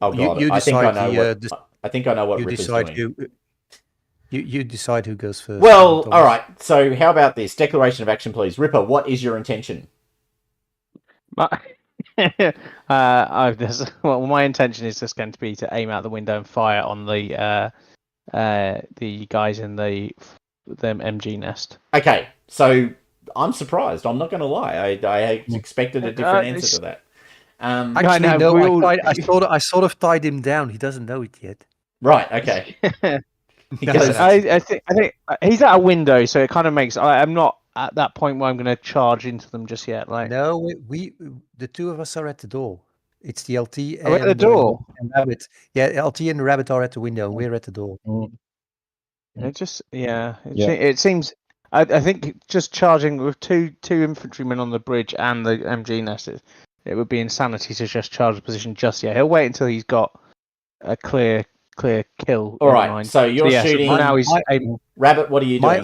Oh god, You I think I know decide what I think I know what you Ripper's decide doing. you decide who goes first. Well, Thomas. all right. So how about this declaration of action, please, Ripper? What is your intention? My intention is just going to be to aim out the window and fire on the guys in them MG nest. Okay, so I'm surprised. I'm not going to lie. I expected a different answer to that. Actually, I know, no. we I sort of tied him down. He doesn't know it yet. Right. Okay. He That's goes, I think he's at a window, so it kind of makes. I'm not at that point where I'm going to charge into them just yet. Like, No, we the two of us are at the door. It's the LT we're at the door. and Rabbit. Yeah, LT and Rabbit are at the window. And we're at the door. It just it seems. I think just charging with two infantrymen on the bridge and the MG nest, it would be insanity to just charge the position just yet. He'll wait until he's got a clear kill. all in right. mind. So you're So shooting. for now he's Rabbit, what are you doing?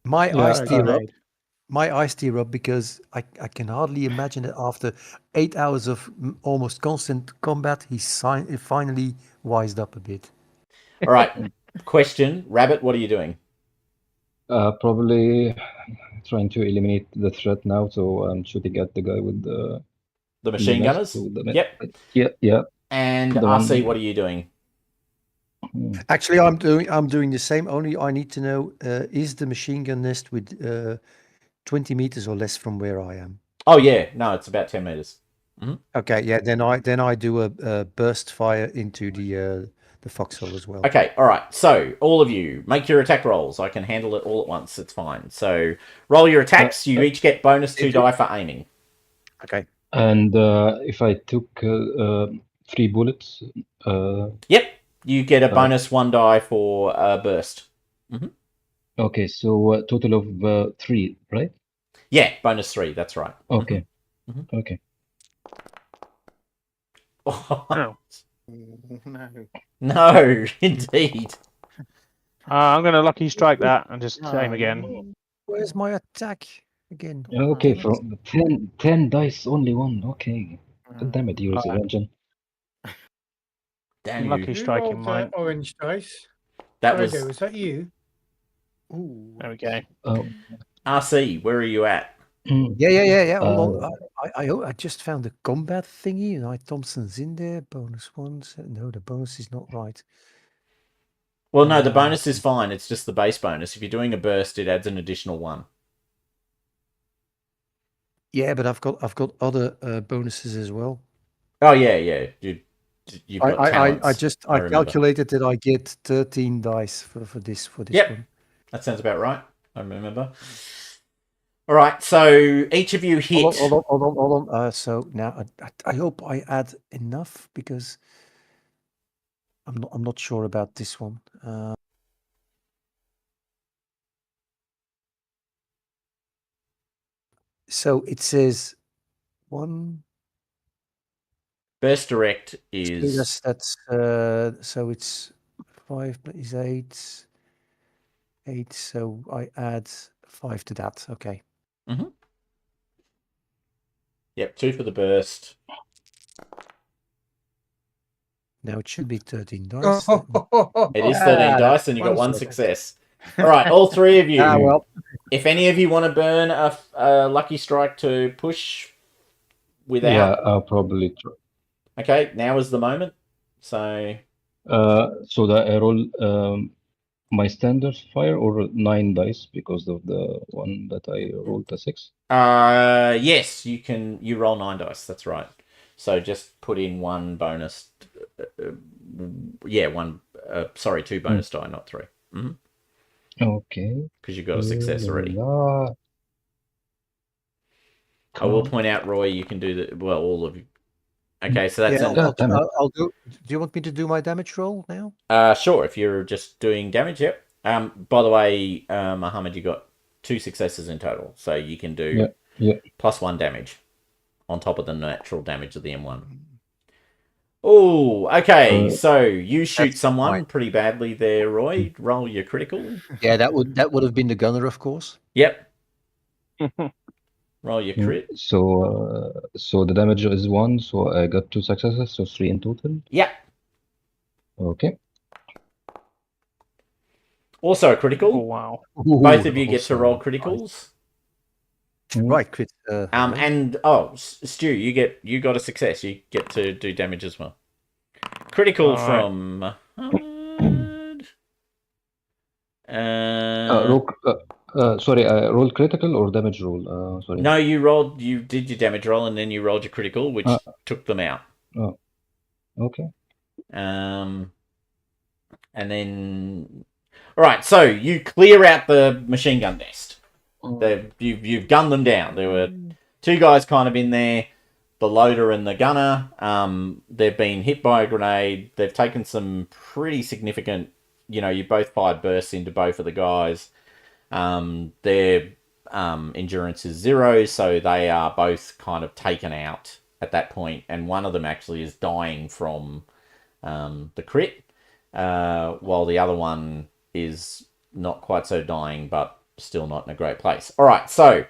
My eyes tear up. Grenade. My eyes tear up because I can hardly imagine that after 8 hours of almost constant combat, he's finally wised up a bit. All right. Question, Rabbit, what are you doing? Probably trying to eliminate the threat now, so I'm shooting at the guy with the machine nest, gunners? so Yep. Yeah. And The RC, one- what are you doing? Actually, I'm doing the same. Only I need to know is the machine gun nest with 20 meters or less from where I am. Oh yeah, no, it's about 10 meters. Okay, yeah. Then I do a burst fire into the foxhole as well. Okay, all right. So all of you make your attack rolls. I can handle it all at once. It's fine. So roll your attacks. You each get bonus 2 die for aiming. Okay. And if I took 3 bullets, Yep, you get a bonus 1 die for burst. okay, so a total of 3, right? Yeah, bonus 3. That's right. Okay. Okay. no. No. No, indeed. I'm going to lucky strike that and just aim again. Where's my attack again? Okay, from 10 dice, only 1. Okay. God damn it, you're a vengeance. Damn Lucky you. striking rolled, mine. orange dice. That was Frodo, was that you? Ooh. There we go. RC. Where are you at? Yeah. Hold on. I just found the combat thingy. Knight Thompson's in there. Bonus ones. No, the bonus is not right. Well, no, the bonus is fine. It's just the base bonus. If you're doing a burst, it adds an additional 1. Yeah, but I've got other bonuses as well. Oh yeah. You've got talents. I remember. calculated that I get 13 dice for this Yep. one. That sounds about right. I remember. All right, so each of you hit. Hold on. So now I hope I add enough because I'm not sure about this one. So it says 1. Burst direct So is that's so it's 5 is 8. 8. So I add 5 to that. Okay. Yep, 2 for the burst. Now it should be 13 dice. It is 13 dice, and you got 1 success. All right, all 3 of you. Well, if any of you want to burn a lucky strike to push without. Yeah, I'll probably try. Okay, now is the moment. So that I roll my standard fire or 9 dice because of the one that I rolled a 6. yes, you roll 9 dice. That's right. So just put in 1 bonus. One. Sorry, 2 bonus die, not 3. Okay. Because you've got a success already. La. I will point out, Roy, you can do all of you. Okay, so that's I'll do. Do you want me to do my damage roll now? Sure, if you're just doing damage, yep. By the way, Mohammed, you got 2 successes in total, so you can do plus 1 damage on top of the natural damage of the M1. Oh, okay. So you shoot someone pretty badly there, Roy. Roll your critical. Yeah, that would have been the gunner, of course. Yep. Roll your crit. So the damage is 1, so I got 2 successes, so 3 in total. Yep. Okay. Also a critical. Oh, wow. Both of you get to roll criticals. Right, crit. And Stu, you got a success. You get to do damage as well. Critical from Mohammed. Sorry, I rolled critical or damage roll? Sorry. No, you did your damage roll and then you rolled your critical, which took them out. Oh, okay. And then, all right. So you clear out the machine gun nest. You've gunned them down. There were 2 guys kind of in there, the loader and the gunner. They've been hit by a grenade. They've taken some pretty significant. You both fired bursts into both of the guys. Their endurance is 0, so they are both kind of taken out at that point, and one of them actually is dying from the crit, while the other one is not quite so dying, but still not in a great place. All right, so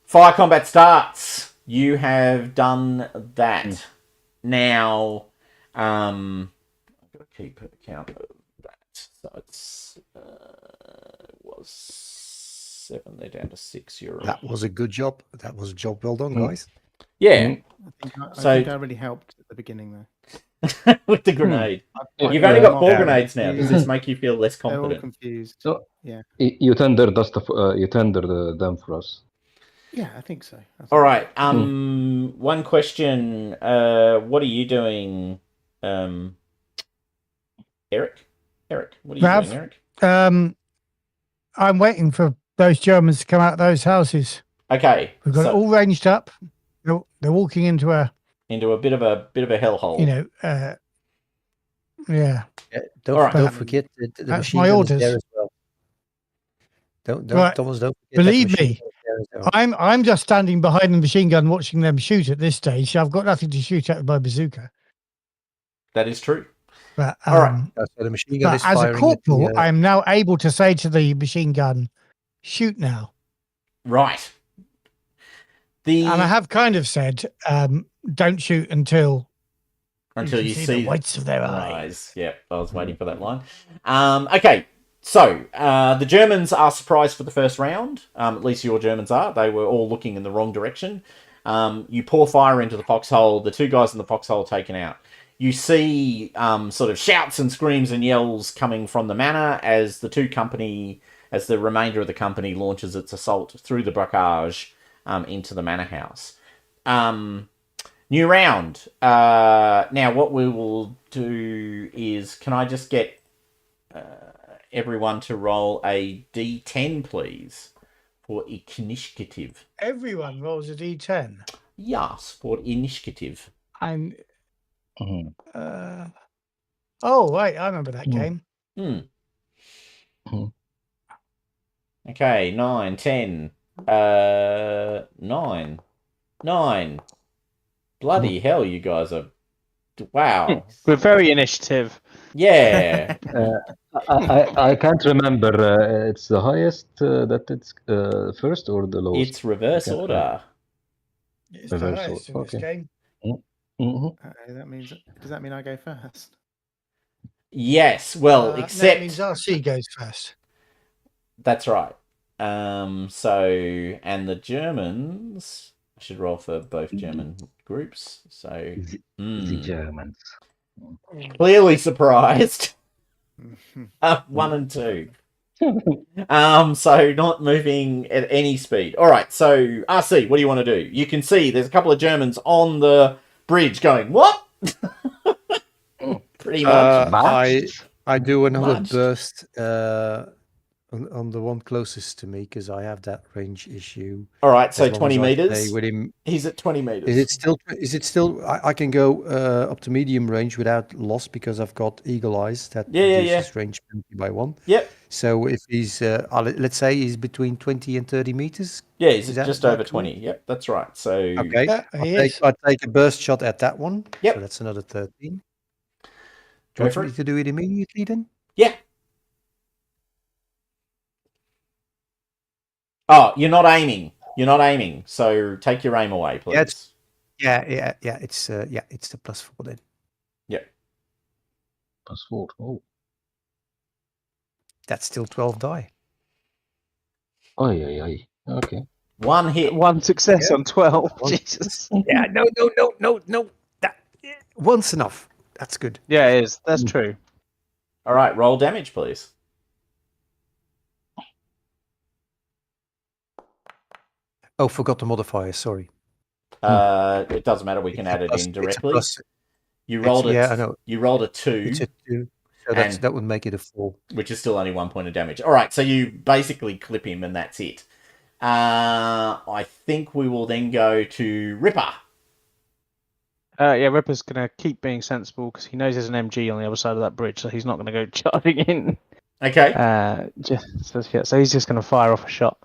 fire combat starts. You have done that. Now, I've got to keep account of that. So it's was 7. They're down to 6. That was a good job. That was a job well done, guys. Yeah. I think I really helped at the beginning there. With the grenade. You've only got 4 grenades now. Does this make you feel less They're all confident? confused. So yeah. You tendered them for us. Yeah, I think so. All right. One question. What are you doing, Eric? Eric, what are you doing, Eric? I'm waiting for those Germans to come out of those houses. Okay. We've got it all ranged up. They're walking into a bit of a hellhole. Yeah. Don't forget the machine gun is there as well. Don't forget. Believe me, I'm just standing behind the machine gun watching them shoot at this stage. I've got nothing to shoot at with my bazooka. That is true. But, all right. So the machine gun is as a corporal, I am now able to say to the machine gun, shoot now. Right. And I have kind of said, don't shoot until you see the whites of their eyes. Yep, I was waiting for that line. Okay, so the Germans are surprised for the first round. At least your Germans are. They were all looking in the wrong direction. You pour fire into the foxhole. The 2 guys in the foxhole taken out. You see sort of shouts and screams and yells coming from the manor as the remainder of the company launches its assault through the barrage into the manor house. New round. Now, what we will do is, can I just get everyone to roll a d10, please, for initiative? Everyone rolls a d10. Yes, for initiative. And Mhm. oh, right, I remember that game. Okay, 9, 10. 9. 9. Bloody hell, you guys are... Wow. We're very initiative. Yeah. I can't remember. It's the highest that it's first or the lowest? It's reverse I can't remember. order. It's the Reversal, highest in this okay. game. That means. Does that mean I go first? Yes, well, No, it except... means RC goes first. That's right. So, and the Germans... I should roll for both German groups. So, The Germans. clearly surprised. 1 and 2. So not moving at any speed. All right. So RC, what do you want to do? You can see there's a couple of Germans on the bridge going, what? Pretty much. I do another Marched. burst on the one closest to me because I have that range issue. All right. So As long 20 as I meters. stay with him. He's at 20 meters. Is it still? I can go up to medium range without loss because I've got eagle eyes that reduces range penalty by 1. Yep. So if he's, let's say he's between 20 and 30 meters. Yeah, he's Is that just over correct? 20. Yep, that's right. So Okay, Yeah, I take a burst shot at that one. Yep. So that's another 13. Do you Go want for me it. to do it immediately then? Yeah. Oh, you're not aiming. You're not aiming. So take your aim away, please. Yeah, it's the +4 then. Yep. +4. Oh. That's still 12 die. Oh, yeah. Okay. 1 hit. One success on 12. Jesus. Yeah, no. That one's enough. That's good. Yeah, it is. That's true. All right, roll damage, please. Oh, forgot the modifier. Sorry. It doesn't matter. We can It's a add it plus- in it's a directly. plus- You rolled it. yeah, I know. You rolled a 2, It's a 2. So And- that would make it a 4. which is still only 1 point of damage. All right, so you basically clip him, and that's it. I think we will then go to Ripper. Yeah, Ripper's gonna keep being sensible because he knows there's an MG on the other side of that bridge, so he's not gonna go charging in. Okay. So he's just gonna fire off a shot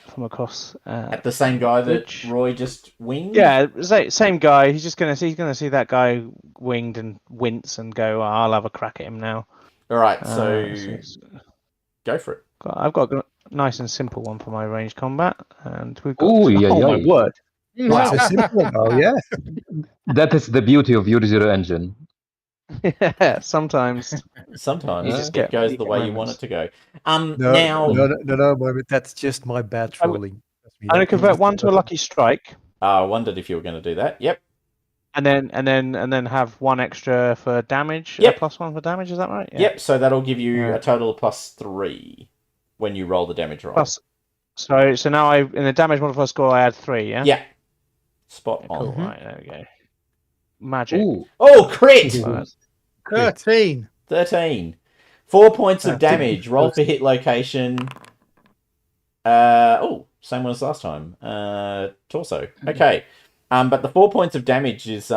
from across. At the same guy that bridge. Roy just winged. Yeah, same guy. He's gonna see that guy winged and wince and go, I'll have a crack at him now. All right, so it's- go for it. I've got a nice and simple one for my ranged combat, and we've got. Ooh, yeah, oh my yeah. word! Wow. It's a simple one. Oh, yeah. That is the beauty of your Zero engine. Yeah, sometimes. Sometimes You it just get goes the weak way you want moments. it to go. No, but that's just my bad trolling. I'm gonna convert one to a lucky strike, I wondered if you were going to do that. Yep. and then have one extra for damage. Yep. +1 for damage. Is that right? Yeah. Yep. So that'll give you a Right. total of +3 when you roll the damage roll. Plus. So now in the damage modifier score I add 3. Yeah. Yeah. Spot Yeah, cool. on. Right. There we go. Magic. Ooh. Oh, crit! So that's- 13. 13. 4 points of Didn't damage. Roll for hit location. Same one as last time. Torso. Okay. But the 4 points of damage is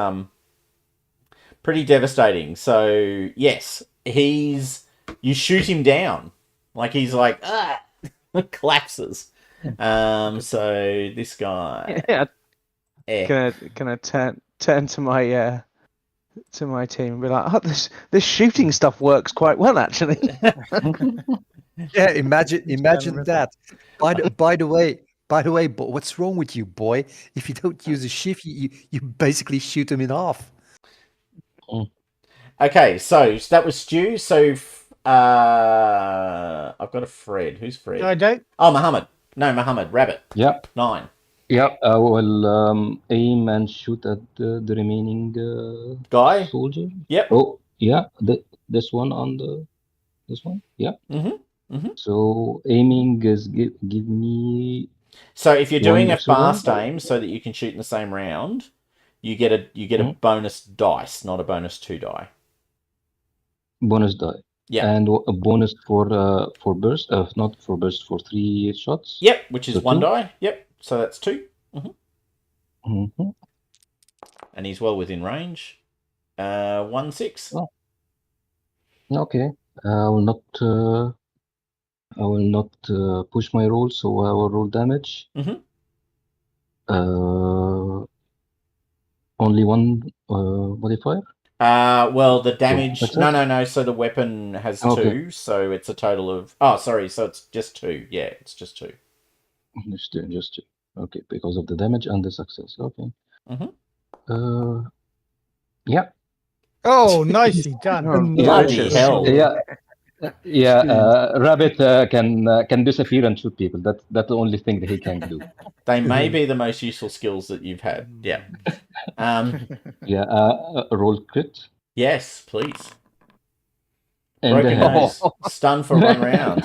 pretty devastating. So yes, you shoot him down. Like he's like collapses. So this guy. Yeah. Gonna turn to my team and be like, oh, this shooting stuff works quite well actually. Yeah, imagine that. By the way, but what's wrong with you, boy? If you don't use a shift, you basically shoot him in half. Okay, so that was Stu. So I've got a Fred. Who's Fred? I don't. Oh, Muhammad. No, Muhammad. Rabbit. Yep. 9. Yep. I will aim and shoot at the remaining Guy. soldier. Yep. Oh, yeah. This one this one. Yeah. Mhm. Mhm. So aiming is give me So if you're doing One a extra one? fast aim so that you can shoot in the same round, you get a Mhm. bonus dice, not a bonus 2 die. Bonus die. Yeah. And a bonus for burst, not for burst, for 3 shots. Yep, which is So 1 2. die. Yep, so that's 2. Mm-hmm. And he's well within range. 1-6. Oh. Okay. I will not push my roll, so I will roll damage. Mhm. Only one modifier. Well, the damage. That's it? No. So the weapon has Okay. 2, so it's a total of. Oh, sorry. So it's just 2. Yeah, it's just 2. Just two. Okay, because of the damage and the success. Okay. Mhm. Yeah. Oh, nicely done. Oh, Bloody delicious. hell! Yeah. Rabbit can disappear and shoot people. That's the only thing that he can do. They may be the most useful skills that you've had. Yeah. Yeah. Roll crit. Yes, please. And Broken nose. Stun for 1 round.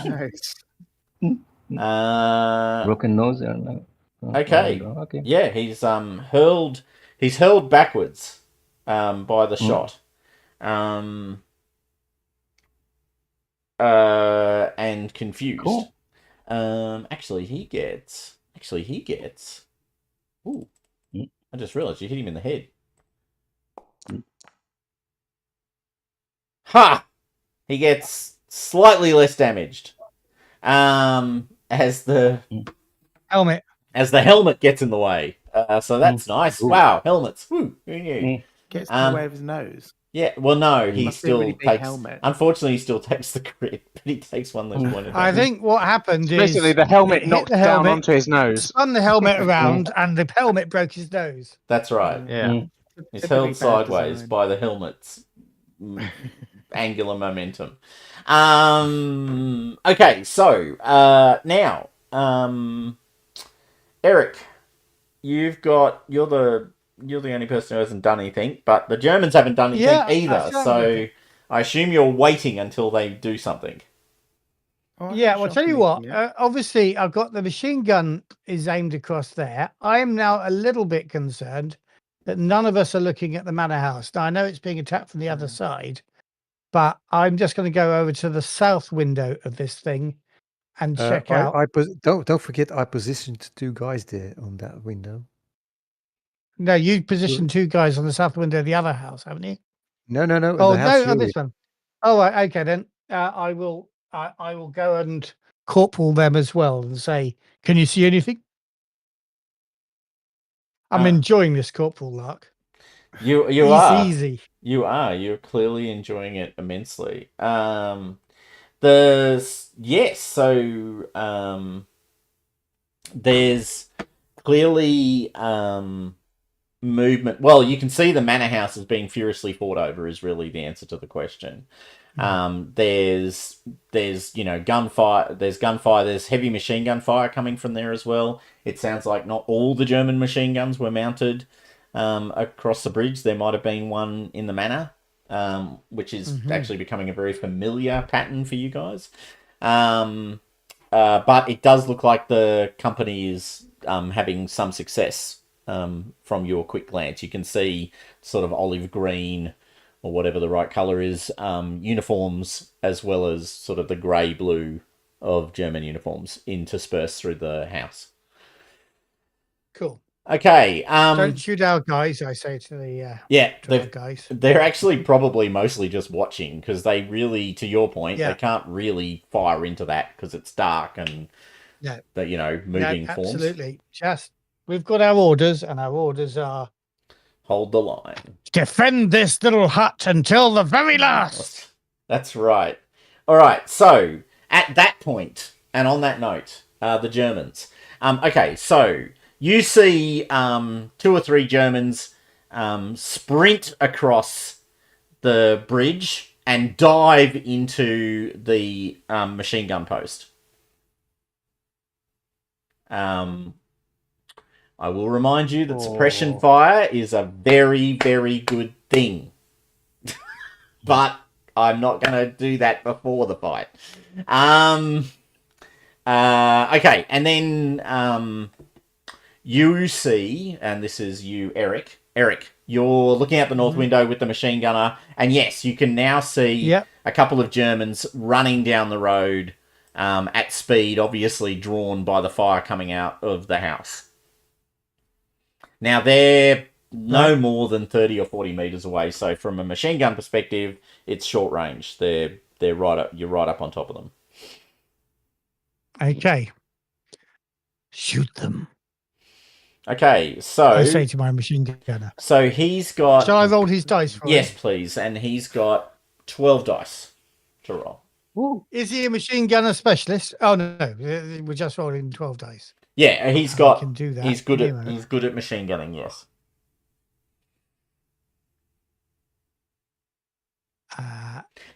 Nice. Broken nose and. Okay. Okay. Yeah, he's hurled. He's hurled backwards, by the shot, and confused. Cool. Actually, he gets. Ooh, I just realized you hit him in the head. Ha! He gets slightly less damaged. As the Helmet. helmet gets in the way. So that's nice. Ooh. Wow, helmets. Woo, who knew? Gets in the way of his nose. Yeah, well, no, he Must be a still really big takes. helmet. Unfortunately, he still takes the crit, but he takes one less point of I damage. think what happened is Basically, the helmet it hit knocked the down helmet, onto his nose. spun the helmet around, and the helmet broke his nose. That's right. Yeah. He's Typically held bad sideways design. by the helmet's angular momentum. Okay, so now, Eric, you're the only person who hasn't done anything, but the Germans haven't done anything Yeah, either. I've done So anything. I assume you're waiting until they do something. Oh, I'm Yeah, not well, sure tell if you we what. can yet. Obviously, I've got the machine gun is aimed across there. I am now a little bit concerned that none of us are looking at the manor house. Now, I know it's being attacked from the other side, but I'm just going to go over to the south window of this thing and check out. Don't forget, I positioned 2 guys there on that window. No, you positioned 2 guys on the south window of the other house, haven't you? No, in Oh the house no, on this one. Oh, right, okay then. I will go and corporal them as well and say, "Can you see anything?" I'm enjoying this corporal lark. You Easy, are. easy. You are. You're clearly enjoying it immensely. There's clearly movement. Well, you can see the manor house is being furiously fought over. Is really the answer to the question. There's gunfire. There's gunfire. There's heavy machine gun fire coming from there as well. It sounds like not all the German machine guns were mounted across the bridge. There might have been one in the manor, which is actually becoming a very familiar pattern for you guys. But it does look like the company is having some success from your quick glance. You can see sort of olive green or whatever the right color is, uniforms, as well as sort of the grey-blue of German uniforms interspersed through the house. Cool. Okay. Don't shoot our guys, I say to the to our guys. They're actually probably mostly just watching because they really, to your point, they can't really fire into that because it's dark and moving forms. Absolutely. Just we've got our orders, and our orders are hold the line. Defend this little hut until the very last. That's right. All right. So at that point, and on that note, the Germans. Okay. So you see 2 or 3 Germans sprint across the bridge and dive into the machine gun post. I will remind you that suppression fire is a very, very good thing. But I'm not going to do that before the fight. Okay, and then you see, and this is you, Eric. Eric, you're looking out the north window with the machine gunner, and yes, you can now see a couple of Germans running down the road at speed, obviously drawn by the fire coming out of the house. Now, they're no more than 30 or 40 meters away, so from a machine gun perspective, it's short range. They're right up. You're right up on top of them. Okay. Shoot them. Okay, so I say to my machine gunner. So he's got. Shall I roll his dice for Yes, him? please. And he's got 12 dice to roll. Ooh. Is he a machine gunner specialist? Oh no, we're just rolling 12 dice. Yeah, he's got. Can do that. He's good at machine gunning. Yes.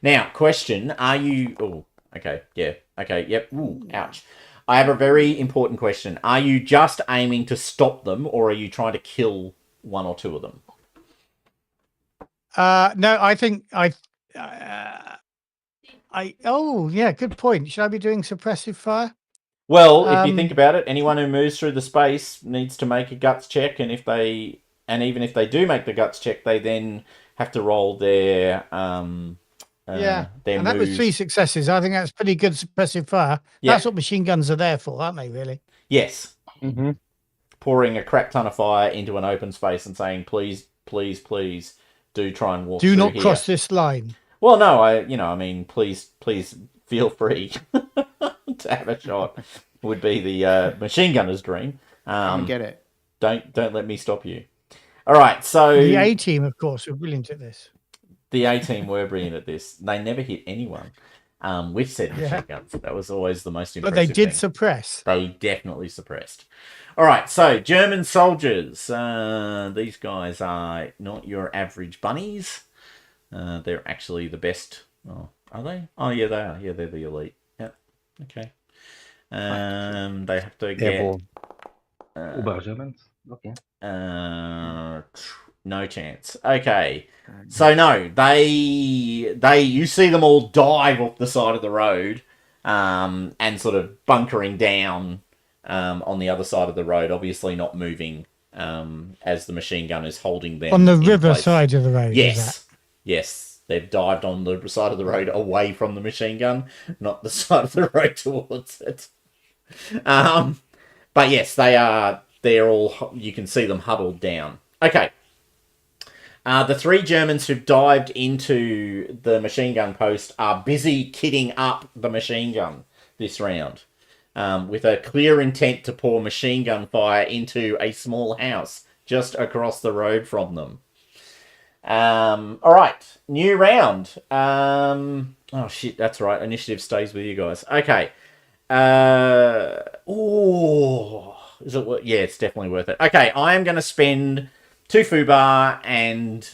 Now, question: are you? Oh, okay. Yeah. Okay. Yep. Ooh, ouch. I have a very important question. Are you just aiming to stop them, or are you trying to kill one or two of them? No, I think oh yeah, good point. Should I be doing suppressive fire? Well, if you think about it, anyone who moves through the space needs to make a guts check, and even if they do make the guts check, they then have to roll their and moves. That was 3 successes. I think that's pretty good suppressive fire. Yeah. That's what machine guns are there for, aren't they? Really? Yes. Mm-hmm. Pouring a crap ton of fire into an open space and saying, "Please, please, please, do try and walk. Do not here. Cross this line." Well, no, please feel free to have a shot. Would be the machine gunner's dream. Get it. Don't let me stop you. All right, so the A team, of course, were brilliant at this. The A team were brilliant at this. They never hit anyone with said machine guns. That was always the most impressive. But they did thing. Suppress. They definitely suppressed. All right, so German soldiers. These guys are not your average bunnies. They're actually the best. Oh, are they? Oh, yeah, they are. Yeah, they're the elite. Yeah. Okay. They have to get. Germans. Okay. No chance. Okay. So no, you see them all dive off the side of the road, and sort of bunkering down on the other side of the road, obviously not moving, as the machine gun is holding them on the river side of the road. Yes. Yes. They've dived on the side of the road away from the machine gun, not the side of the road towards it. But yes, they're all, you can see them huddled down. Okay. The 3 Germans who've dived into the machine gun post are busy kitting up the machine gun this round, with a clear intent to pour machine gun fire into a small house just across the road from them. All right, new round. Oh shit, that's right. Initiative stays with you guys. Okay. Is it? Yeah, it's definitely worth it. Okay, I am going to spend 2 FUBAR, and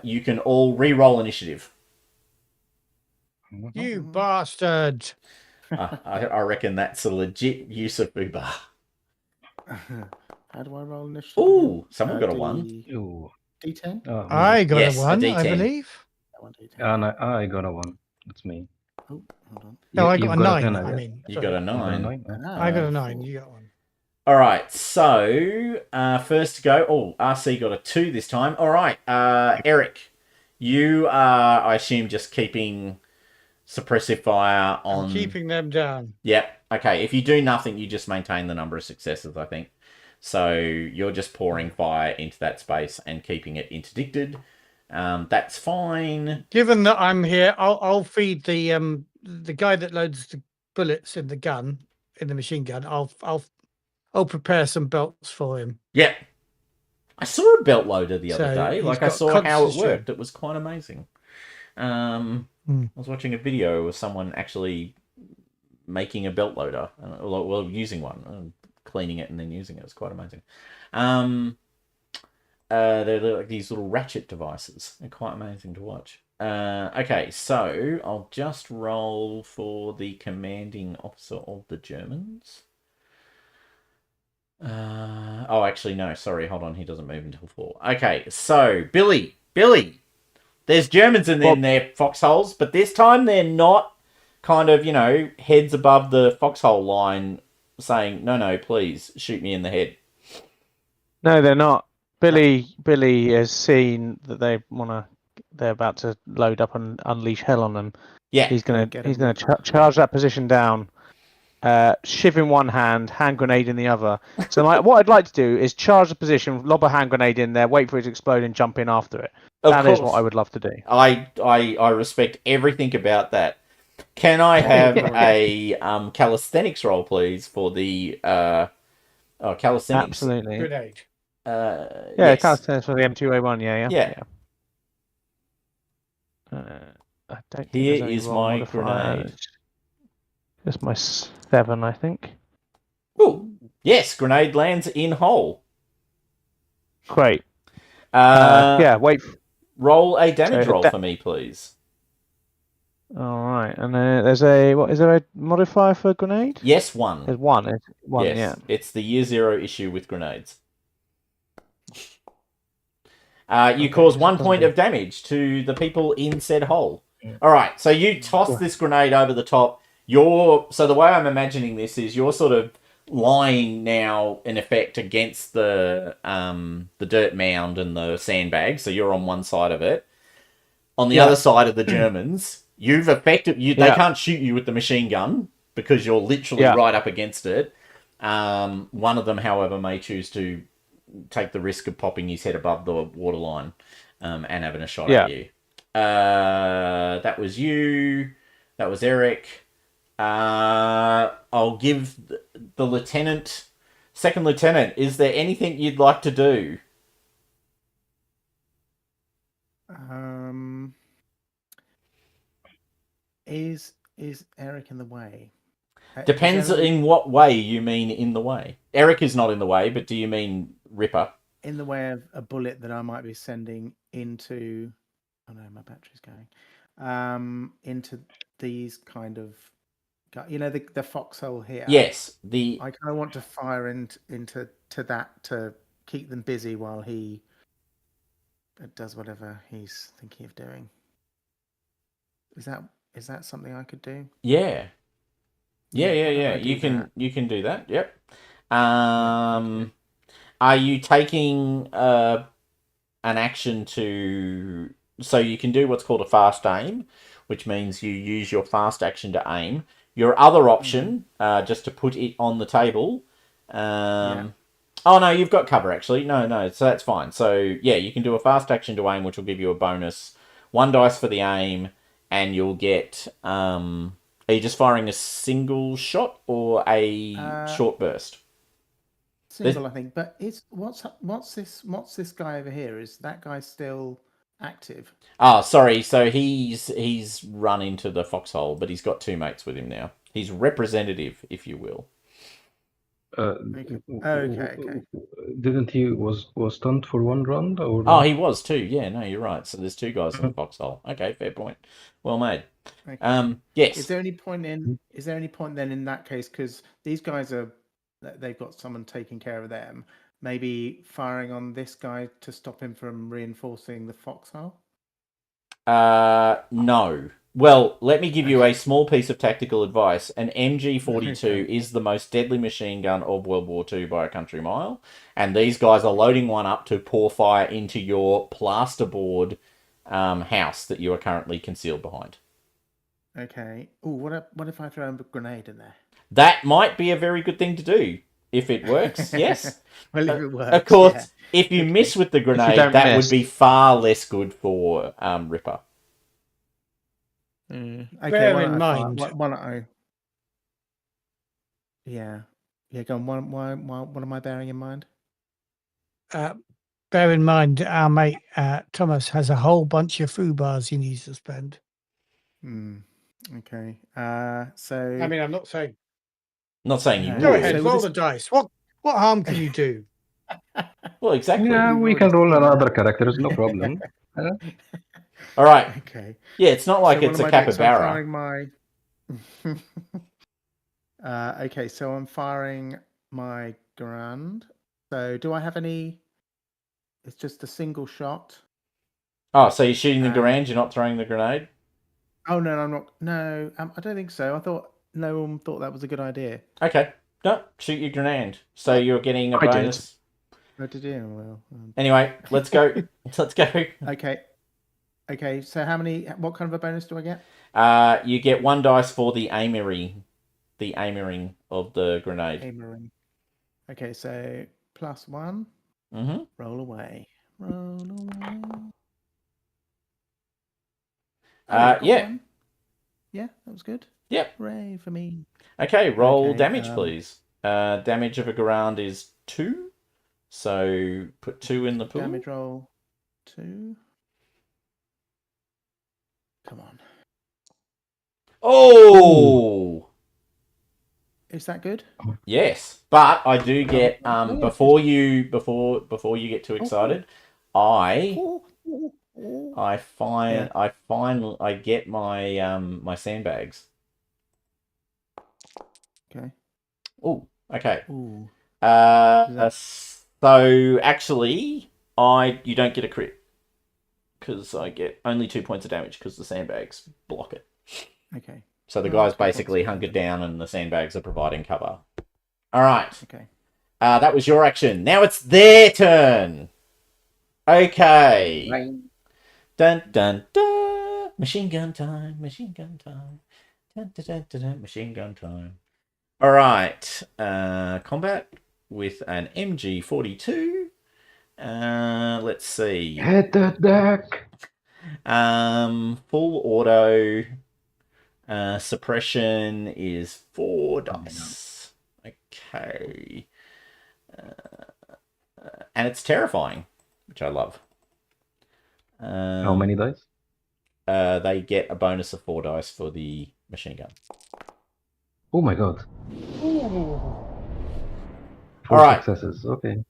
you can all re-roll initiative. You bastard! I reckon that's a legit use of FUBAR. How do I roll initiative? Ooh, someone got a 1. Ooh. D10? I got Yes, a 1, a D10. I believe. And I got a 1. That's me. Oh, hold on. No, I got a 9. 10, I mean, you got a 9. I got a 9. You got 1. All right, so first to go. Oh, RC got a 2 this time. All right, Eric, you are, I assume, just keeping suppressive fire on. I'm keeping them down. Yep. Okay. If you do nothing, you just maintain the number of successes, I think. So you're just pouring fire into that space and keeping it interdicted. That's fine. Given that I'm here, I'll feed the guy that loads the bullets in the gun, in the machine gun. I'll prepare some belts for him. Yep. I saw a belt loader the other day. Like, I saw how it worked. It was quite amazing. I was watching a video of someone actually making a belt loader, well, using one, cleaning it and then using it. It was quite amazing. They're like these little ratchet devices. They're quite amazing to watch. Okay, so I'll just roll for the commanding officer of the Germans. Oh, actually, no, sorry, hold on, he doesn't move until 4. Okay, so, Billy, there's Germans in their foxholes, but this time they're not kind of, heads above the foxhole line saying, no, please, shoot me in the head. No, they're not. Billy has seen that they're about to load up and unleash hell on them. Yeah. He's gonna Get he's him. gonna charge that position down, shiv in one hand grenade in the other. So what I'd like to do is charge the position, lob a hand grenade in there, wait for it to explode, and jump in after it. That is what I would love to do. I respect everything about that. Can I have a calisthenics roll, please, for the calisthenics? Absolutely. Grenade. Yes. Calisthenics for the M2A1. Yeah. I don't think Here there's any is roll my modifier. grenade. Just my 7, I think. Oh, yes, grenade lands in hole. Great. Wait. Roll a damage roll for me, please. All right, and then is there a modifier for grenade? Yes, 1. There's 1. It's 1. Yes, Yeah. it's the year 0 issue with grenades. You cause 1 point of damage to the people in said hole. All right, so you toss this grenade over the top. So the way I'm imagining this is you're sort of lying now, in effect, against the dirt mound and the sandbag. So you're on one side of it. On the other side of the Germans, you've they can't shoot you with the machine gun because you're literally right up against it. One of them, however, may choose to take the risk of popping his head above the waterline and having a shot at you. That was you. That was Eric. I'll give the second lieutenant. Is there anything you'd like to do? Is Eric in the way? Depends in what way you mean in the way. Eric is not in the way, but do you mean Ripper? In the way of a bullet that I might be sending into... Oh no, my battery's going. Into these kind of... the foxhole here. Yes. I kind of want to fire into that to keep them busy while he does whatever he's thinking of doing. Is that something I could do? Yeah. Yeah. You can do that. Yep. Are you taking an action to... So you can do what's called a fast aim, which means you use your fast action to aim. Your other option, just to put it on the table... Oh, no, you've got cover, actually. No, so that's fine. So, yeah, you can do a fast action to aim, which will give you a bonus. 1 dice for the aim, and you'll get... are you just firing a single shot or a short burst? Single, I think. But what's this guy over here? Is that guy still active? Oh, sorry. So he's run into the foxhole, but he's got 2 mates with him now. He's representative, if you will. Okay. Didn't he was stunned for 1 round? Or Oh, he was too. Yeah, no, you're right. So there's 2 guys in the foxhole. Okay, fair point. Well made. Okay. Yes. Is there any point then in that case, because these guys they've got someone taking care of them, maybe firing on this guy to stop him from reinforcing the foxhole? No. Well, let me give you a small piece of tactical advice. An MG42 is the most deadly machine gun of World War II by a country mile, and these guys are loading one up to pour fire into your plasterboard house that you are currently concealed behind. Okay. Oh, what if I throw a grenade in there? That might be a very good thing to do if it works. Yes. Well, if it works. Of course, if you miss with the grenade, that would be far less good for Ripper. Okay, Bear in mind. Yeah, go on. What am I bearing in mind? Bear in mind, our mate Thomas has a whole bunch of foo bars he needs to spend. Okay. So I mean, I'm not saying. Not saying you Go would. ahead, roll the dice. What harm can you do? Well, exactly. Yeah, we can roll another character. No problem. All right. Okay. Yeah, it's not like it's a capybara. I'm firing my. Okay, so I'm firing my grand. So do I have any? It's just a single shot. Oh, so you're shooting the Garand, you're not throwing the grenade? Oh no, I'm not. No, I don't think so. I thought no one thought that was a good idea. Okay. No, shoot your grenade. So you're getting a I did. bonus. Oh, did you? Well, Anyway, let's go. Let's go. okay. Okay, so what kind of a bonus do I get? You get 1 dice for the aiming of the grenade. Hammering. Okay, so +1. Mm-hmm. Roll away. Roll away. Yeah. One. Yeah, that was good. Yep. Hooray for me. Okay, roll Okay, damage, please. Damage of a ground is 2. So put 2 in the pool. Damage roll 2. Come on. Oh! Is that good? Yes, but I do get before you get too excited, I get my my sandbags. Okay. Oh, okay. Ooh. So actually, you don't get a crit because I get only 2 points of damage because the sandbags block it. Okay. So the Oh, guy's that's good. basically hunkered down, and the sandbags are providing cover. All right. Okay. That was your action. Now it's their turn. Okay. Dun dun dun. Machine gun time. Machine gun time. Dun dun dun dun, dun. Machine gun time. All right. Combat with an MG42. Let's see. Hit that deck. Full auto. Suppression is 4 dice. Okay. And it's terrifying, which I love. How many dice? They get a bonus of 4 dice for the machine gun. Oh my god. Ooh. 4 All right. successes. Okay.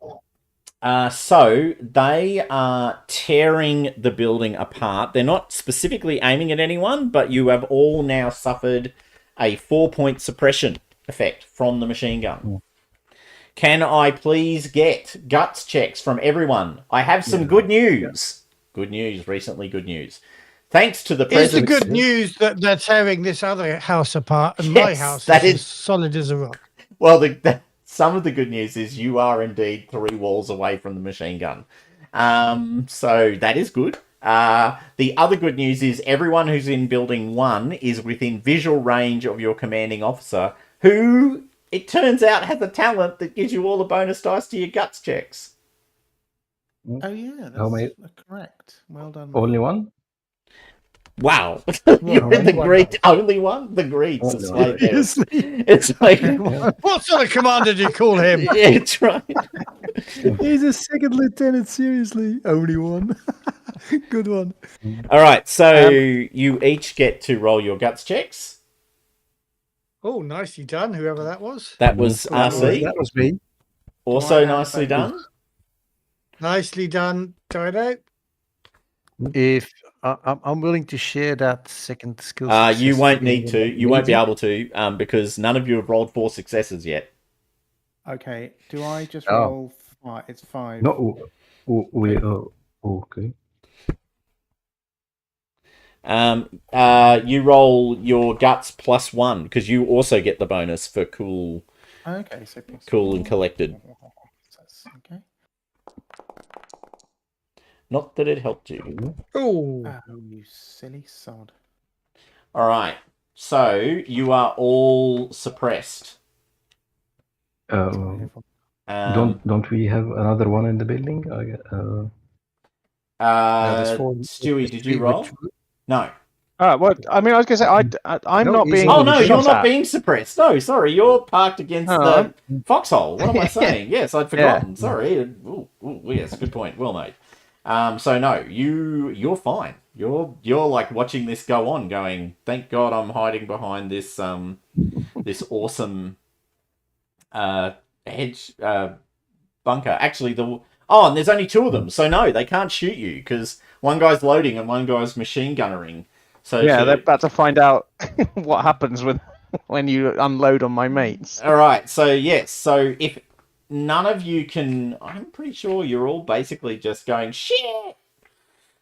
So they are tearing the building apart. They're not specifically aiming at anyone, but you have all now suffered a 4-point suppression effect from the machine gun. Can I please get guts checks from everyone? I have some good news. Good news, recently good news. Thanks to the Is the presence... good news that they're tearing this other house apart and my Yes, house that is is- as solid as a rock? Well, some of the good news is you are indeed 3 walls away from the machine gun. So that is good. The other good news is everyone who's in building 1 is within visual range of your commanding officer, who, it turns out, has a talent that gives you all the bonus dice to your guts checks. Oh yeah, How many? that's correct. Well done. Only one? Wow. You're in the great... Only one? The greats. Only It's one. like... Seriously? It's like... What sort of commander do you call him? Yeah, it's right. He's a second lieutenant, seriously. Only one. Good one. All right, so you each get to roll your guts checks. Oh, nicely done, whoever that was. That was RC. That was me. Also Do I have nicely bonus? done. Nicely done, Dido. If I'm willing to share that second skill. You success won't with need to. anyone You won't be needs it. able to, because none of you have rolled 4 successes yet. Okay. Do I just Oh. roll 5? It's 5. No. Okay. You roll your guts +1 because you also get the bonus for cool Okay, so Cool and collected. Okay. Not that it helped you. Oh, Oh, you silly sod. All right. So you are all suppressed. Sorry, Don't we have another one in the building? there's 4. Stewie, did you roll? No. Well, I mean, I was going to say, I'm No, not he's being. Oh no, you're shot not at. being suppressed. No, sorry, you're parked against No, the foxhole. What am I saying? Yes, I'd forgotten. Yeah. Sorry. Ooh, yes, good point. Well made. So no, you're fine. You're like watching this go on, going, thank God I'm hiding behind this this awesome hedge bunker. Actually, and there's only 2 of them, so no, they can't shoot you because one guy's loading and one guy's machine gunnering. So Yeah, they're about to find out what happens when you unload on my mates. All right, so yes, so if none of you can, I'm pretty sure you're all basically just going shit.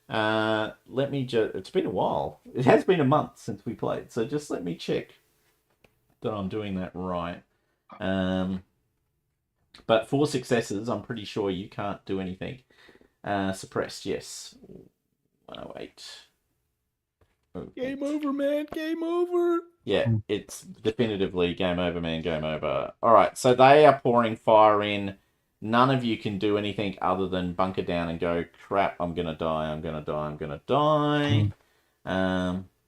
Let me just. It's been a while. It has been a month since we played, so just let me check that I'm doing that right. But 4 successes, I'm pretty sure you can't do anything. Suppressed, yes. 108. Game over, man. Game over. Yeah, it's definitively game over, man. Game over. All right, so they are pouring fire in. None of you can do anything other than bunker down and go, crap, I'm going to die, I'm going to die, I'm going to die.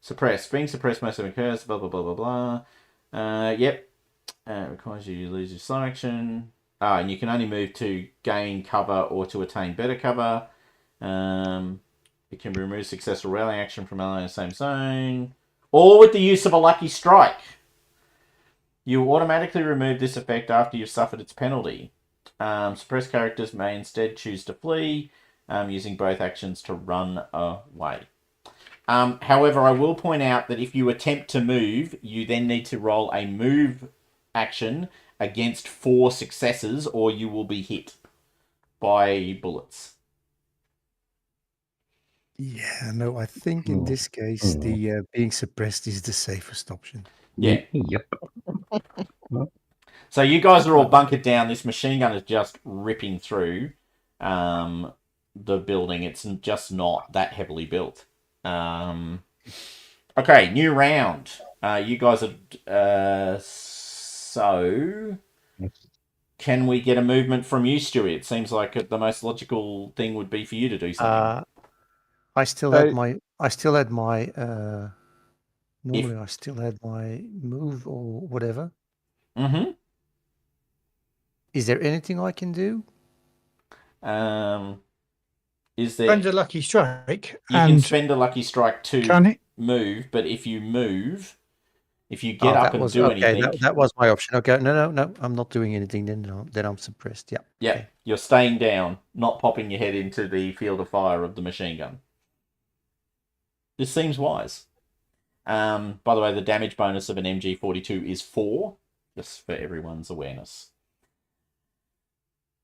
Suppressed. Being suppressed most of occurs, blah, blah, blah, blah, blah. Yep. Requires you to lose your selection. And you can only move to gain cover or to attain better cover. It can remove successful rally action from ally in the same zone. Or with the use of a lucky strike. You automatically remove this effect after you've suffered its penalty. Suppressed characters may instead choose to flee, using both actions to run away. However, I will point out that if you attempt to move, you then need to roll a move action against 4 successes, or you will be hit by bullets. Yeah, no, I think in this case, the being suppressed is the safest option. Yeah. Yep. So you guys are all bunkered down. This machine gun is just ripping through the building. It's just not that heavily built. Okay, new round. You guys are... so... Can we get a movement from you, Stewie? It seems like the most logical thing would be for you to do something. I still had my. Normally, I still had my move or whatever. Mm-hmm. Is there anything I can do? Is there? Spend a lucky strike. You can spend a lucky strike to move, but if you move, if you get up and do anything, that was my option. Okay, no, I'm not doing anything. Then I'm suppressed. Yeah. Yeah, okay. You're staying down, not popping your head into the field of fire of the machine gun. This seems wise. By the way, the damage bonus of an MG42 is 4, just for everyone's awareness.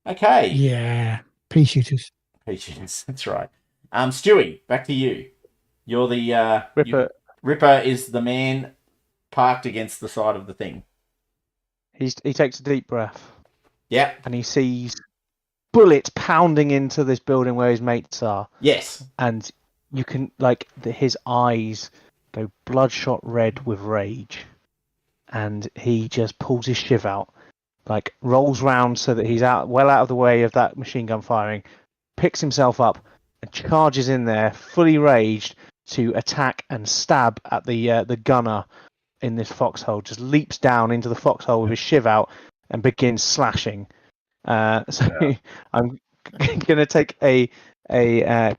Okay. Yeah, pea shooters. Pea shooters, that's right. Stewie, back to you. You're the Ripper. Ripper is the man parked against the side of the thing. He takes a deep breath. Yeah. And he sees bullets pounding into this building where his mates are. Yes. And you can, his eyes go bloodshot red with rage. And he just pulls his shiv out, rolls round so that he's well out of the way of that machine gun firing, picks himself up and charges in there, fully raged, to attack and stab at the gunner in this foxhole. Just leaps down into the foxhole with his shiv out and begins slashing. I'm going to take a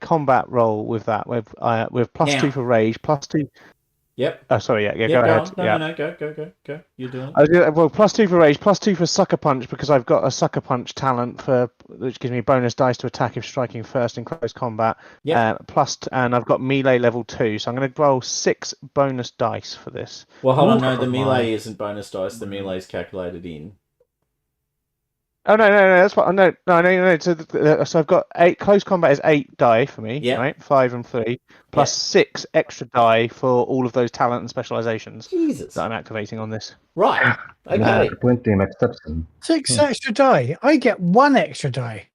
combat roll with that with +2 for rage, +2. Yep. Oh, sorry. Yeah. Go ahead. No. Go. You're doing it. +2 for rage, +2 for sucker punch because I've got a sucker punch talent which gives me bonus dice to attack if striking first in close combat. Yeah. And I've got melee level 2, so I'm going to roll 6 bonus dice for this. Well, hold on. No, the melee isn't bonus dice. The melee is calculated in. Oh no! That's what no. So I've got 8. Close combat is 8 die for me, right? 5 and 3 plus 6 extra die for all of those talent and specializations that I'm activating on this. Right. Okay. 20 exception. 6 extra die. I get 1 extra die.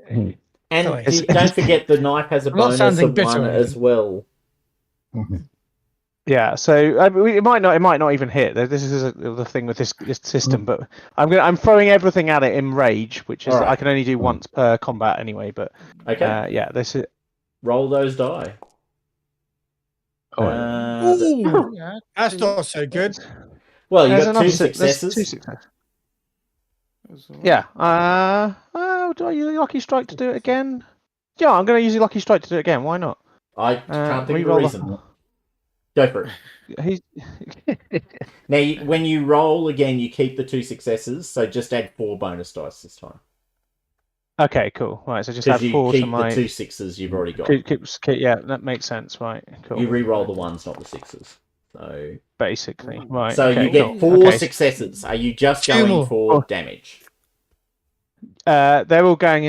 And don't forget the knife has a bonus of 1 as well. Yeah, so it might not even hit. This is the thing with this system, but I'm throwing everything at it in rage, which is I can only do once per combat anyway. But okay, this is roll those die. That's not so good. Well, you got 2 successes. 2 successes. Yeah. Do I use a lucky strike to do it again? Yeah, I'm going to use a lucky strike to do it again. Why not? I can't think of a reason. Go for it. Now, when you roll again, you keep the 2 successes, so just add 4 bonus dice this time. Okay, cool. Right, so just add 4 to my... the 2 6s you've already got. Yeah, that makes sense. Right, cool. You re-roll the 1s, not the 6s. So basically, right. So you get 4 successes. Are you just going for damage? They're all going.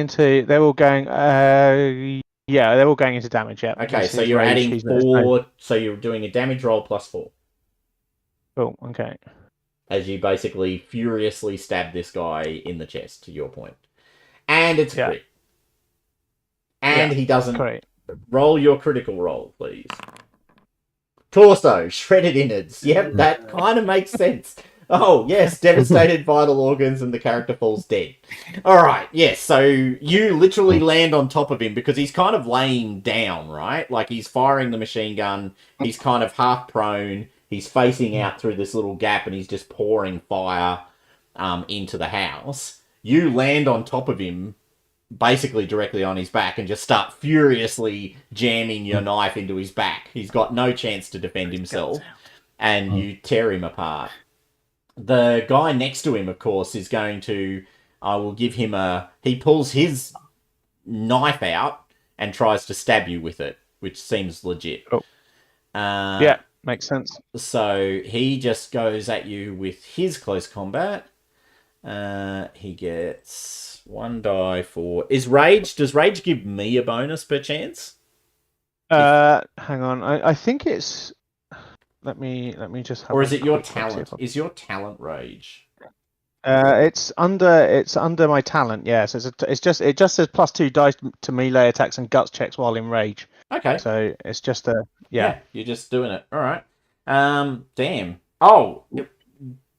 Yeah, they're all going into damage. Yeah. Okay, His so you're rage, adding he's- 4. So you're doing a damage roll plus 4. Cool. Okay. As you basically furiously stab this guy in the chest, to your point. And it's a Yeah. crit. And Yeah, he doesn't... Great. Roll your critical roll, please. Torso, shredded innards. Yep, that kind of makes sense. Oh, yes, devastated vital organs and the character falls dead. Alright, yes, so you literally land on top of him because he's kind of laying down, right? Like he's firing the machine gun, he's kind of half prone, he's facing out through this little gap and he's just pouring fire into the house. You land on top of him, basically directly on his back, and just start furiously jamming your knife into his back. He's got no chance to defend himself, and you tear him apart. The guy next to him, of course, is going to... I will give him a... He pulls his knife out and tries to stab you with it, which seems legit. Oh. Yeah, makes sense. So he just goes at you with his close combat. He gets 1 die for... Does rage give me a bonus per chance? Hang on. I think it's... Let me just have Or is a it your quick look, see talent? if I- Is your talent rage? It's under my talent. Yeah, so it just says +2 dice to melee attacks and guts checks while in rage. Okay. So it's just a You're just doing it. All right. Damn. Oh,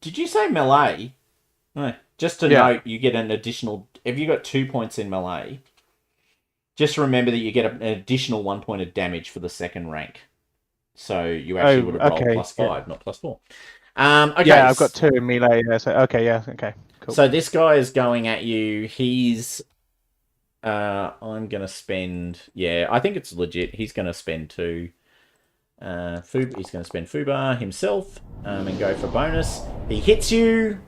did you say melee? Just to note, you get an additional... If you got 2 points in melee, just remember that you get an additional 1 point of damage for the second rank. So you actually would have rolled +5, not +4. Okay. Yeah, I've got 2 in melee. Yeah, so okay, cool. So this guy is going at you. He's... I'm going to spend... Yeah, I think it's legit. He's going to spend 2. He's going to spend Fubar himself and go for bonus. He hits you.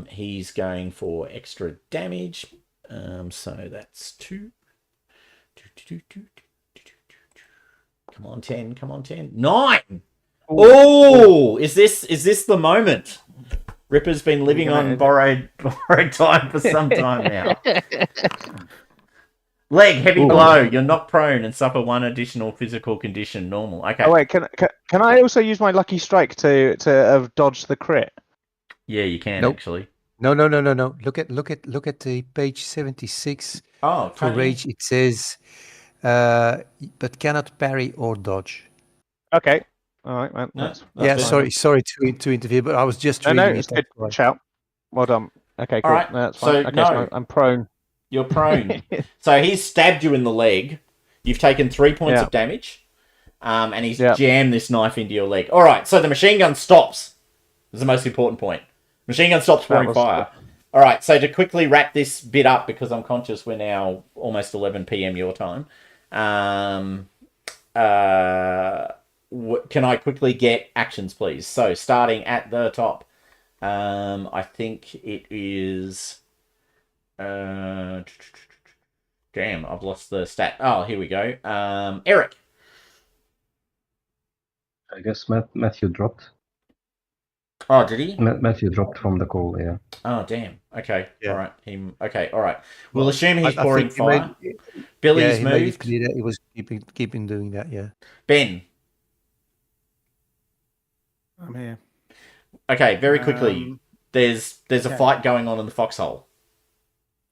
He's going for extra damage. So that's 2. Come on, 10. Come on, 10. 9! Oh! Is this the moment? Ripper's been living on borrowed time for some time now. Leg, heavy blow. You're knocked prone and suffer 1 additional physical condition. Normal. Okay. Oh wait, can I also use my lucky strike to dodge the crit? Yeah, you can actually. No. Look at the page 76. Oh, for rage it says, but cannot parry or dodge. Okay. All right, man. That's sorry to interfere, but I was just reading it's good. Shout. Well done. Okay, cool. All right. That's fine. So, okay, so I'm prone. You're prone. So he's stabbed you in the leg. You've taken 3 points of damage. And he's jammed this knife into your leg. All right, so the machine gun stops. This is the most important point. Machine gun stops pouring fire. All right, so to quickly wrap this bit up, because I'm conscious we're now almost 11 p.m. your time, can I quickly get actions, please? So starting at the top, I think it is... damn, I've lost the stat. Oh, here we go. Eric. I guess Matthew dropped. Oh, did he? Matthew dropped from the call, yeah. Oh, damn. Okay. Yeah. All right. Okay. All right. We'll assume he's pouring fire. Billy's Billy's made it moved. clear that he was keeping doing that. Yeah. Ben. I'm here. Okay. Very quickly. There's a fight going on in the foxhole.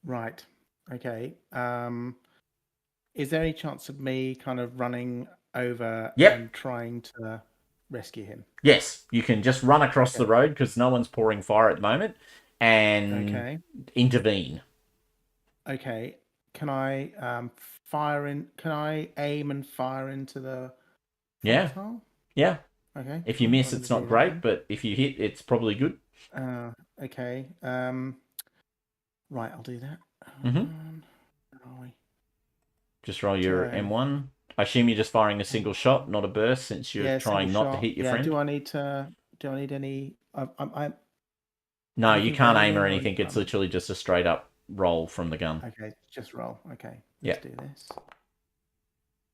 Right. Okay. Is there any chance of me kind of running over and trying to rescue him? Yes, you can just run across the road because no one's pouring fire at the moment and intervene. Okay. Can I fire in? Can I aim and fire into the foxhole? Yeah. Okay. If you miss, it's not great, but if you hit, it's probably good. Okay. Right, I'll do that. Mm-hmm. Just roll your M1. I assume you're just firing a single shot, not a burst, since you're trying not to hit your friend. Do I need any? No, you can't aim or anything. It's literally just a straight up roll from the gun. Okay, just roll. Okay, let's do this.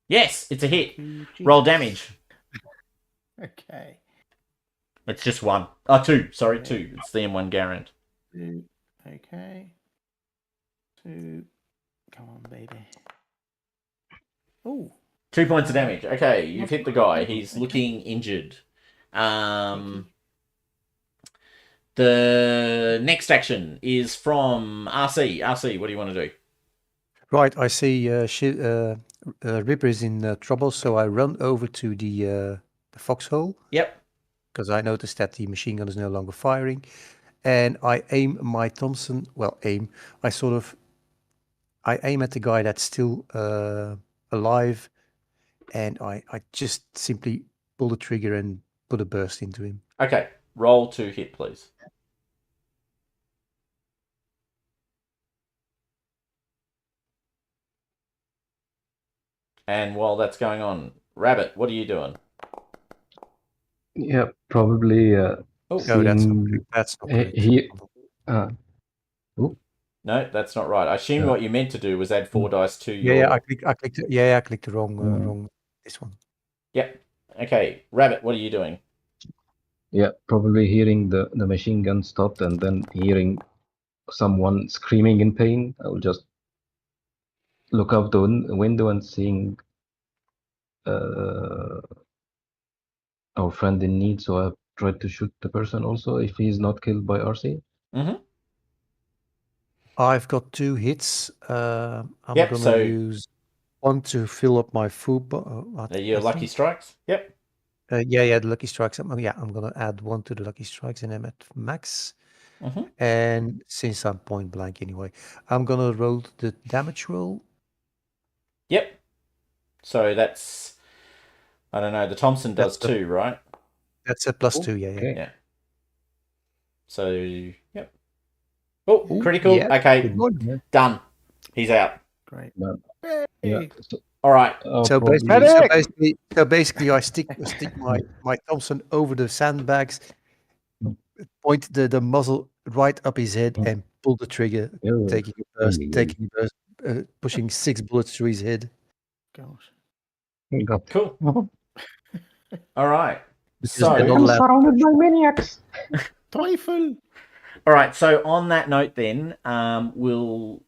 Yes, it's a hit. Roll damage. Okay. It's just 1. Oh, 2. Sorry, 2. It's the M1 Garant. 2. Okay. 2. Come on, baby. Oh, 2 points of damage. Okay, you've hit the guy. He's looking injured. The next action is from RC. RC, what do you want to do? Right, I see Ripper is in trouble, so I run over to the foxhole. Yep. Because I noticed that the machine gun is no longer firing. And I aim my Thompson, I aim at the guy that's still alive, and I just simply pull the trigger and put a burst into him. Okay, roll to hit, please. And while that's going on, Rabbit, what are you doing? Yeah, probably Oh, seeing That's not correct. he. no, that's not right. I assume what you meant to do was add 4 dice to your. Yeah, I clicked the wrong this one. Yep. Okay, Rabbit, what are you doing? Yeah, probably hearing the machine gun stopped and then hearing someone screaming in pain. I will just look out the window and seeing our friend in need. So I tried to shoot the person also if he's not killed by RC. Mm-hmm. I've got 2 hits. I'm Yep, gonna so- use one to fill up my food. Your lucky strikes? Yep. The lucky strikes. I'm gonna add 1 to the lucky strikes, and I'm at max. Mm-hmm. And since I'm point blank anyway, I'm gonna roll the damage roll. Yep. So that's, I don't know, the Thompson does That's 2, right? That's a +2, Okay. Yeah. So, yep. Oh, Ooh, critical. yeah. Okay, Good one. done. He's out. great. But, Yay. yeah. So, All right. So probably- basically, I stick my Thompson over the sandbags, point the muzzle right up his head, and pull the trigger, Yeah. taking a burst, pushing 6 bullets through his head. Gosh. Got Cool. All right. Which is So, not allowed. surrounded by maniacs. Teufel. all right. So on that note, then So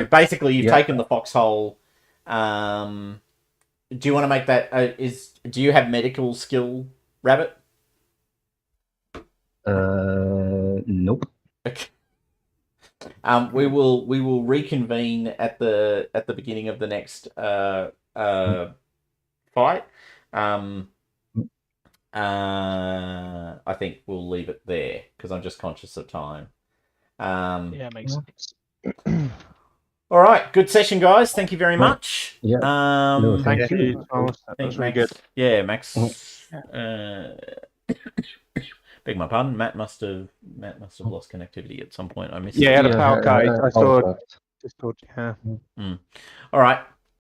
basically, you've Yeah. taken the foxhole. Do you want to make that? Do you have medical skill, Rabbit? Nope. Okay. We will reconvene at the beginning of the next fight. I think we'll leave it there because I'm just conscious of time. Yeah, makes sense. All right, good session, guys. Thank you very Right. much. Yeah. No, Thank you. you, Thomas. That I think was really Max- good. Yeah, Max. Yeah. Beg my pardon. Matt must have lost connectivity at some point. I missed. Yeah, it. the power cut. I saw. Power cut. Just thought, yeah. All right.